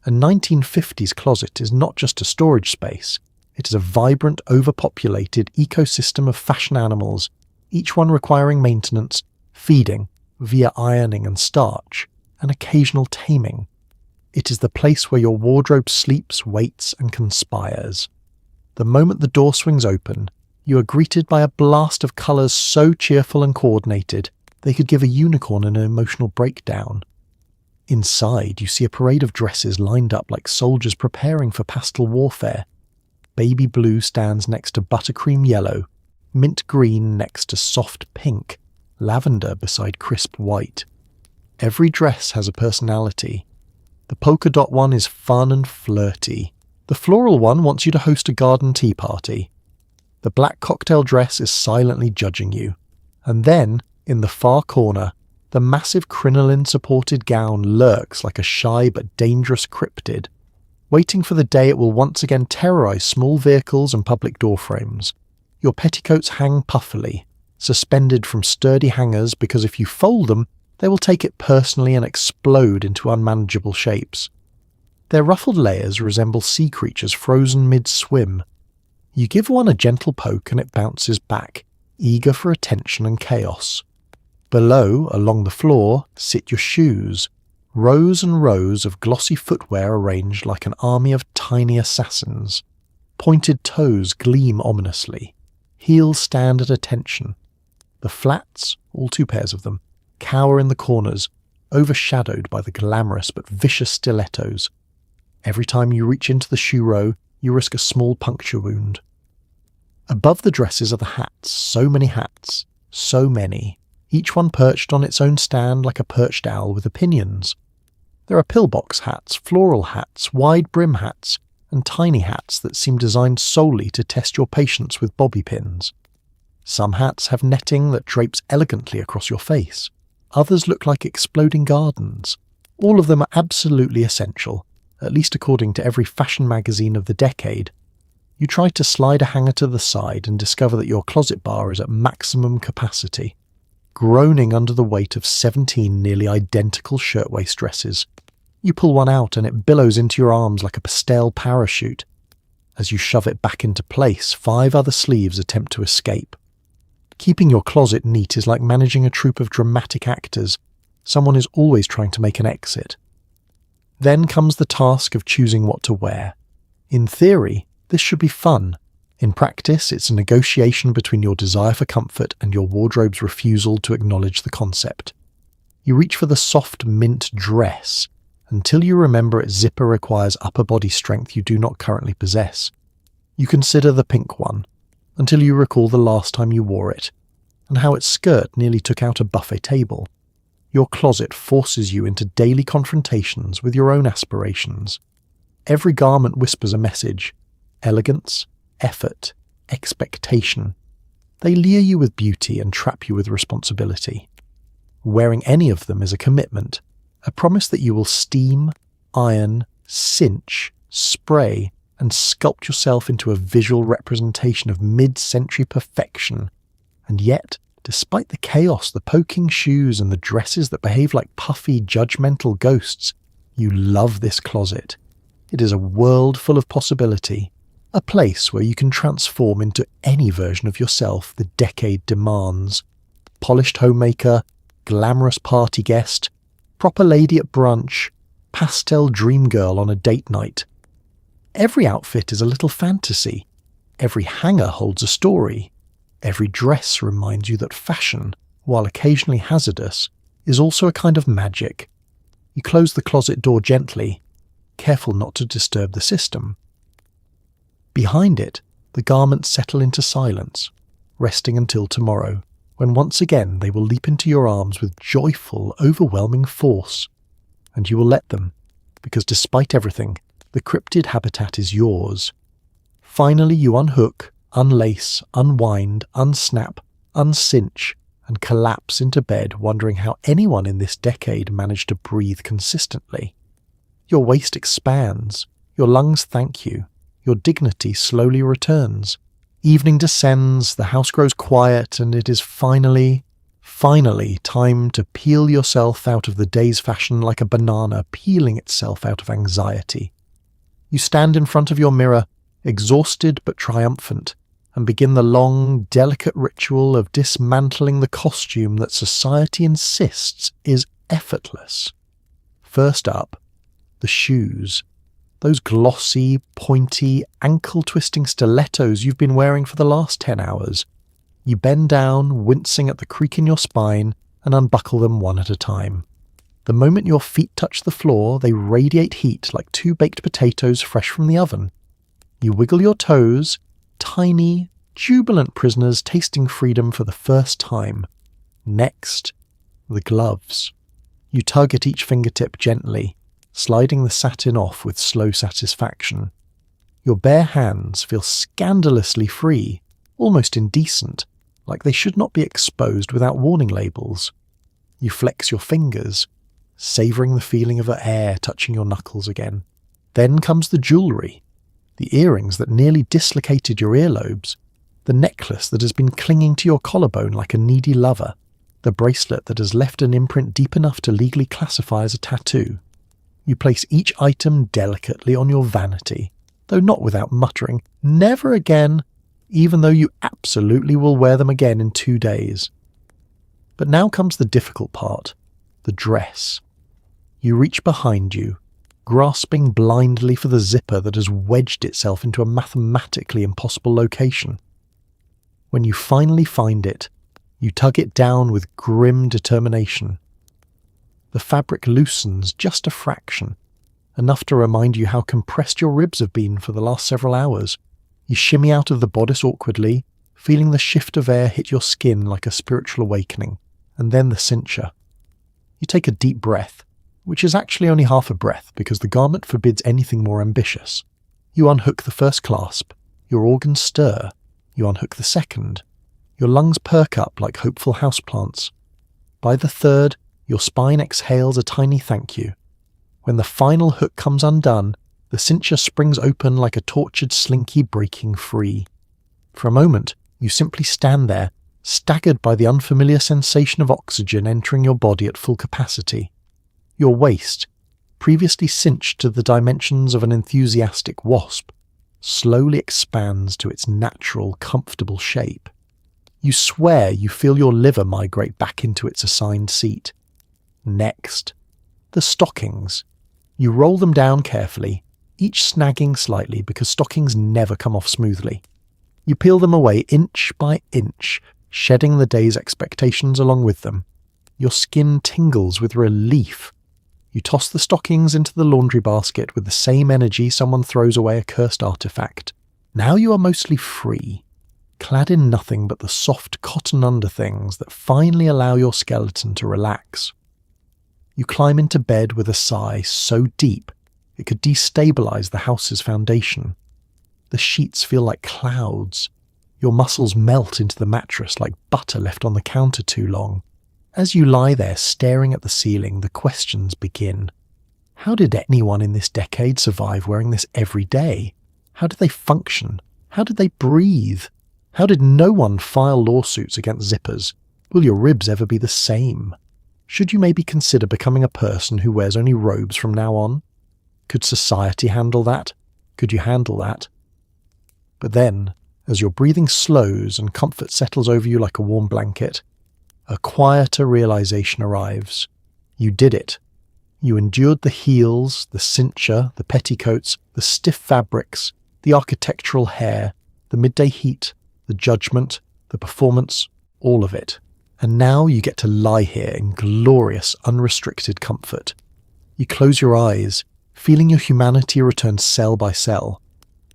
A 1950s closet is not just a storage space. It is a vibrant, overpopulated ecosystem of fashion animals, each one requiring maintenance, feeding, via ironing and starch, and occasional taming. It is the place where your wardrobe sleeps, waits, and conspires. The moment the door swings open, you are greeted by a blast of colours so cheerful and coordinated they could give a unicorn an emotional breakdown. Inside, you see a parade of dresses lined up like soldiers preparing for pastel warfare. baby blue stands next to buttercream yellow, mint green next to soft pink, lavender beside crisp white. Every dress has a personality. The polka dot one is fun and flirty. The floral one wants you to host a garden tea party. The black cocktail dress is silently judging you. And then, in the far corner, the massive crinoline-supported gown lurks like a shy but dangerous cryptid, waiting for the day it will once again terrorize small vehicles and public doorframes. Your petticoats hang puffily, suspended from sturdy hangers because if you fold them, they will take it personally and explode into unmanageable shapes. Their ruffled layers resemble sea creatures frozen mid-swim. You give one a gentle poke and it bounces back, eager for attention and chaos. Below, along the floor, sit your shoes, rows and rows of glossy footwear arranged like an army of tiny assassins. Pointed toes gleam ominously. Heels stand at attention. The flats, all 2 pairs of them, cower in the corners, overshadowed by the glamorous but vicious stilettos. Every time you reach into the shoe row, you risk a small puncture wound. Above the dresses are the hats, so many, each one perched on its own stand like a perched owl with opinions. There are pillbox hats, floral hats, wide brim hats, and tiny hats that seem designed solely to test your patience with bobby pins. Some hats have netting that drapes elegantly across your face. Others look like exploding gardens. All of them are absolutely essential, at least according to every fashion magazine of the decade. You try to slide a hanger to the side and discover that your closet bar is at maximum capacity, groaning under the weight of 17 nearly identical shirtwaist dresses. You pull one out and it billows into your arms like a pastel parachute. As you shove it back into place, 5 other sleeves attempt to escape. Keeping your closet neat is like managing a troupe of dramatic actors. Someone is always trying to make an exit. Then comes the task of choosing what to wear. In theory, this should be fun. In practice, it's a negotiation between your desire for comfort and your wardrobe's refusal to acknowledge the concept. You reach for the soft mint dress, until you remember its zipper requires upper body strength you do not currently possess. You consider the pink one, until you recall the last time you wore it, and how its skirt nearly took out a buffet table. Your closet forces you into daily confrontations with your own aspirations. Every garment whispers a message: elegance, effort, expectation. They lure you with beauty and trap you with responsibility. Wearing any of them is a commitment, a promise that you will steam, iron, cinch, spray, and sculpt yourself into a visual representation of mid-century perfection. And yet, despite the chaos, the poking shoes, and the dresses that behave like puffy, judgmental ghosts, you love this closet. It is a world full of possibility, a place where you can transform into any version of yourself the decade demands. Polished homemaker, glamorous party guest, proper lady at brunch, pastel dream girl on a date night. Every outfit is a little fantasy. Every hanger holds a story. Every dress reminds you that fashion, while occasionally hazardous, is also a kind of magic. You close the closet door gently, careful not to disturb the system. Behind it, the garments settle into silence, resting until tomorrow, when once again they will leap into your arms with joyful, overwhelming force. And you will let them, because despite everything, the cryptid habitat is yours. Finally you unhook, unlace, unwind, unsnap, uncinch, and collapse into bed wondering how anyone in this decade managed to breathe consistently. Your waist expands, your lungs thank you, your dignity slowly returns. Evening descends, the house grows quiet, and it is finally time to peel yourself out of the day's fashion like a banana peeling itself out of anxiety. You stand in front of your mirror, exhausted but triumphant, and begin the long, delicate ritual of dismantling the costume that society insists is effortless. First up, the shoes. Those glossy, pointy, ankle-twisting stilettos you've been wearing for the last 10 hours. You bend down, wincing at the creak in your spine, and unbuckle them one at a time. The moment your feet touch the floor, they radiate heat like 2 baked potatoes fresh from the oven. You wiggle your toes, tiny, jubilant prisoners tasting freedom for the first time. Next, the gloves. You tug at each fingertip gently, sliding the satin off with slow satisfaction. Your bare hands feel scandalously free, almost indecent, like they should not be exposed without warning labels. You flex your fingers, savouring the feeling of air touching your knuckles again. Then comes the jewellery. The earrings that nearly dislocated your earlobes, the necklace that has been clinging to your collarbone like a needy lover, the bracelet that has left an imprint deep enough to legally classify as a tattoo. You place each item delicately on your vanity, though not without muttering, "Never again," even though you absolutely will wear them again in 2 days. But now comes the difficult part, the dress. You reach behind you, grasping blindly for the zipper that has wedged itself into a mathematically impossible location. When you finally find it, you tug it down with grim determination. The fabric loosens just a fraction, enough to remind you how compressed your ribs have been for the last several hours. You shimmy out of the bodice awkwardly, feeling the shift of air hit your skin like a spiritual awakening, and then the cincher. You take a deep breath, which is actually only half a breath because the garment forbids anything more ambitious. You unhook the first clasp, your organs stir, you unhook the second. Your lungs perk up like hopeful houseplants. By the third, your spine exhales a tiny thank you. When the final hook comes undone, the cincher springs open like a tortured slinky breaking free. For a moment, you simply stand there, staggered by the unfamiliar sensation of oxygen entering your body at full capacity. Your waist, previously cinched to the dimensions of an enthusiastic wasp, slowly expands to its natural, comfortable shape. You swear you feel your liver migrate back into its assigned seat. Next, the stockings. You roll them down carefully, each snagging slightly because stockings never come off smoothly. You peel them away inch by inch, shedding the day's expectations along with them. Your skin tingles with relief. You toss the stockings into the laundry basket with the same energy someone throws away a cursed artifact. Now you are mostly free, clad in nothing but the soft cotton underthings that finally allow your skeleton to relax. You climb into bed with a sigh so deep it could destabilize the house's foundation. The sheets feel like clouds. Your muscles melt into the mattress like butter left on the counter too long. As you lie there staring at the ceiling, the questions begin. How did anyone in this decade survive wearing this every day? How did they function? How did they breathe? How did no one file lawsuits against zippers? Will your ribs ever be the same? Should you maybe consider becoming a person who wears only robes from now on? Could society handle that? Could you handle that? But then, as your breathing slows and comfort settles over you like a warm blanket, a quieter realization arrives. You did it. You endured the heels, the cincher, the petticoats, the stiff fabrics, the architectural hair, the midday heat, the judgment, the performance, all of it. And now you get to lie here in glorious, unrestricted comfort. You close your eyes, feeling your humanity return cell by cell.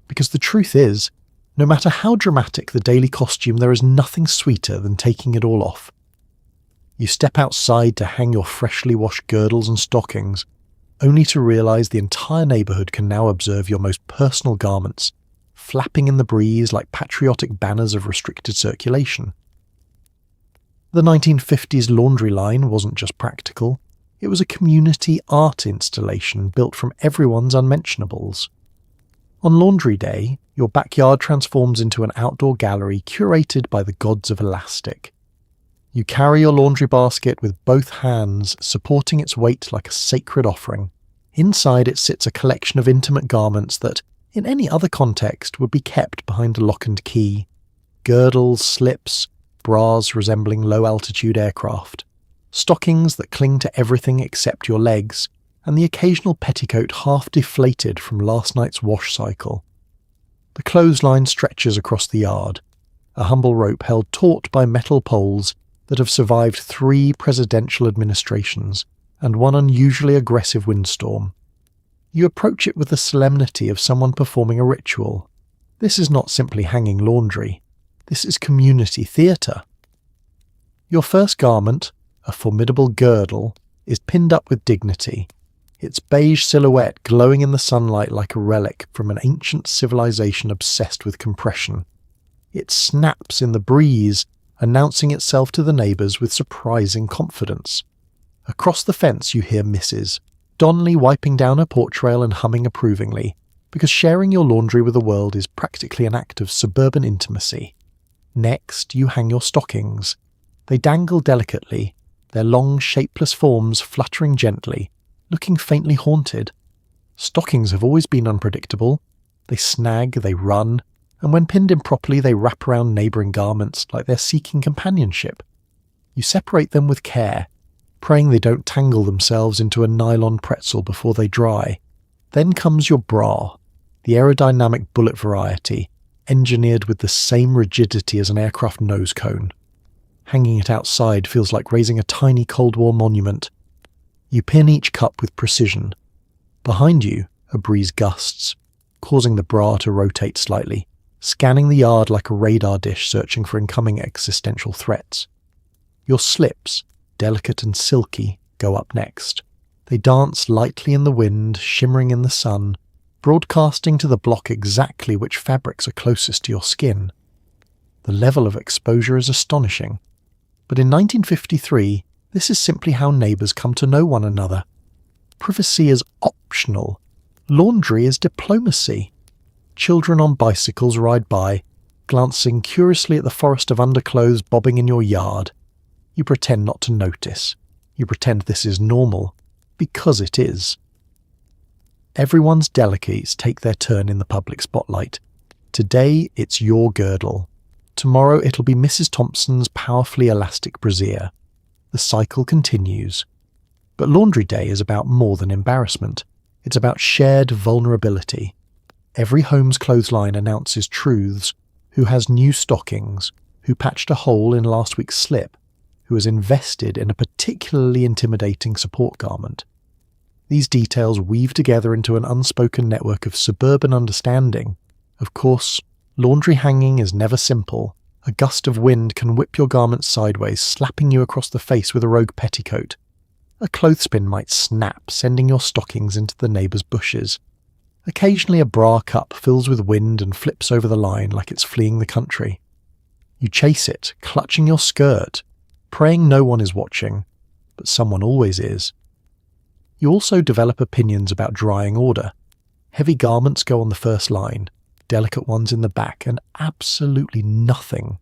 Because the truth is, no matter how dramatic the daily costume, there is nothing sweeter than taking it all off. You step outside to hang your freshly washed girdles and stockings, only to realize the entire neighborhood can now observe your most personal garments, flapping in the breeze like patriotic banners of restricted circulation. The 1950s laundry line wasn't just practical, it was a community art installation built from everyone's unmentionables. On laundry day, your backyard transforms into an outdoor gallery curated by the gods of elastic. You carry your laundry basket with both hands, supporting its weight like a sacred offering. Inside it sits a collection of intimate garments that, in any other context, would be kept behind a lock and key. Girdles, slips, bras resembling low-altitude aircraft, stockings that cling to everything except your legs, and the occasional petticoat half deflated from last night's wash cycle. The clothesline stretches across the yard, a humble rope held taut by metal poles that have survived 3 presidential administrations and one unusually aggressive windstorm. You approach it with the solemnity of someone performing a ritual, This is not simply hanging laundry. This is community theatre. Your first garment, a formidable girdle, is pinned up with dignity, its beige silhouette glowing in the sunlight like a relic from an ancient civilization obsessed with compression. It snaps in the breeze, announcing itself to the neighbours with surprising confidence. Across the fence you hear Mrs. Donnelly wiping down her porch rail and humming approvingly, because sharing your laundry with the world is practically an act of suburban intimacy. Next, you hang your stockings. They dangle delicately, their long, shapeless forms fluttering gently, looking faintly haunted. Stockings have always been unpredictable. They snag, they run, and when pinned improperly they wrap around neighbouring garments like they're seeking companionship. You separate them with care, praying they don't tangle themselves into a nylon pretzel before they dry. Then comes your bra, the aerodynamic bullet variety, engineered with the same rigidity as an aircraft nose cone. Hanging it outside feels like raising a tiny Cold War monument. You pin each cup with precision. Behind you, a breeze gusts, causing the bra to rotate slightly, scanning the yard like a radar dish searching for incoming existential threats. Your slips, delicate and silky, go up next. They dance lightly in the wind, shimmering in the sun, broadcasting to the block exactly which fabrics are closest to your skin. The level of exposure is astonishing. But in 1953, this is simply how neighbours come to know one another. Privacy is optional. Laundry is diplomacy. Children on bicycles ride by, glancing curiously at the forest of underclothes bobbing in your yard. You pretend not to notice. You pretend this is normal, because it is. Everyone's delicates take their turn in the public spotlight. Today it's your girdle. Tomorrow it'll be Mrs. Thompson's powerfully elastic brassiere. The cycle continues. But laundry day is about more than embarrassment. It's about shared vulnerability. Every home's clothesline announces truths: who has new stockings, who patched a hole in last week's slip, who has invested in a particularly intimidating support garment. These details weave together into an unspoken network of suburban understanding. Of course, laundry hanging is never simple. A gust of wind can whip your garment sideways, slapping you across the face with a rogue petticoat. A clothespin might snap, sending your stockings into the neighbour's bushes. Occasionally a bra cup fills with wind and flips over the line like it's fleeing the country. You chase it, clutching your skirt, praying no one is watching, but someone always is. You also develop opinions about drying order. Heavy garments go on the first line, delicate ones in the back, and absolutely nothing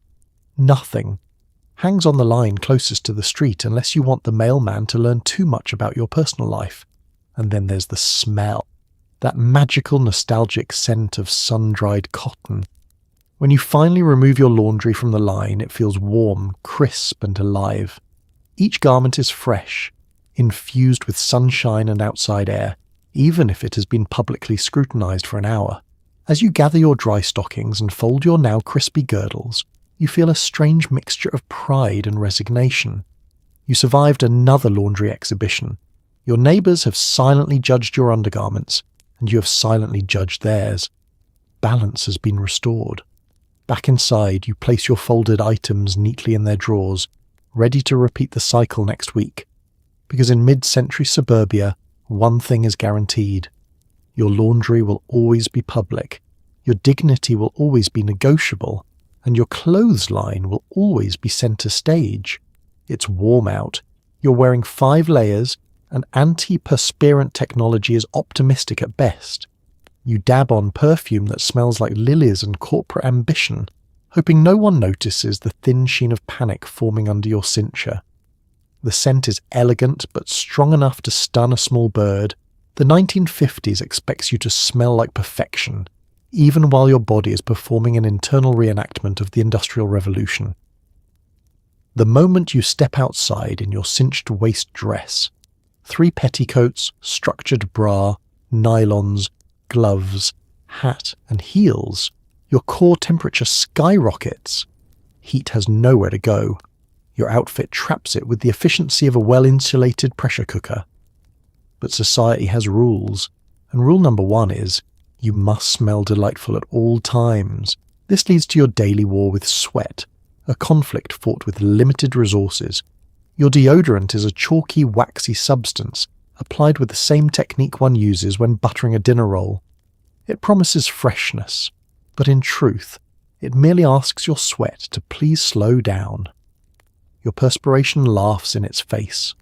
hangs on the line closest to the street unless you want the mailman to learn too much about your personal life. And then there's the smell, that magical nostalgic scent of sun-dried cotton. When you finally remove your laundry from the line, it feels warm, crisp, and alive. Each garment is fresh, infused with sunshine and outside air, even if it has been publicly scrutinized for an hour. As you gather your dry stockings and fold your now crispy girdles, you feel a strange mixture of pride and resignation. You survived another laundry exhibition. Your neighbours have silently judged your undergarments, and you have silently judged theirs. Balance has been restored. Back inside, you place your folded items neatly in their drawers, ready to repeat the cycle next week. Because in mid-century suburbia, one thing is guaranteed. Your laundry will always be public, your dignity will always be negotiable, and your clothesline will always be centre stage. It's warm out, you're wearing 5 layers, and anti-perspirant technology is optimistic at best. You dab on perfume that smells like lilies and corporate ambition, hoping no one notices the thin sheen of panic forming under your cincher. The scent is elegant but strong enough to stun a small bird. The 1950s expects you to smell like perfection, even while your body is performing an internal reenactment of the Industrial Revolution. The moment you step outside in your cinched waist dress, 3 petticoats, structured bra, nylons, gloves, hat, and heels, your core temperature skyrockets. Heat has nowhere to go. Your outfit traps it with the efficiency of a well-insulated pressure cooker. But society has rules, and rule number 1 is, You must smell delightful at all times. This leads to your daily war with sweat, a conflict fought with limited resources. Your deodorant is a chalky, waxy substance applied with the same technique one uses when buttering a dinner roll. It promises freshness, but in truth, it merely asks your sweat to please slow down. Your perspiration laughs in its face.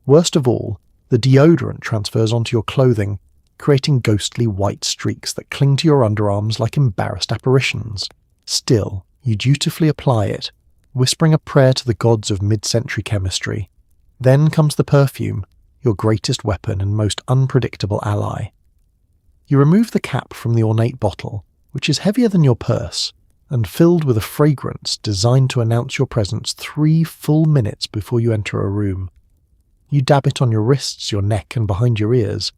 Worst of all, the deodorant transfers onto your clothing, creating ghostly white streaks that cling to your underarms like embarrassed apparitions. Still, you dutifully apply it, whispering a prayer to the gods of mid-century chemistry. Then comes the perfume, your greatest weapon and most unpredictable ally. You remove the cap from the ornate bottle, which is heavier than your purse, and filled with a fragrance designed to announce your presence 3 full minutes before you enter a room. You dab it on your wrists, your neck, and behind your ears.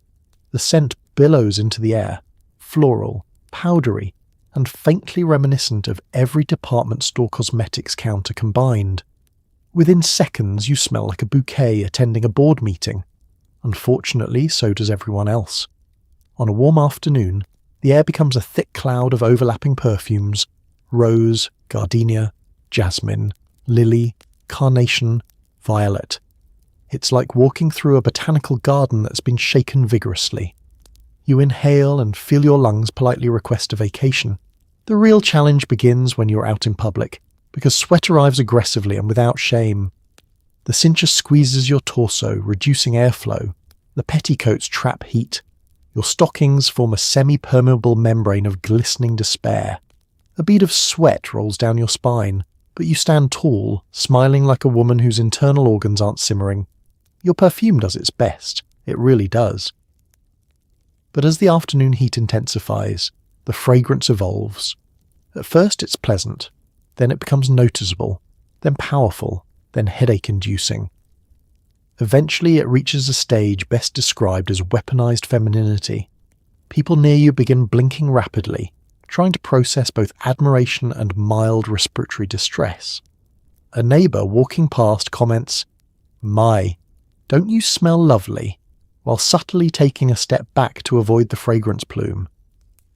The scent billows into the air, floral, powdery, and faintly reminiscent of every department store cosmetics counter combined. Within seconds, you smell like a bouquet attending a board meeting. Unfortunately, so does everyone else. On a warm afternoon, the air becomes a thick cloud of overlapping perfumes: rose, gardenia, jasmine, lily, carnation, violet. It's like walking through a botanical garden that's been shaken vigorously. You inhale and feel your lungs politely request a vacation. The real challenge begins when you're out in public, because sweat arrives aggressively and without shame. The cincher squeezes your torso, reducing airflow. The petticoats trap heat. Your stockings form a semi-permeable membrane of glistening despair. A bead of sweat rolls down your spine, but you stand tall, smiling like a woman whose internal organs aren't simmering. Your perfume does its best. It really does. But as the afternoon heat intensifies, the fragrance evolves. At first it's pleasant, then it becomes noticeable, then powerful, then headache-inducing. Eventually it reaches a stage best described as weaponized femininity. People near you begin blinking rapidly, trying to process both admiration and mild respiratory distress. A neighbour walking past comments, "My, don't you smell lovely?" while subtly taking a step back to avoid the fragrance plume.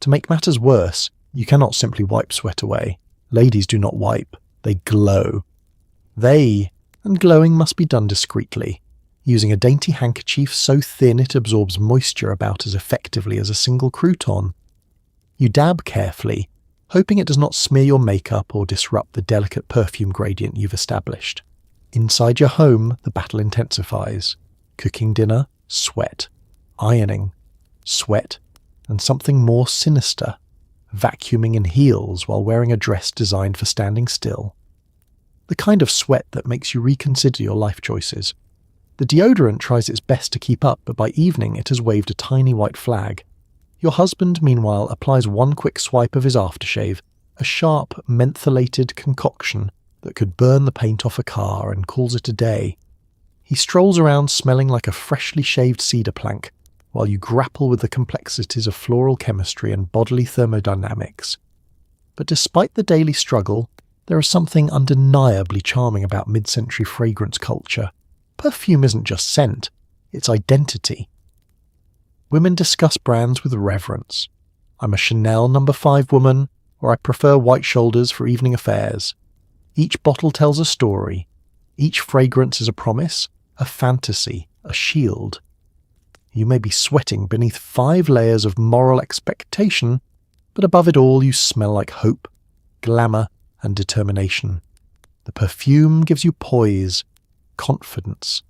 To make matters worse, you cannot simply wipe sweat away. Ladies do not wipe, they glow. And glowing must be done discreetly, using a dainty handkerchief so thin it absorbs moisture about as effectively as a single crouton. You dab carefully, hoping it does not smear your makeup or disrupt the delicate perfume gradient you've established. Inside your home, the battle intensifies. Cooking dinner, sweat. Ironing, sweat. And something more sinister, vacuuming in heels while wearing a dress designed for standing still. The kind of sweat that makes you reconsider your life choices. The deodorant tries its best to keep up, but by evening it has waved a tiny white flag. Your husband, meanwhile, applies one quick swipe of his aftershave, a sharp, mentholated concoction that could burn the paint off a car, and calls it a day. He strolls around smelling like a freshly shaved cedar plank, while you grapple with the complexities of floral chemistry and bodily thermodynamics. But despite the daily struggle, there is something undeniably charming about mid-century fragrance culture. Perfume isn't just scent, it's identity. Women discuss brands with reverence. I'm a Chanel No. 5 woman, or I prefer white shoulders for evening affairs. Each bottle tells a story. Each fragrance is a promise, a fantasy, a shield. You may be sweating beneath 5 layers of moral expectation, but above it all you smell like hope, glamour, and determination. The perfume gives you poise, confidence,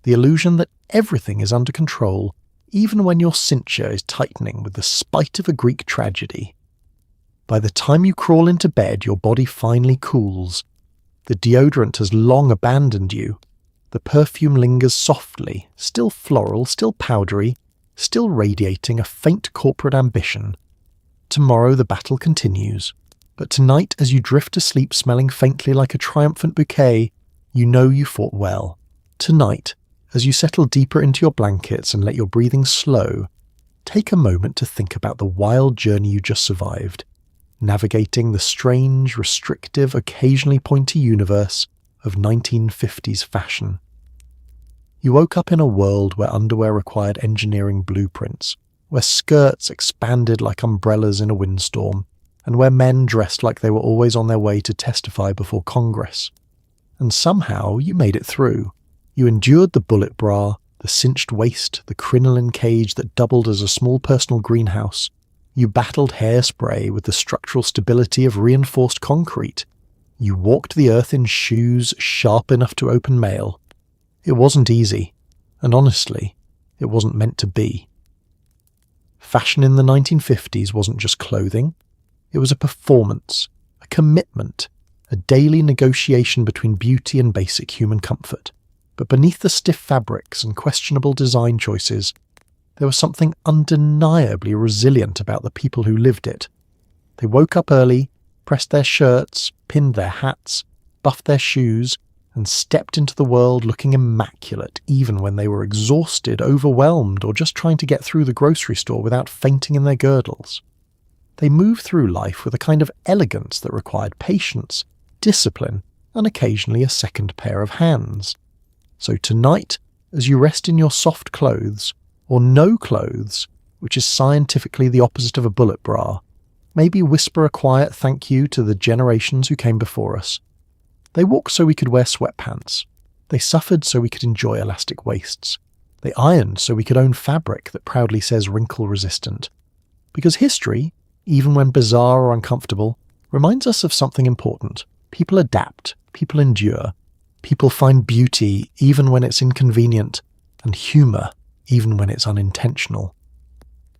the illusion that everything is under control, even when your cincher is tightening with the spite of a Greek tragedy. By the time you crawl into bed, your body finally cools. The deodorant has long abandoned you. The perfume lingers softly, still floral, still powdery, still radiating a faint corporate ambition. Tomorrow the battle continues. But tonight, as you drift to sleep smelling faintly like a triumphant bouquet, you know you fought well. Tonight, as you settle deeper into your blankets and let your breathing slow, take a moment to think about the wild journey you just survived, navigating the strange, restrictive, occasionally pointy universe of 1950s fashion. You woke up in a world where underwear required engineering blueprints, where skirts expanded like umbrellas in a windstorm, and where men dressed like they were always on their way to testify before Congress. And somehow you made it through. You endured the bullet bra, the cinched waist, the crinoline cage that doubled as a small personal greenhouse. You battled hairspray with the structural stability of reinforced concrete. You walked the earth in shoes sharp enough to open mail. It wasn't easy, and honestly, it wasn't meant to be. Fashion in the 1950s wasn't just clothing. It was a performance, a commitment, a daily negotiation between beauty and basic human comfort. But beneath the stiff fabrics and questionable design choices, there was something undeniably resilient about the people who lived it. They woke up early, pressed their shirts, pinned their hats, buffed their shoes, and stepped into the world looking immaculate even when they were exhausted, overwhelmed, or just trying to get through the grocery store without fainting in their girdles. They moved through life with a kind of elegance that required patience, discipline, and occasionally a second pair of hands. So tonight, as you rest in your soft clothes, or no clothes, which is scientifically the opposite of a bullet bra, maybe whisper a quiet thank you to the generations who came before us. They walked so we could wear sweatpants. They suffered so we could enjoy elastic waists. They ironed so we could own fabric that proudly says wrinkle-resistant. Because history, even when bizarre or uncomfortable, reminds us of something important. People adapt, people endure, people find beauty even when it's inconvenient, and humour even when it's unintentional.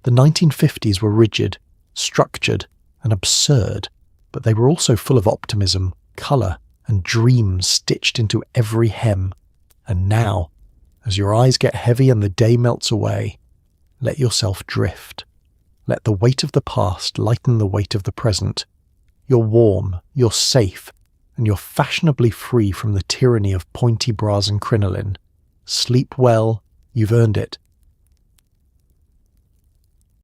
The 1950s were rigid, structured, and absurd, but they were also full of optimism, colour, and dreams stitched into every hem. And now, as your eyes get heavy and the day melts away, let yourself drift. Let the weight of the past lighten the weight of the present. You're warm, you're safe, and you're fashionably free from the tyranny of pointy bras and crinoline. Sleep well, you've earned it,